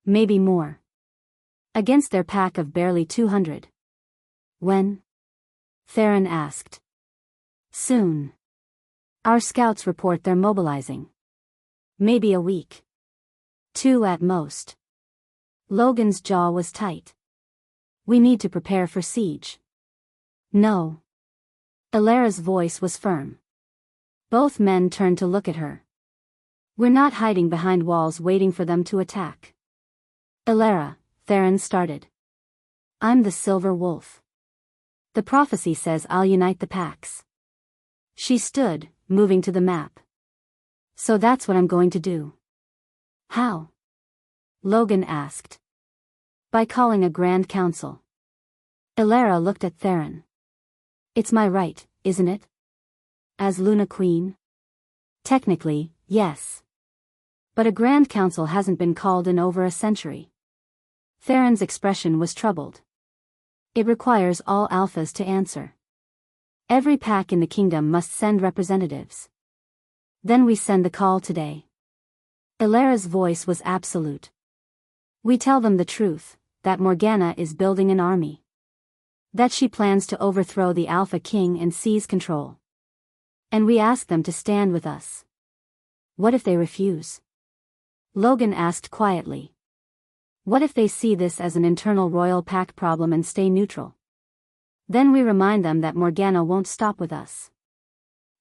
Maybe more. Against their pack of barely 200. "When?" Theron asked. "Soon. Our scouts report they're mobilizing. Maybe a week. 2 at most." Logan's jaw was tight. "We need to prepare for siege." "No." Elara's voice was firm. Both men turned to look at her. "We're not hiding behind walls waiting for them to attack." "Elara," Theron started. "I'm the Silver Wolf. The prophecy says I'll unite the packs." She stood, moving to the map. "So that's what I'm going to do." "How?" Logan asked. "By calling a Grand Council." Elara looked at Theron. "It's my right, isn't it? As Luna Queen?" "Technically, yes. But a Grand Council hasn't been called in over a century." Theron's expression was troubled. "It requires all alphas to answer. Every pack in the kingdom must send representatives. Then we send the call today." Elara's voice was absolute. "We tell them the truth, that Morgana is building an army. That she plans to overthrow the Alpha King and seize control. And we ask them to stand with us." "What if they refuse?" Logan asked quietly. "What if they see this as an internal royal pack problem and stay neutral? Then we remind them that Morgana won't stop with us."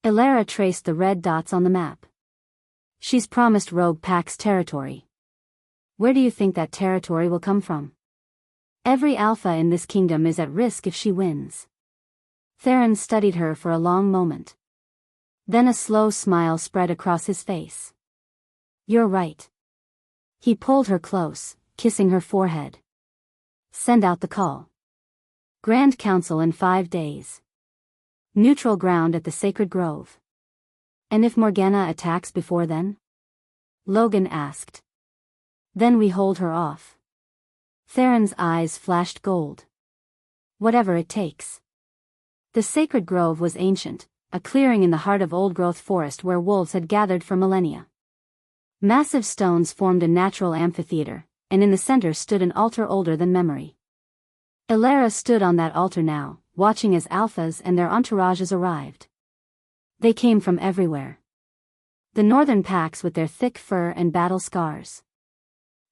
Elara traced the red dots on the map. "She's promised rogue packs territory. Where do you think that territory will come from? Every alpha in this kingdom is at risk if she wins." Theron studied her for a long moment. Then a slow smile spread across his face. "You're right." He pulled her close, kissing her forehead. "Send out the call. Grand Council in 5 days. Neutral ground at the Sacred Grove." "And if Morgana attacks before then?" Logan asked. "Then we hold her off." Theron's eyes flashed gold. "Whatever it takes." The Sacred Grove was ancient, a clearing in the heart of old-growth forest where wolves had gathered for millennia. Massive stones formed a natural amphitheater, and in the center stood an altar older than memory. Elara stood on that altar now, watching as alphas and their entourages arrived. They came from everywhere. The northern packs with their thick fur and battle scars.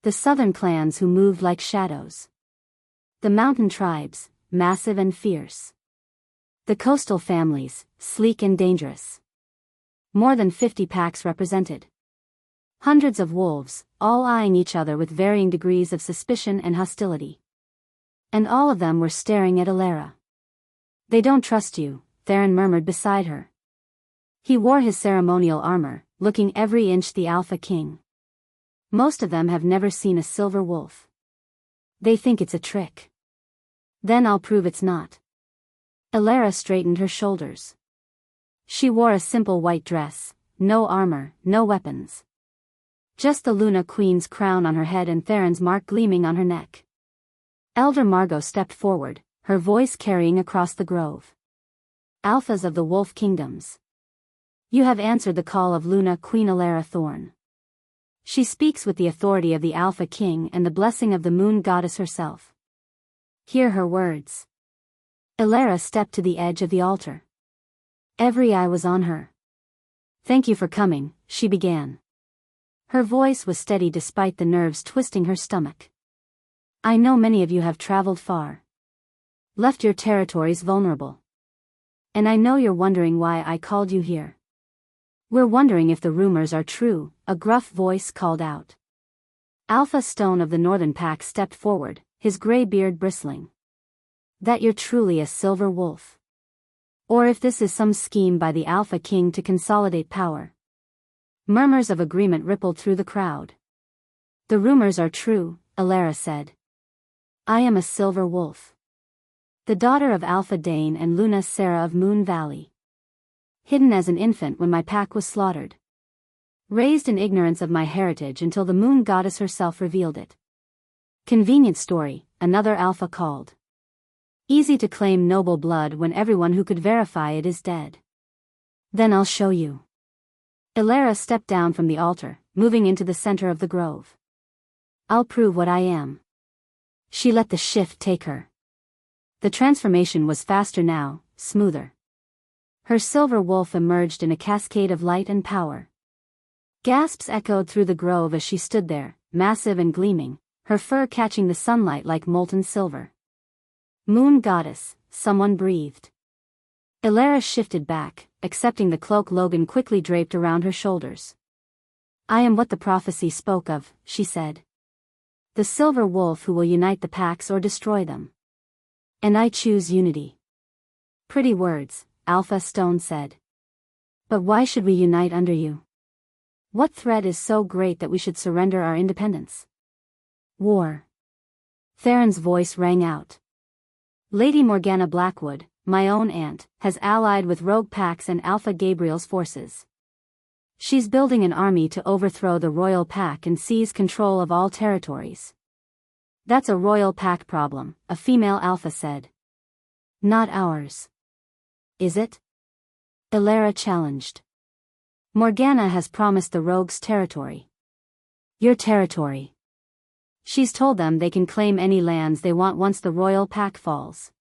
The southern clans who moved like shadows. The mountain tribes, massive and fierce. The coastal families, sleek and dangerous. More than 50 packs represented. Hundreds of wolves, all eyeing each other with varying degrees of suspicion and hostility. And all of them were staring at Alara. They don't trust you, Theron murmured beside her. He wore his ceremonial armor, looking every inch the Alpha King. Most of them have never seen a silver wolf. They think it's a trick. Then I'll prove it's not. Alara straightened her shoulders. She wore a simple white dress, no armor, no weapons. Just the Luna Queen's crown on her head and Theron's mark gleaming on her neck. Elder Margot stepped forward, her voice carrying across the grove. Alphas of the Wolf Kingdoms. You have answered the call of Luna Queen Alara Thorn. She speaks with the authority of the Alpha King and the blessing of the Moon Goddess herself. Hear her words. Alara stepped to the edge of the altar. Every eye was on her. Thank you for coming, she began. Her voice was steady despite the nerves twisting her stomach. I know many of you have traveled far. Left your territories vulnerable. And I know you're wondering why I called you here. We're wondering if the rumors are true, a gruff voice called out. Alpha Stone of the Northern Pack stepped forward, his gray beard bristling. That you're truly a silver wolf. Or if this is some scheme by the Alpha King to consolidate power. Murmurs of agreement rippled through the crowd. The rumors are true, Alara said. I am a silver wolf. The daughter of Alpha Dane and Luna Sarah of Moon Valley. Hidden as an infant when my pack was slaughtered. Raised in ignorance of my heritage until the Moon Goddess herself revealed it. Convenient story, another Alpha called. Easy to claim noble blood when everyone who could verify it is dead. Then I'll show you. Alara stepped down from the altar, moving into the center of the grove. I'll prove what I am. She let the shift take her. The transformation was faster now, smoother. Her silver wolf emerged in a cascade of light and power. Gasps echoed through the grove as she stood there, massive and gleaming, her fur catching the sunlight like molten silver. Moon Goddess, someone breathed. Alara shifted back, accepting the cloak Logan quickly draped around her shoulders. I am what the prophecy spoke of, she said. The silver wolf who will unite the packs or destroy them. And I choose unity. Pretty words, Alpha Stone said. But why should we unite under you? What threat is so great that we should surrender our independence? War. Theron's voice rang out. Lady Morgana Blackwood, my own aunt, has allied with rogue packs and Alpha Gabriel's forces. She's building an army to overthrow the Royal Pack and seize control of all territories. That's a Royal Pack problem, a female Alpha said. Not ours. Is it? Alara challenged. Morgana has promised the rogues territory. Your territory. She's told them they can claim any lands they want once the Royal Pack falls.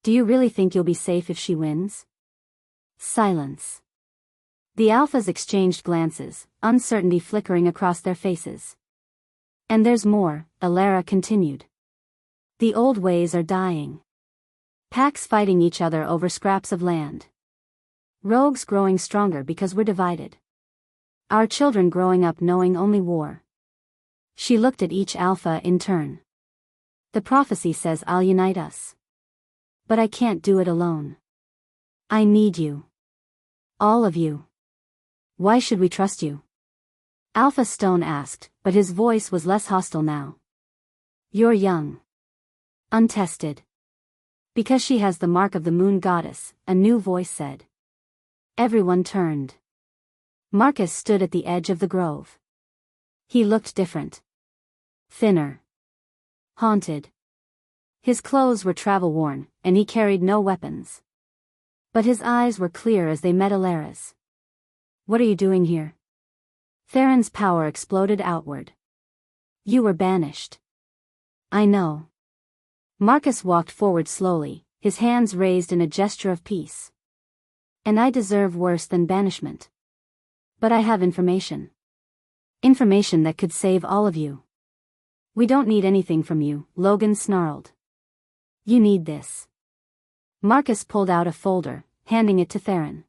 Do you really think you'll be safe if she wins? Silence. The Alphas exchanged glances, uncertainty flickering across their faces. And there's more, Alara continued. The old ways are dying. Packs fighting each other over scraps of land. Rogues growing stronger because we're divided. Our children growing up knowing only war. She looked at each Alpha in turn. The prophecy says I'll unite us. But I can't do it alone. I need you. All of you. Why should we trust you? Alpha Stone asked, but his voice was less hostile now. You're young. Untested. Because she has the mark of the Moon Goddess, a new voice said. Everyone turned. Marcus stood at the edge of the grove. He looked different. Thinner. Haunted. His clothes were travel-worn, and he carried no weapons. But his eyes were clear as they met Alara's. What are you doing here? Theron's power exploded outward. You were banished. I know. Marcus walked forward slowly, his hands raised in a gesture of peace. And I deserve worse than banishment. But I have information. Information that could save all of you. We don't need anything from you, Logan snarled. You need this. Marcus pulled out a folder, handing it to Theron.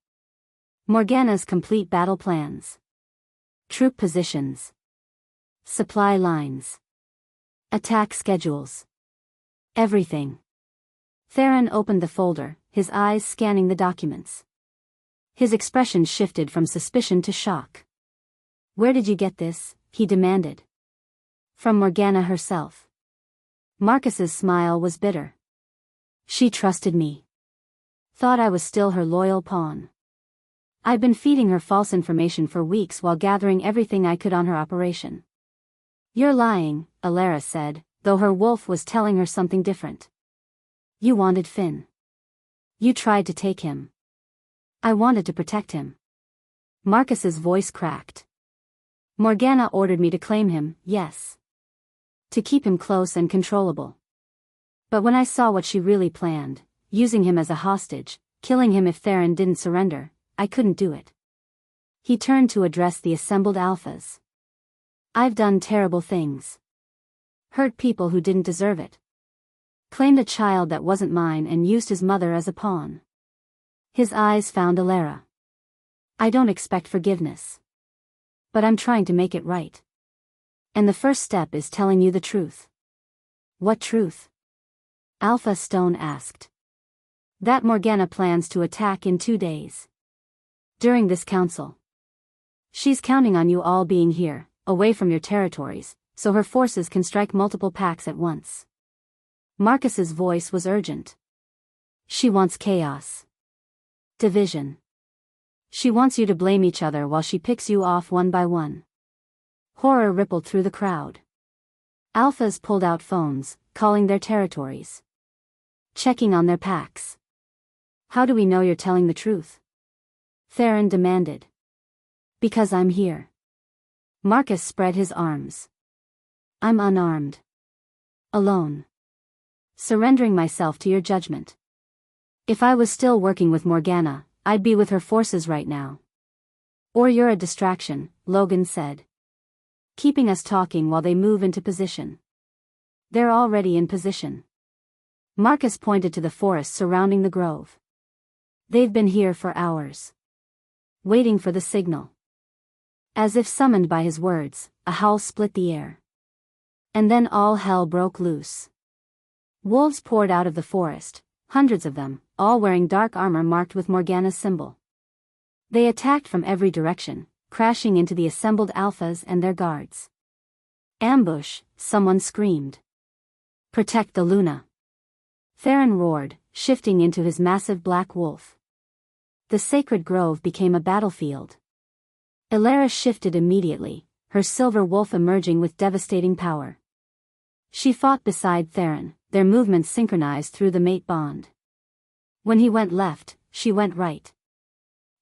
Morgana's complete battle plans. Troop positions. Supply lines. Attack schedules. Everything. Theron opened the folder, his eyes scanning the documents. His expression shifted from suspicion to shock. "Where did you get this?" he demanded. "From Morgana herself." Marcus's smile was bitter. "She trusted me. Thought I was still her loyal pawn. I'd been feeding her false information for weeks while gathering everything I could on her operation." "You're lying," Alara said, though her wolf was telling her something different. "You wanted Finn. You tried to take him. I wanted to protect him." Marcus's voice cracked. "Morgana ordered me to claim him, yes. To keep him close and controllable. But when I saw what she really planned, using him as a hostage, killing him if Theron didn't surrender, I couldn't do it." He turned to address the assembled alphas. "I've done terrible things. Hurt people who didn't deserve it. Claimed a child that wasn't mine and used his mother as a pawn." His eyes found Alara. "I don't expect forgiveness. But I'm trying to make it right. And the first step is telling you the truth." "What truth?" Alpha Stone asked. "That Morgana plans to attack in 2 days. During this council. She's counting on you all being here, away from your territories, so her forces can strike multiple packs at once." Marcus's voice was urgent. "She wants chaos. Division. She wants you to blame each other while she picks you off one by one." Horror rippled through the crowd. Alphas pulled out phones, calling their territories. Checking on their packs. "How do we know you're telling the truth?" Theron demanded. "Because I'm here." Marcus spread his arms. "I'm unarmed. Alone. Surrendering myself to your judgment. If I was still working with Morgana, I'd be with her forces right now." "Or you're a distraction," Logan said. "Keeping us talking while they move into position." "They're already in position." Marcus pointed to the forest surrounding the grove. "They've been here for hours. Waiting for the signal." As if summoned by his words, a howl split the air. And then all hell broke loose. Wolves poured out of the forest, hundreds of them, all wearing dark armor marked with Morgana's symbol. They attacked from every direction, crashing into the assembled alphas and their guards. "Ambush," someone screamed. "Protect the Luna." Theron roared, shifting into his massive black wolf. The sacred grove became a battlefield. Alara shifted immediately, her silver wolf emerging with devastating power. She fought beside Theron, their movements synchronized through the mate bond. When he went left, she went right.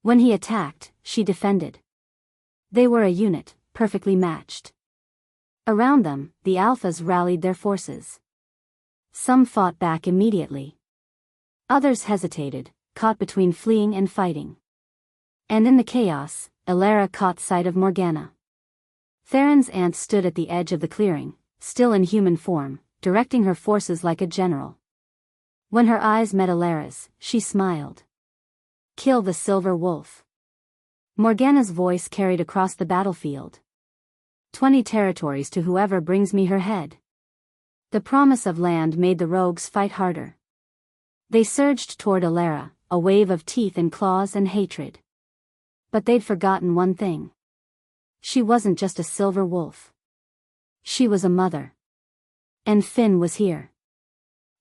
When he attacked, she defended. They were a unit, perfectly matched. Around them, the alphas rallied their forces. Some fought back immediately. Others hesitated, caught between fleeing and fighting. And in the chaos, Alara caught sight of Morgana. Theron's aunt stood at the edge of the clearing, still in human form, directing her forces like a general. When her eyes met Alara's, she smiled. "Kill the silver wolf." Morgana's voice carried across the battlefield. 20 territories to whoever brings me her head." The promise of land made the rogues fight harder. They surged toward Alara, a wave of teeth and claws and hatred. But they'd forgotten one thing. She wasn't just a silver wolf. She was a mother. And Finn was here.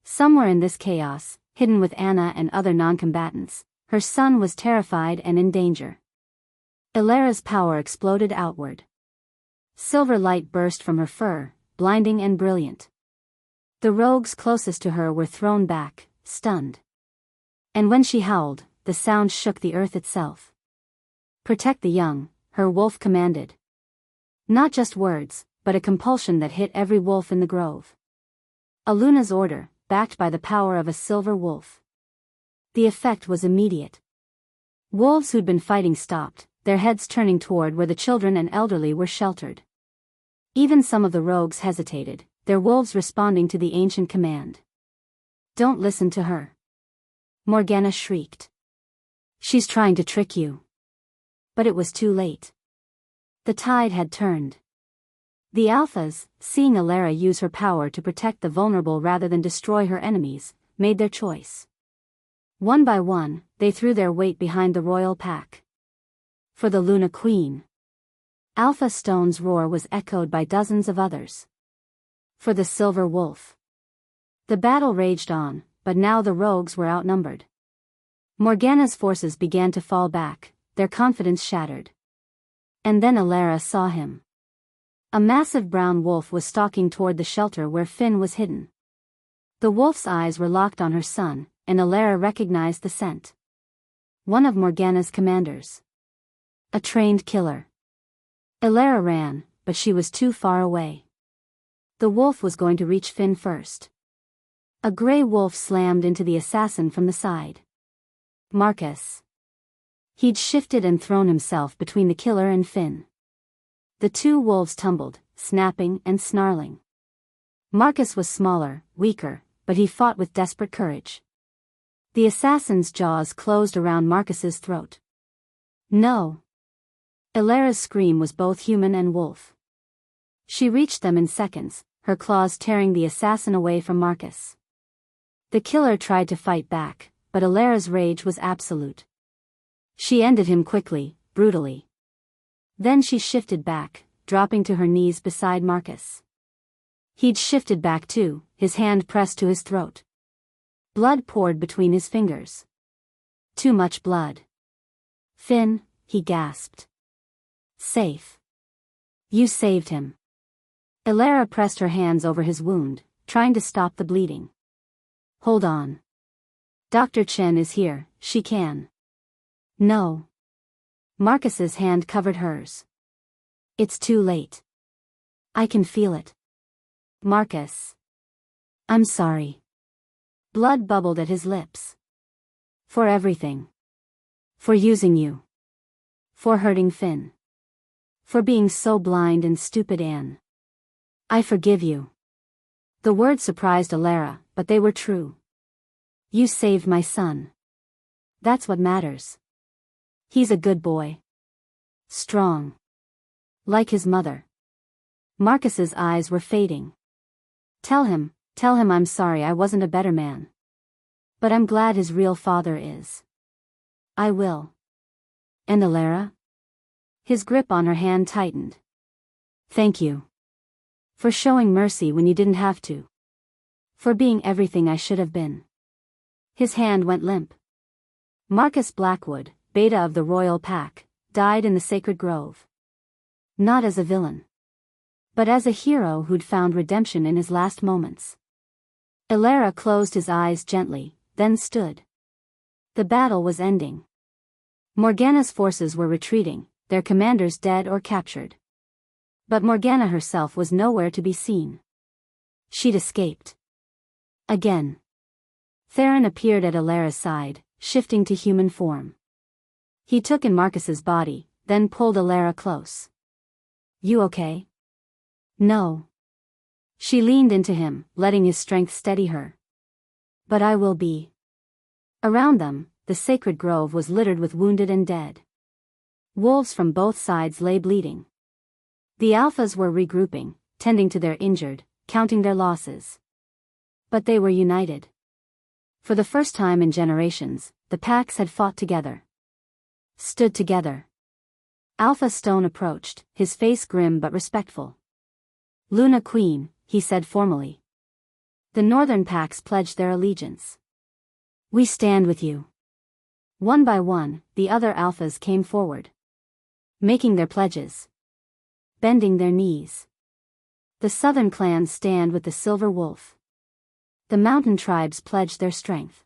Somewhere in this chaos, hidden with Anna and other non-combatants, her son was terrified and in danger. Alara's power exploded outward. Silver light burst from her fur, blinding and brilliant. The rogues closest to her were thrown back, stunned. And when she howled, the sound shook the earth itself. "Protect the young," her wolf commanded. Not just words, but a compulsion that hit every wolf in the grove. A Luna's order, backed by the power of a silver wolf. The effect was immediate. Wolves who'd been fighting stopped, their heads turning toward where the children and elderly were sheltered. Even some of the rogues hesitated, their wolves responding to the ancient command. "Don't listen to her." Morgana shrieked. "She's trying to trick you." But it was too late. The tide had turned. The Alphas, seeing Alara use her power to protect the vulnerable rather than destroy her enemies, made their choice. One by one, they threw their weight behind the royal pack. For the Luna Queen. Alpha Stone's roar was echoed by dozens of others. For the Silver Wolf. The battle raged on, but now the rogues were outnumbered. Morgana's forces began to fall back, their confidence shattered. And then Alara saw him. A massive brown wolf was stalking toward the shelter where Finn was hidden. The wolf's eyes were locked on her son, and Alara recognized the scent. One of Morgana's commanders. A trained killer. Alara ran, but she was too far away. The wolf was going to reach Finn first. A gray wolf slammed into the assassin from the side. Marcus. He'd shifted and thrown himself between the killer and Finn. The two wolves tumbled, snapping and snarling. Marcus was smaller, weaker, but he fought with desperate courage. The assassin's jaws closed around Marcus's throat. No. Alara's scream was both human and wolf. She reached them in seconds, her claws tearing the assassin away from Marcus. The killer tried to fight back, but Alara's rage was absolute. She ended him quickly, brutally. Then she shifted back, dropping to her knees beside Marcus. He'd shifted back too, his hand pressed to his throat. Blood poured between his fingers. Too much blood. Finn, he gasped. Safe. You saved him. Alara pressed her hands over his wound, trying to stop the bleeding. Hold on. Dr. Chen is here, she can. No. Marcus's hand covered hers. It's too late. I can feel it. Marcus. I'm sorry. Blood bubbled at his lips. For everything. For using you. For hurting Finn. For being so blind and stupid, Anne. I forgive you. The words surprised Alara, but they were true. You saved my son. That's what matters. He's a good boy. Strong. Like his mother. Marcus's eyes were fading. Tell him I'm sorry I wasn't a better man. But I'm glad his real father is. I will. And Alara? His grip on her hand tightened. Thank you. For showing mercy when you didn't have to. For being everything I should have been. His hand went limp. Marcus Blackwood, Beta of the Royal Pack, died in the Sacred Grove. Not as a villain. But as a hero who'd found redemption in his last moments. Alara closed his eyes gently, then stood. The battle was ending. Morgana's forces were retreating, their commanders dead or captured. But Morgana herself was nowhere to be seen. She'd escaped. Again. Theron appeared at Alara's side, shifting to human form. He took in Marcus's body, then pulled Alara close. You okay? No. She leaned into him, letting his strength steady her. But I will be. Around them, the sacred grove was littered with wounded and dead. Wolves from both sides lay bleeding. The Alphas were regrouping, tending to their injured, counting their losses. But they were united. For the first time in generations, the packs had fought together. Stood together. Alpha Stone approached, his face grim but respectful. Luna Queen, he said formally. The northern packs pledged their allegiance. We stand with you. One by one, the other Alphas came forward. Making their pledges. Bending their knees. The southern clans stand with the Silver Wolf. The mountain tribes pledge their strength.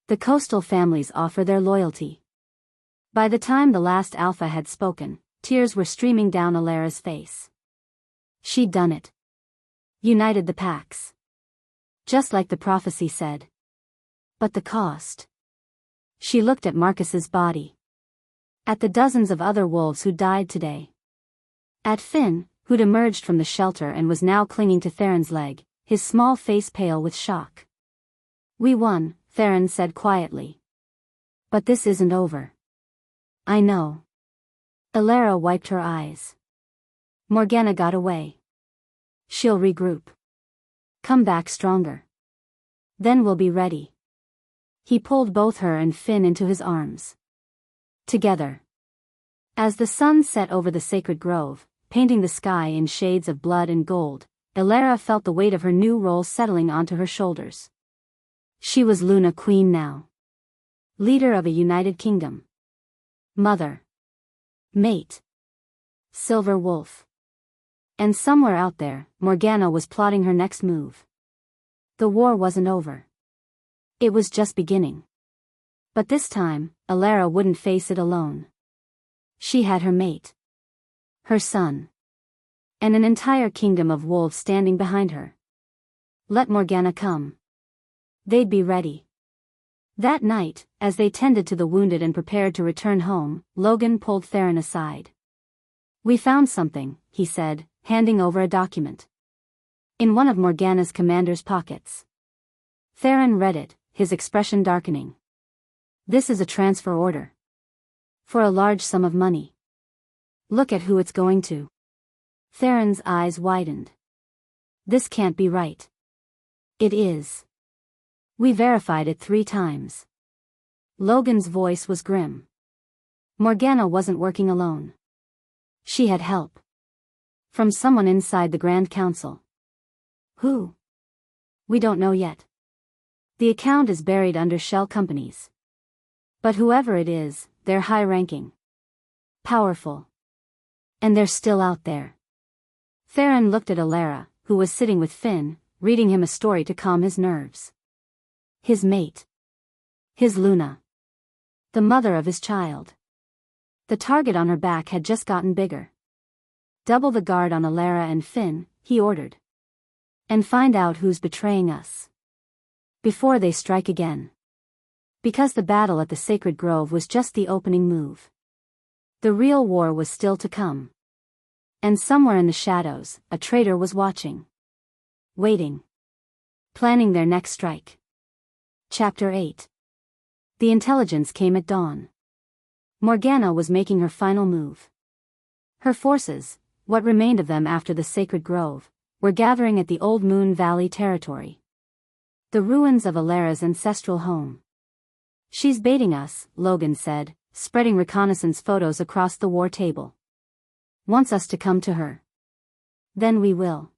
The coastal families offer their loyalty. By the time the last Alpha had spoken, tears were streaming down Alara's face. She'd done it. United the packs. Just like the prophecy said. But the cost. She looked at Marcus's body. At the dozens of other wolves who died today. At Finn, who'd emerged from the shelter and was now clinging to Theron's leg, his small face pale with shock. We won, Theron said quietly. But this isn't over. I know. Elara wiped her eyes. Morgana got away. She'll regroup. Come back stronger. Then we'll be ready. He pulled both her and Finn into his arms. Together. As the sun set over the sacred grove, painting the sky in shades of blood and gold, Elara felt the weight of her new role settling onto her shoulders. She was Luna Queen now. Leader of a united kingdom. Mother. Mate. Silver Wolf. And somewhere out there, Morgana was plotting her next move. The war wasn't over. It was just beginning. But this time, Elara wouldn't face it alone. She had her mate. Her son. And an entire kingdom of wolves standing behind her. Let Morgana come. They'd be ready. That night, as they tended to the wounded and prepared to return home, Logan pulled Theron aside. We found something, he said, handing over a document. In one of Morgana's commander's pockets. Theron read it, his expression darkening. This is a transfer order. For a large sum of money. Look at who it's going to. Theron's eyes widened. This can't be right. It is. We verified it 3 times. Logan's voice was grim. Morgana wasn't working alone. She had help. From someone inside the Grand Council. Who? We don't know yet. The account is buried under shell companies. But whoever it is, they're high-ranking. Powerful. And they're still out there. Theron looked at Elara, who was sitting with Finn, reading him a story to calm his nerves. His mate. His Luna. The mother of his child. The target on her back had just gotten bigger. Double the guard on Elara and Finn, he ordered. And find out who's betraying us. Before they strike again. Because the battle at the Sacred Grove was just the opening move. The real war was still to come. And somewhere in the shadows, a traitor was watching. Waiting. Planning their next strike. Chapter 8. The intelligence came at dawn. Morgana was making her final move. Her forces, what remained of them after the Sacred Grove, were gathering at the Old Moon Valley territory. The ruins of Elara's ancestral home. She's baiting us, Logan said, spreading reconnaissance photos across the war table. Wants us to come to her. Then we will.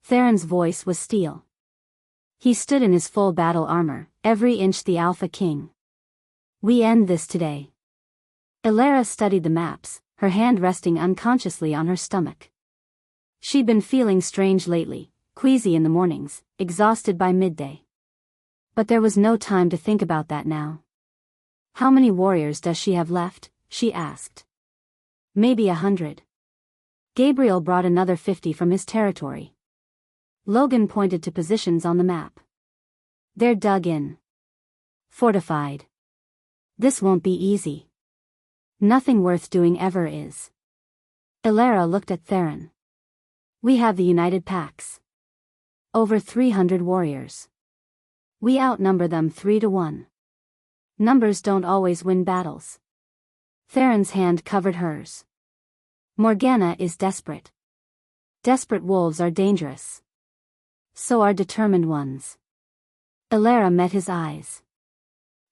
Theron's voice was steel. He stood in his full battle armor, every inch the Alpha King. We end this today. Elara studied the maps, her hand resting unconsciously on her stomach. She'd been feeling strange lately, queasy in the mornings, exhausted by midday. But there was no time to think about that now. How many warriors does she have left? She asked. Maybe 100. Gabriel brought another 50 from his territory. Logan pointed to positions on the map. They're dug in. Fortified. This won't be easy. Nothing worth doing ever is. Elara looked at Theron. We have the United Packs. Over 300 warriors. We outnumber them 3-1. Numbers don't always win battles. Theron's hand covered hers. Morgana is desperate. Desperate wolves are dangerous. So are determined ones. Elara met his eyes.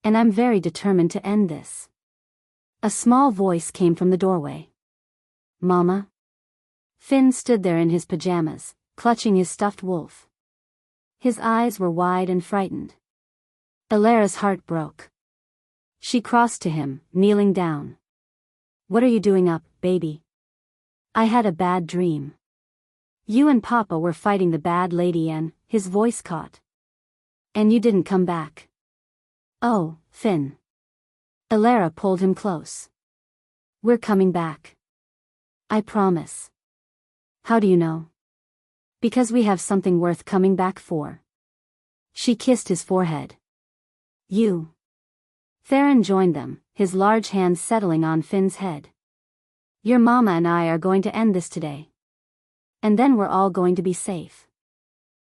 And I'm very determined to end this. A small voice came from the doorway. Mama? Finn stood there in his pajamas, clutching his stuffed wolf. His eyes were wide and frightened. Elara's heart broke. She crossed to him, kneeling down. What are you doing up, baby? I had a bad dream. You and Papa were fighting the bad lady and, his voice caught. And you didn't come back. Oh, Finn. Elara pulled him close. We're coming back. I promise. How do you know? Because we have something worth coming back for. She kissed his forehead. You. Theron joined them, his large hands settling on Finn's head. Your mama and I are going to end this today. And then we're all going to be safe.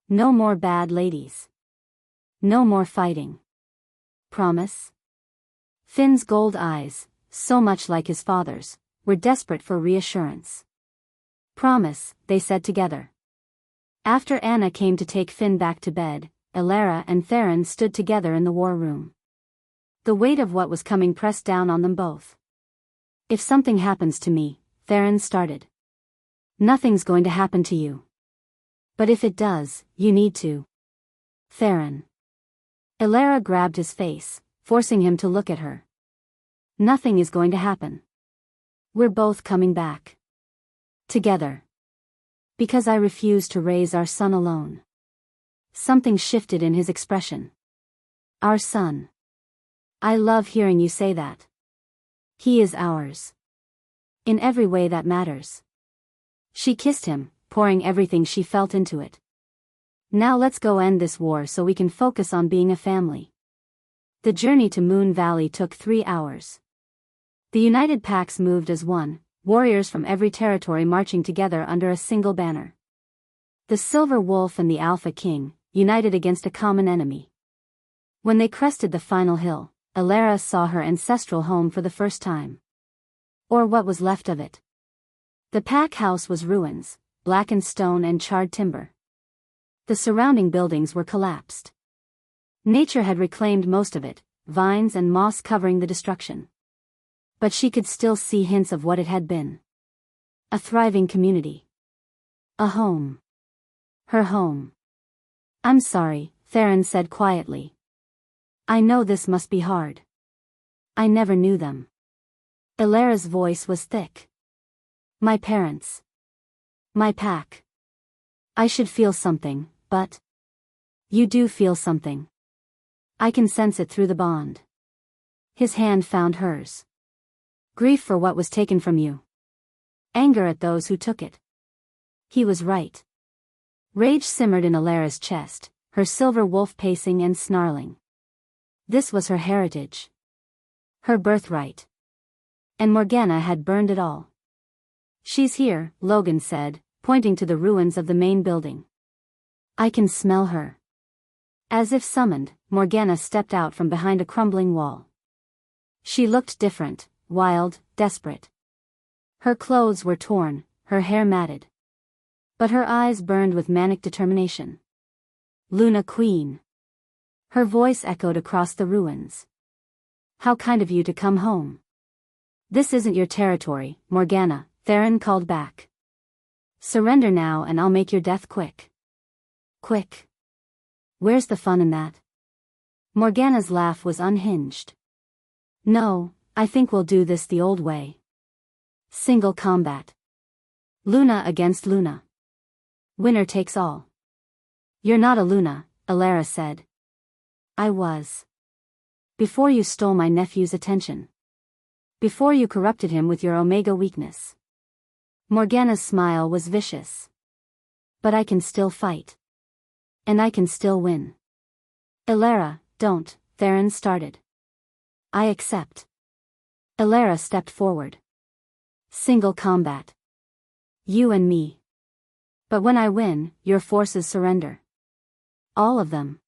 No more bad ladies. No more fighting. Promise? Finn's gold eyes, so much like his father's, were desperate for reassurance. "Promise," they said together. After Anna came to take Finn back to bed, Elara and Theron stood together in the war room. The weight of what was coming pressed down on them both. "If something happens to me," Theron started. "Nothing's going to happen to you. But if it does, you need to." "Theron." Elara grabbed his face, forcing him to look at her. "Nothing is going to happen. We're both coming back. Together. Because I refuse to raise our son alone." Something shifted in his expression. "Our son. I love hearing you say that. He is ours. In every way that matters." She kissed him, pouring everything she felt into it. "Now let's go end this war so we can focus on being a family." The journey to Moon Valley took 3 hours. The united packs moved as one, warriors from every territory marching together under a single banner. The Silver Wolf and the Alpha King, united against a common enemy. When they crested the final hill, Elara saw her ancestral home for the first time. Or what was left of it. The pack house was ruins, blackened stone and charred timber. The surrounding buildings were collapsed. Nature had reclaimed most of it, vines and moss covering the destruction. But she could still see hints of what it had been. A thriving community. A home. Her home. "I'm sorry," Theron said quietly. "I know this must be hard. I never knew them." Elara's voice was thick. "My parents. My pack. I should feel something, but you do feel something. I can sense it through the bond." His hand found hers. "Grief for what was taken from you. Anger at those who took it." He was right. Rage simmered in Elara's chest, her silver wolf pacing and snarling. This was her heritage. Her birthright. And Morgana had burned it all. "She's here," Logan said, pointing to the ruins of the main building. "I can smell her." As if summoned, Morgana stepped out from behind a crumbling wall. She looked different. Wild, desperate. Her clothes were torn, her hair matted. But her eyes burned with manic determination. "Luna Queen." Her voice echoed across the ruins. "How kind of you to come home." "This isn't your territory, Morgana," Theron called back. "Surrender now and I'll make your death quick." "Quick? Where's the fun in that?" Morgana's laugh was unhinged. "No. I think we'll do this the old way. Single combat. Luna against Luna. Winner takes all." "You're not a Luna," Elara said. "I was. Before you stole my nephew's attention. Before you corrupted him with your Omega weakness." Morgana's smile was vicious. "But I can still fight. And I can still win." "Elara, don't," Theron started. "I accept." Elara stepped forward. "Single combat. You and me. But when I win, your forces surrender. All of them.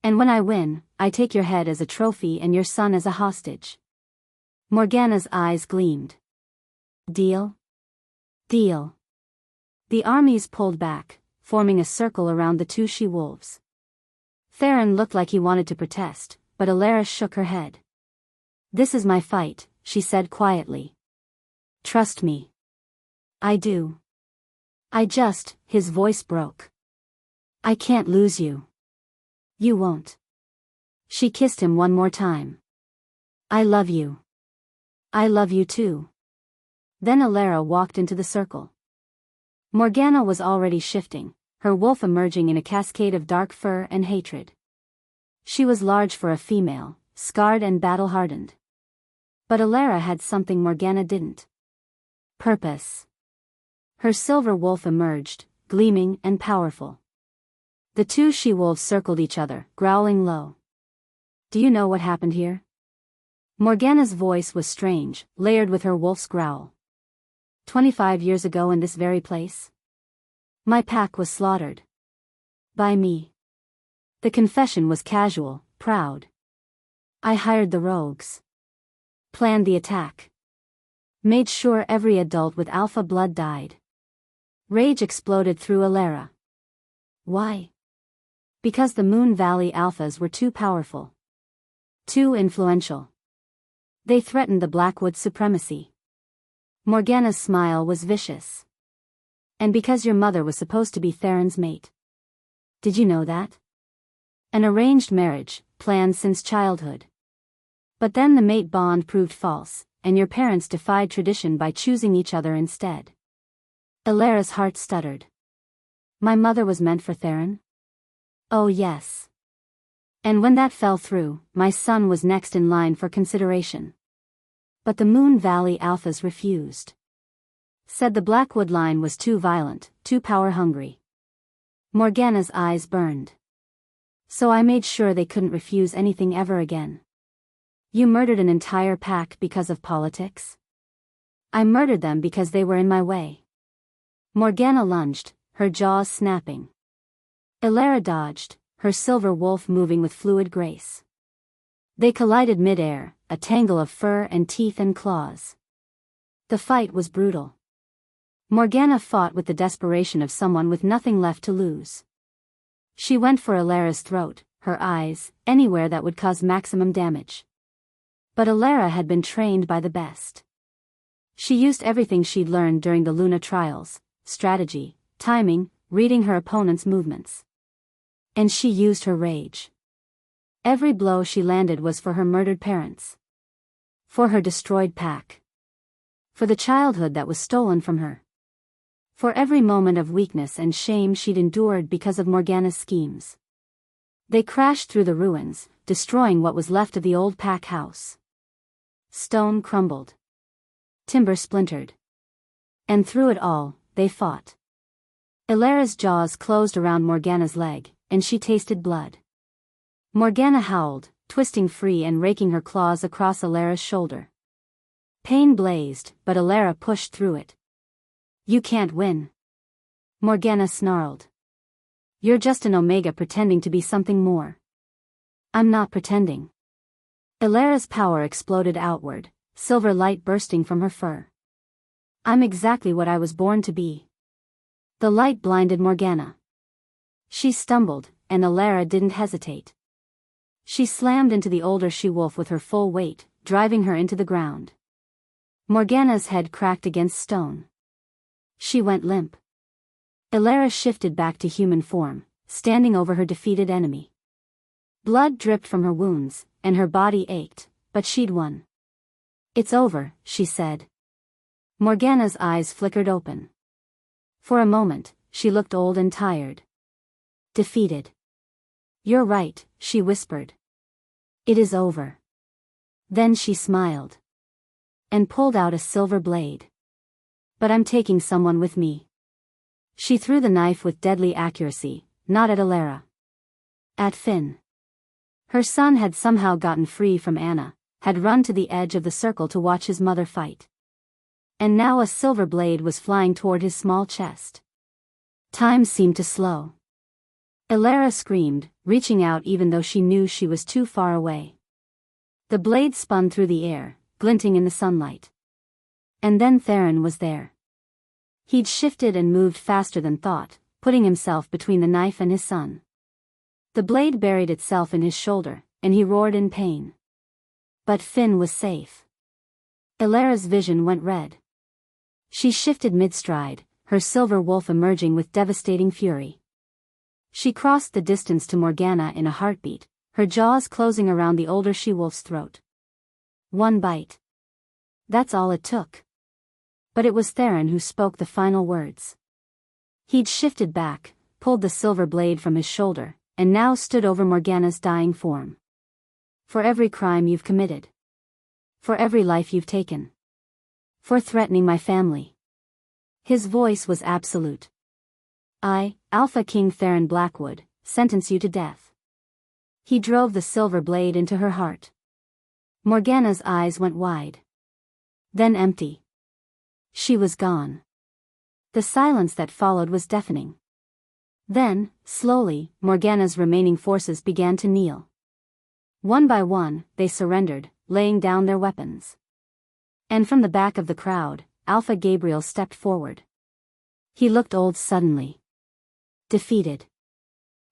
And when I win, I take your head as a trophy and your son as a hostage." Morgana's eyes gleamed. "Deal?" "Deal." The armies pulled back, forming a circle around the 2 she-wolves. Theron looked like he wanted to protest, but Elara shook her head. "This is my fight," she said quietly. "Trust me." "I do. His voice broke. "I can't lose you." "You won't." She kissed him one more time. "I love you." "I love you too." Then Elara walked into the circle. Morgana was already shifting, her wolf emerging in a cascade of dark fur and hatred. She was large for a female, scarred and battle-hardened. But Elara had something Morgana didn't. Purpose. Her silver wolf emerged, gleaming and powerful. The 2 she-wolves circled each other, growling low. "Do you know what happened here?" Morgana's voice was strange, layered with her wolf's growl. 25 years ago in this very place? My pack was slaughtered. By me. The confession was casual, proud. I hired the rogues. Planned the attack. Made sure every adult with alpha blood died. Rage exploded through Alara. Why? Because the Moon Valley Alphas were too powerful. Too influential. They threatened the Blackwood supremacy. Morgana's smile was vicious. And because your mother was supposed to be Theron's mate. Did you know that? An arranged marriage, planned since childhood. But then the mate bond proved false, and your parents defied tradition by choosing each other instead. Alara's heart stuttered. My mother was meant for Theron? Oh yes. And when that fell through, my son was next in line for consideration. But the Moon Valley Alphas refused. Said the Blackwood line was too violent, too power-hungry. Morgana's eyes burned. So I made sure they couldn't refuse anything ever again. You murdered an entire pack because of politics? I murdered them because they were in my way. Morgana lunged, her jaws snapping. Alara dodged, her silver wolf moving with fluid grace. They collided mid-air, a tangle of fur and teeth and claws. The fight was brutal. Morgana fought with the desperation of someone with nothing left to lose. She went for Alara's throat, her eyes, anywhere that would cause maximum damage. But Alara had been trained by the best. She used everything she'd learned during the Luna trials, strategy, timing, reading her opponent's movements. And she used her rage. Every blow she landed was for her murdered parents. For her destroyed pack. For the childhood that was stolen from her. For every moment of weakness and shame she'd endured because of Morgana's schemes. They crashed through the ruins, destroying what was left of the old pack house. Stone crumbled. Timber splintered. And through it all, they fought. Alara's jaws closed around Morgana's leg, and she tasted blood. Morgana howled, twisting free and raking her claws across Alara's shoulder. Pain blazed, but Alara pushed through it. You can't win. Morgana snarled. You're just an Omega pretending to be something more. I'm not pretending. Alara's power exploded outward, silver light bursting from her fur. I'm exactly what I was born to be. The light blinded Morgana. She stumbled, and Alara didn't hesitate. She slammed into the older she-wolf with her full weight, driving her into the ground. Morgana's head cracked against stone. She went limp. Alara shifted back to human form, standing over her defeated enemy. Blood dripped from her wounds, and her body ached, but she'd won. It's over, she said. Morgana's eyes flickered open. For a moment, she looked old and tired. Defeated. You're right, she whispered. It is over. Then she smiled. And pulled out a silver blade. But I'm taking someone with me. She threw the knife with deadly accuracy, not at Alara. At Finn. Her son had somehow gotten free from Anna, had run to the edge of the circle to watch his mother fight. And now a silver blade was flying toward his small chest. Time seemed to slow. Alara screamed, reaching out even though she knew she was too far away. The blade spun through the air, glinting in the sunlight. And then Theron was there. He'd shifted and moved faster than thought, putting himself between the knife and his son. The blade buried itself in his shoulder, and he roared in pain. But Finn was safe. Alara's vision went red. She shifted mid-stride, her silver wolf emerging with devastating fury. She crossed the distance to Morgana in a heartbeat, her jaws closing around the older she-wolf's throat. One bite. That's all it took. But it was Theron who spoke the final words. He'd shifted back, pulled the silver blade from his shoulder, and now stood over Morgana's dying form. For every crime you've committed. For every life you've taken. For threatening my family. His voice was absolute. I, Alpha King Theron Blackwood, sentence you to death. He drove the silver blade into her heart. Morgana's eyes went wide. Then empty. She was gone. The silence that followed was deafening. Then, slowly, Morgana's remaining forces began to kneel. One by one, they surrendered, laying down their weapons. And from the back of the crowd, Alpha Gabriel stepped forward. He looked old suddenly. Defeated.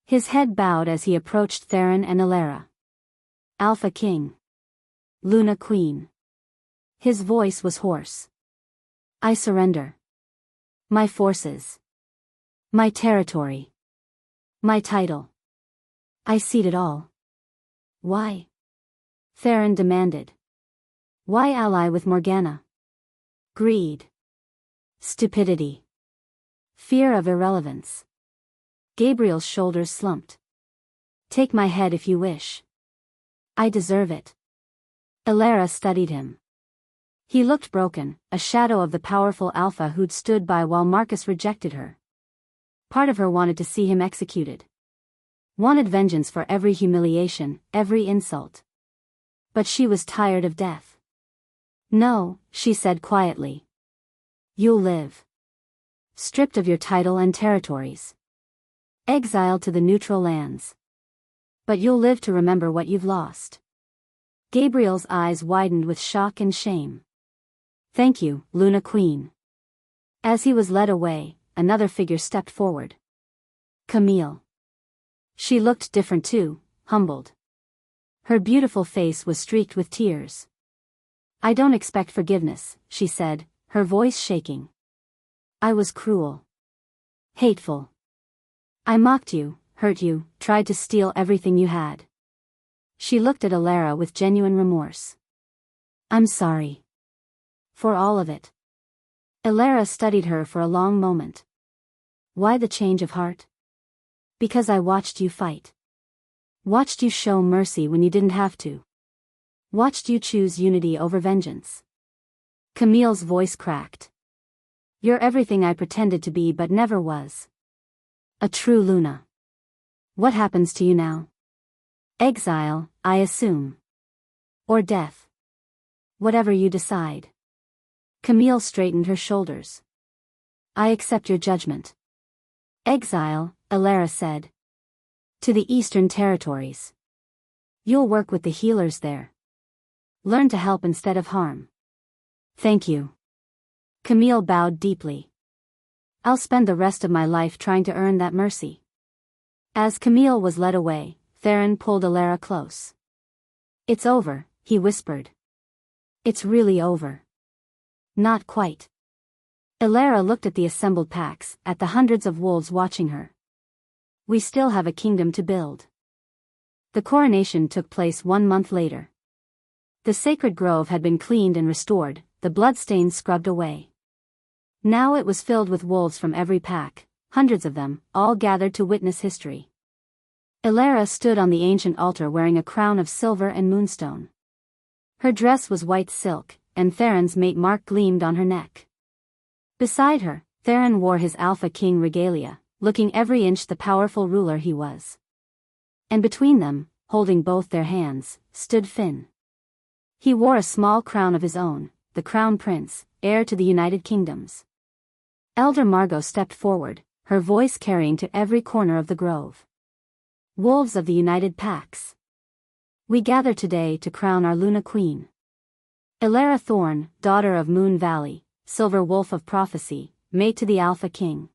His head bowed as he approached Theron and Elara. Alpha King. Luna Queen. His voice was hoarse. I surrender. My forces. My territory. My title. I cede it all. Why? Theron demanded. Why ally with Morgana? Greed. Stupidity. Fear of irrelevance. Gabriel's shoulders slumped. Take my head if you wish. I deserve it. Elara studied him. He looked broken, a shadow of the powerful Alpha who'd stood by while Marcus rejected her. Part of her wanted to see him executed. Wanted vengeance for every humiliation, every insult. But she was tired of death. No, she said quietly. You'll live. Stripped of your title and territories. Exiled to the neutral lands. But you'll live to remember what you've lost. Gabriel's eyes widened with shock and shame. Thank you, Luna Queen. As he was led away, another figure stepped forward. Camille. She looked different too, humbled. Her beautiful face was streaked with tears. I don't expect forgiveness, she said, her voice shaking. I was cruel. Hateful. I mocked you, hurt you, tried to steal everything you had. She looked at Elara with genuine remorse. I'm sorry. For all of it. Elara studied her for a long moment. Why the change of heart? Because I watched you fight. Watched you show mercy when you didn't have to. Watched you choose unity over vengeance. Camille's voice cracked. You're everything I pretended to be but never was. A true Luna. What happens to you now? Exile, I assume. Or death. Whatever you decide. Camille straightened her shoulders. I accept your judgment. Exile, Elara said. To the Eastern Territories. You'll work with the healers there. Learn to help instead of harm. Thank you. Camille bowed deeply. I'll spend the rest of my life trying to earn that mercy. As Camille was led away, Theron pulled Elara close. It's over, he whispered. It's really over. Not quite. Elara looked at the assembled packs, at the hundreds of wolves watching her. We still have a kingdom to build. The coronation took place 1 month later. The sacred grove had been cleaned and restored, the bloodstains scrubbed away. Now it was filled with wolves from every pack, hundreds of them, all gathered to witness history. Elara stood on the ancient altar wearing a crown of silver and moonstone. Her dress was white silk, and Theron's mate mark gleamed on her neck. Beside her, Theron wore his Alpha King regalia, looking every inch the powerful ruler he was. And between them, holding both their hands, stood Finn. He wore a small crown of his own, the Crown Prince, heir to the United Kingdoms. Elder Margot stepped forward, her voice carrying to every corner of the grove. Wolves of the United Packs. We gather today to crown our Luna Queen. Elara Thorn, daughter of Moon Valley, Silver Wolf of Prophecy, mate to the Alpha King.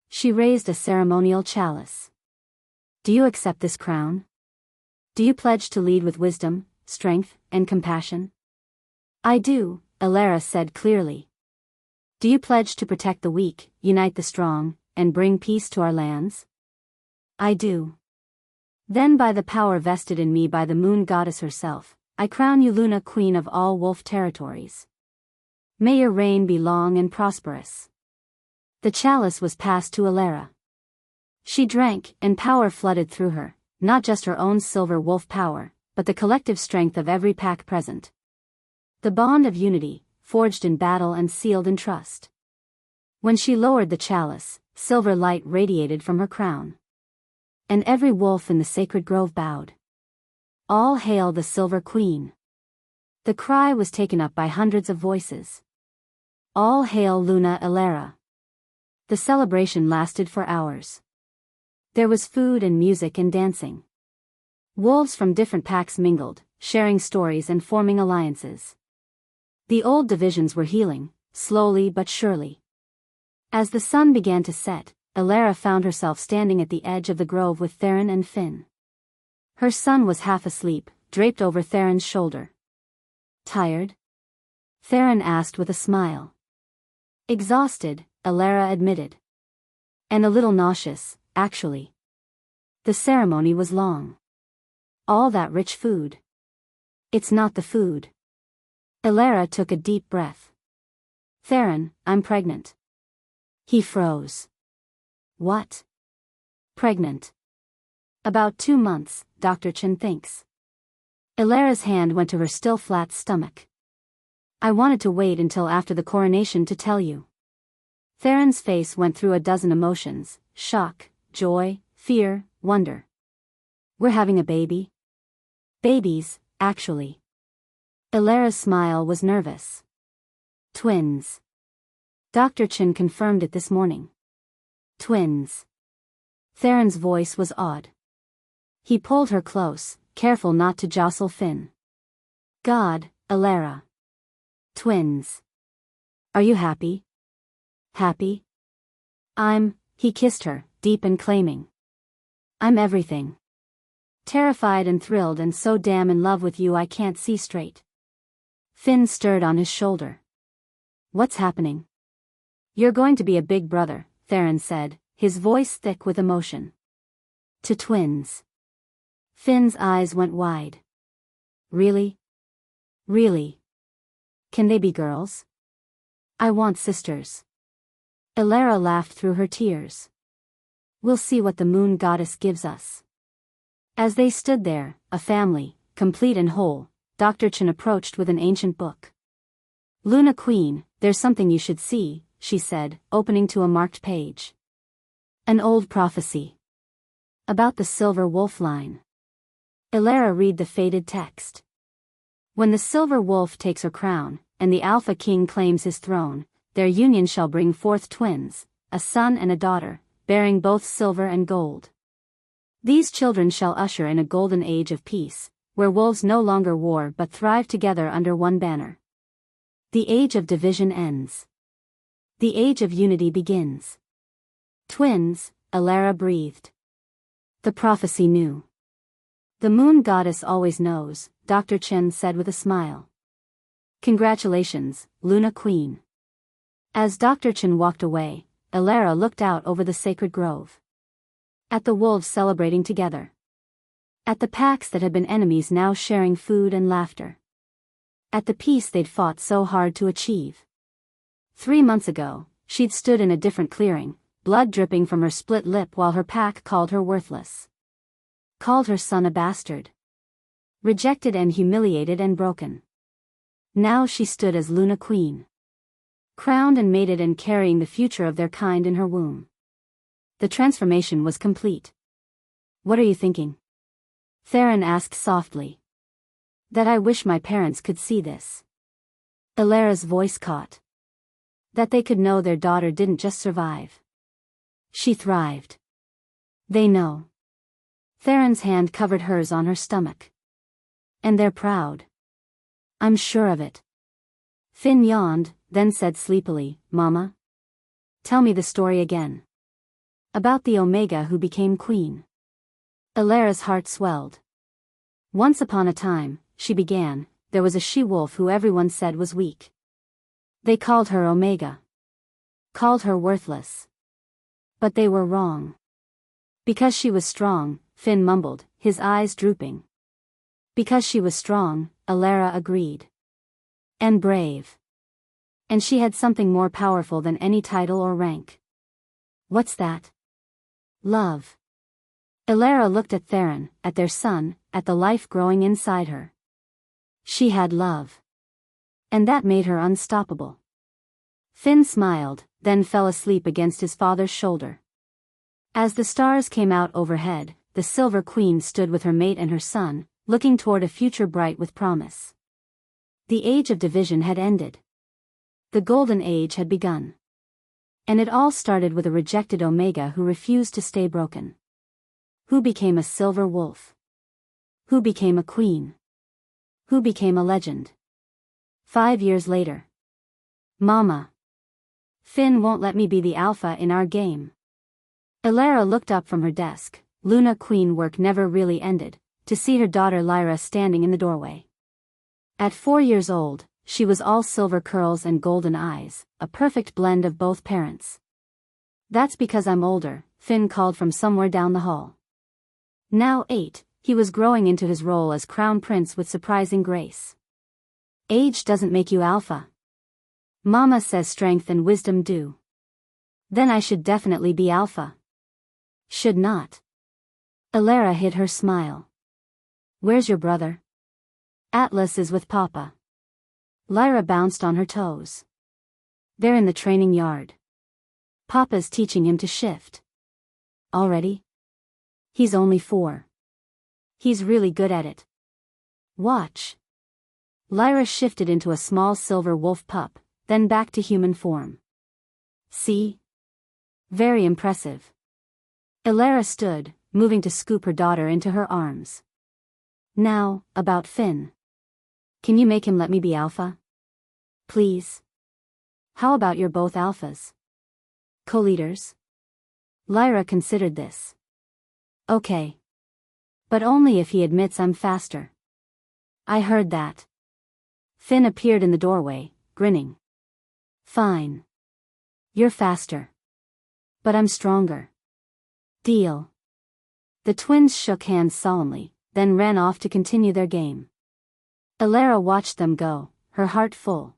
She raised a ceremonial chalice. Do you accept this crown? Do you pledge to lead with wisdom, strength, and compassion? I do, Elara said clearly. Do you pledge to protect the weak, unite the strong, and bring peace to our lands? I do. Then by the power vested in me by the moon goddess herself, I crown you Luna Queen of all wolf territories. May your reign be long and prosperous. The chalice was passed to Elara. She drank, and power flooded through her, not just her own silver wolf power, but the collective strength of every pack present. The bond of unity, forged in battle and sealed in trust. When she lowered the chalice, silver light radiated from her crown. And every wolf in the sacred grove bowed. All hail the Silver Queen. The cry was taken up by hundreds of voices. All hail Luna Elara. The celebration lasted for hours. There was food and music and dancing. Wolves from different packs mingled, sharing stories and forming alliances. The old divisions were healing, slowly but surely. As the sun began to set, Elara found herself standing at the edge of the grove with Theron and Finn. Her son was half asleep, draped over Theron's shoulder. Tired? Theron asked with a smile. Exhausted, Elara admitted. And a little nauseous, actually. The ceremony was long. All that rich food. It's not the food. Elara took a deep breath. Theron, I'm pregnant. He froze. What? Pregnant. About 2 months, Dr. Chen thinks. Elara's hand went to her still flat stomach. I wanted to wait until after the coronation to tell you. Theron's face went through a dozen emotions: shock, joy, fear, wonder. We're having a baby? Babies, actually. Elara's smile was nervous. Twins. Dr. Chen confirmed it this morning. Twins. Theron's voice was odd. He pulled her close, careful not to jostle Finn. God, Elara. Twins. Are you happy? Happy? He kissed her, deep and claiming. I'm everything. Terrified and thrilled and so damn in love with you I can't see straight. Finn stirred on his shoulder. What's happening? You're going to be a big brother, Theron said, his voice thick with emotion. To twins. Finn's eyes went wide. Really? Really? Can they be girls? I want sisters. Elara laughed through her tears. We'll see what the moon goddess gives us. As they stood there, a family, complete and whole, Dr. Chen approached with an ancient book. Luna Queen, there's something you should see, she said, opening to a marked page. An old prophecy. About the silver wolf line. Elara read the faded text. When the silver wolf takes her crown, and the Alpha King claims his throne, their union shall bring forth twins, a son and a daughter, bearing both silver and gold. These children shall usher in a golden age of peace, where wolves no longer war but thrive together under one banner. The age of division ends. The age of unity begins. Twins, Elara breathed. The prophecy knew. The moon goddess always knows, Dr. Chen said with a smile. Congratulations, Luna Queen. As Dr. Chen walked away, Elara looked out over the sacred grove. At the wolves celebrating together. At the packs that had been enemies now sharing food and laughter. At the peace they'd fought so hard to achieve. 3 months ago, she'd stood in a different clearing, blood dripping from her split lip while her pack called her worthless. Called her son a bastard. Rejected and humiliated and broken. Now she stood as Luna Queen. Crowned and mated and carrying the future of their kind in her womb. The transformation was complete. What are you thinking? Theron asked softly. That I wish my parents could see this. Elara's voice caught. That they could know their daughter didn't just survive. She thrived. They know. Theron's hand covered hers on her stomach. And they're proud. I'm sure of it. Finn yawned, then said sleepily, Mama? Tell me the story again. About the Omega who became queen. Elara's heart swelled. Once upon a time, she began, there was a she-wolf who everyone said was weak. They called her Omega. Called her worthless. But they were wrong. Because she was strong, Finn mumbled, his eyes drooping. Because she was strong, Elara agreed. And brave. And she had something more powerful than any title or rank. What's that? Love. Elara looked at Theron, at their son, at the life growing inside her. She had love. And that made her unstoppable. Finn smiled, then fell asleep against his father's shoulder. As the stars came out overhead, the Silver Queen stood with her mate and her son, looking toward a future bright with promise. The age of division had ended. The Golden Age had begun. And it all started with a rejected Omega who refused to stay broken. Who became a silver wolf? Who became a queen? Who became a legend? 5 years later. Mama. Finn won't let me be the alpha in our game. Elara looked up from her desk. Luna Queen work never really ended, to see her daughter Lyra standing in the doorway. At 4 years old, she was all silver curls and golden eyes, a perfect blend of both parents. That's because I'm older, Finn called from somewhere down the hall. Now 8, he was growing into his role as crown prince with surprising grace. Age doesn't make you alpha. Mama says strength and wisdom do. Then I should definitely be alpha. Should not. Elara hid her smile. Where's your brother? Atlas is with Papa. Lyra bounced on her toes. They're in the training yard. Papa's teaching him to shift. Already? He's only 4. He's really good at it. Watch. Lyra shifted into a small silver wolf pup, then back to human form. See? Very impressive. Elara stood, moving to scoop her daughter into her arms. Now, about Finn. Can you make him let me be alpha? Please? How about you're both alphas? Co-leaders? Lyra considered this. Okay. But only if he admits I'm faster. I heard that. Finn appeared in the doorway, grinning. Fine. You're faster. But I'm stronger. Deal. The twins shook hands solemnly, then ran off to continue their game. Elara watched them go, her heart full.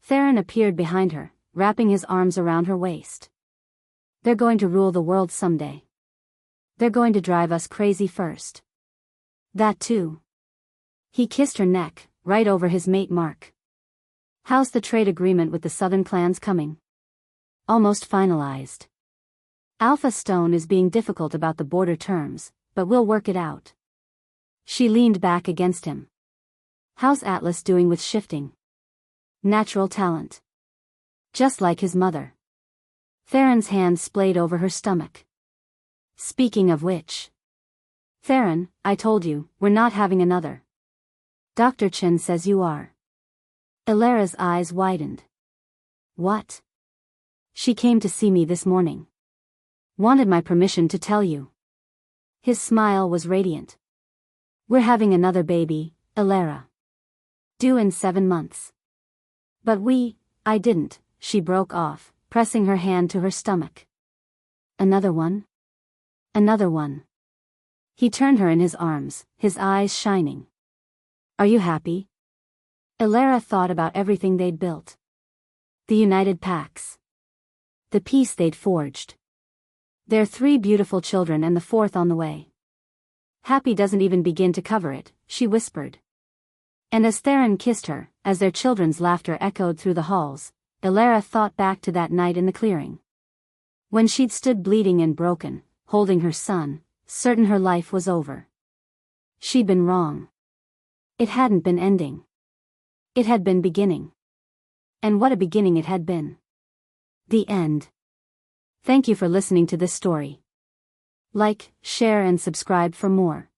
Theron appeared behind her, wrapping his arms around her waist. They're going to rule the world someday. They're going to drive us crazy first. That too. He kissed her neck, right over his mate Mark. How's the trade agreement with the southern clans coming? Almost finalized. Alpha Stone is being difficult about the border terms, but we'll work it out. She leaned back against him. How's Atlas doing with shifting? Natural talent. Just like his mother. Theron's hand splayed over her stomach. Speaking of which. Theron, I told you, we're not having another. Dr. Chen says you are. Elara's eyes widened. What? She came to see me this morning. Wanted my permission to tell you. His smile was radiant. We're having another baby, Elara. Due in 7 months. But I didn't, she broke off, pressing her hand to her stomach. Another one? Another one. He turned her in his arms, his eyes shining. Are you happy? Elara thought about everything they'd built. The United Pax. The peace they'd forged. Their 3 beautiful children and the 4th on the way. Happy doesn't even begin to cover it, she whispered. And as Theron kissed her, as their children's laughter echoed through the halls, Elara thought back to that night in the clearing. When she'd stood bleeding and broken, holding her son, certain her life was over. She'd been wrong. It hadn't been ending. It had been beginning. And what a beginning it had been. The end. Thank you for listening to this story. Like, share and subscribe for more.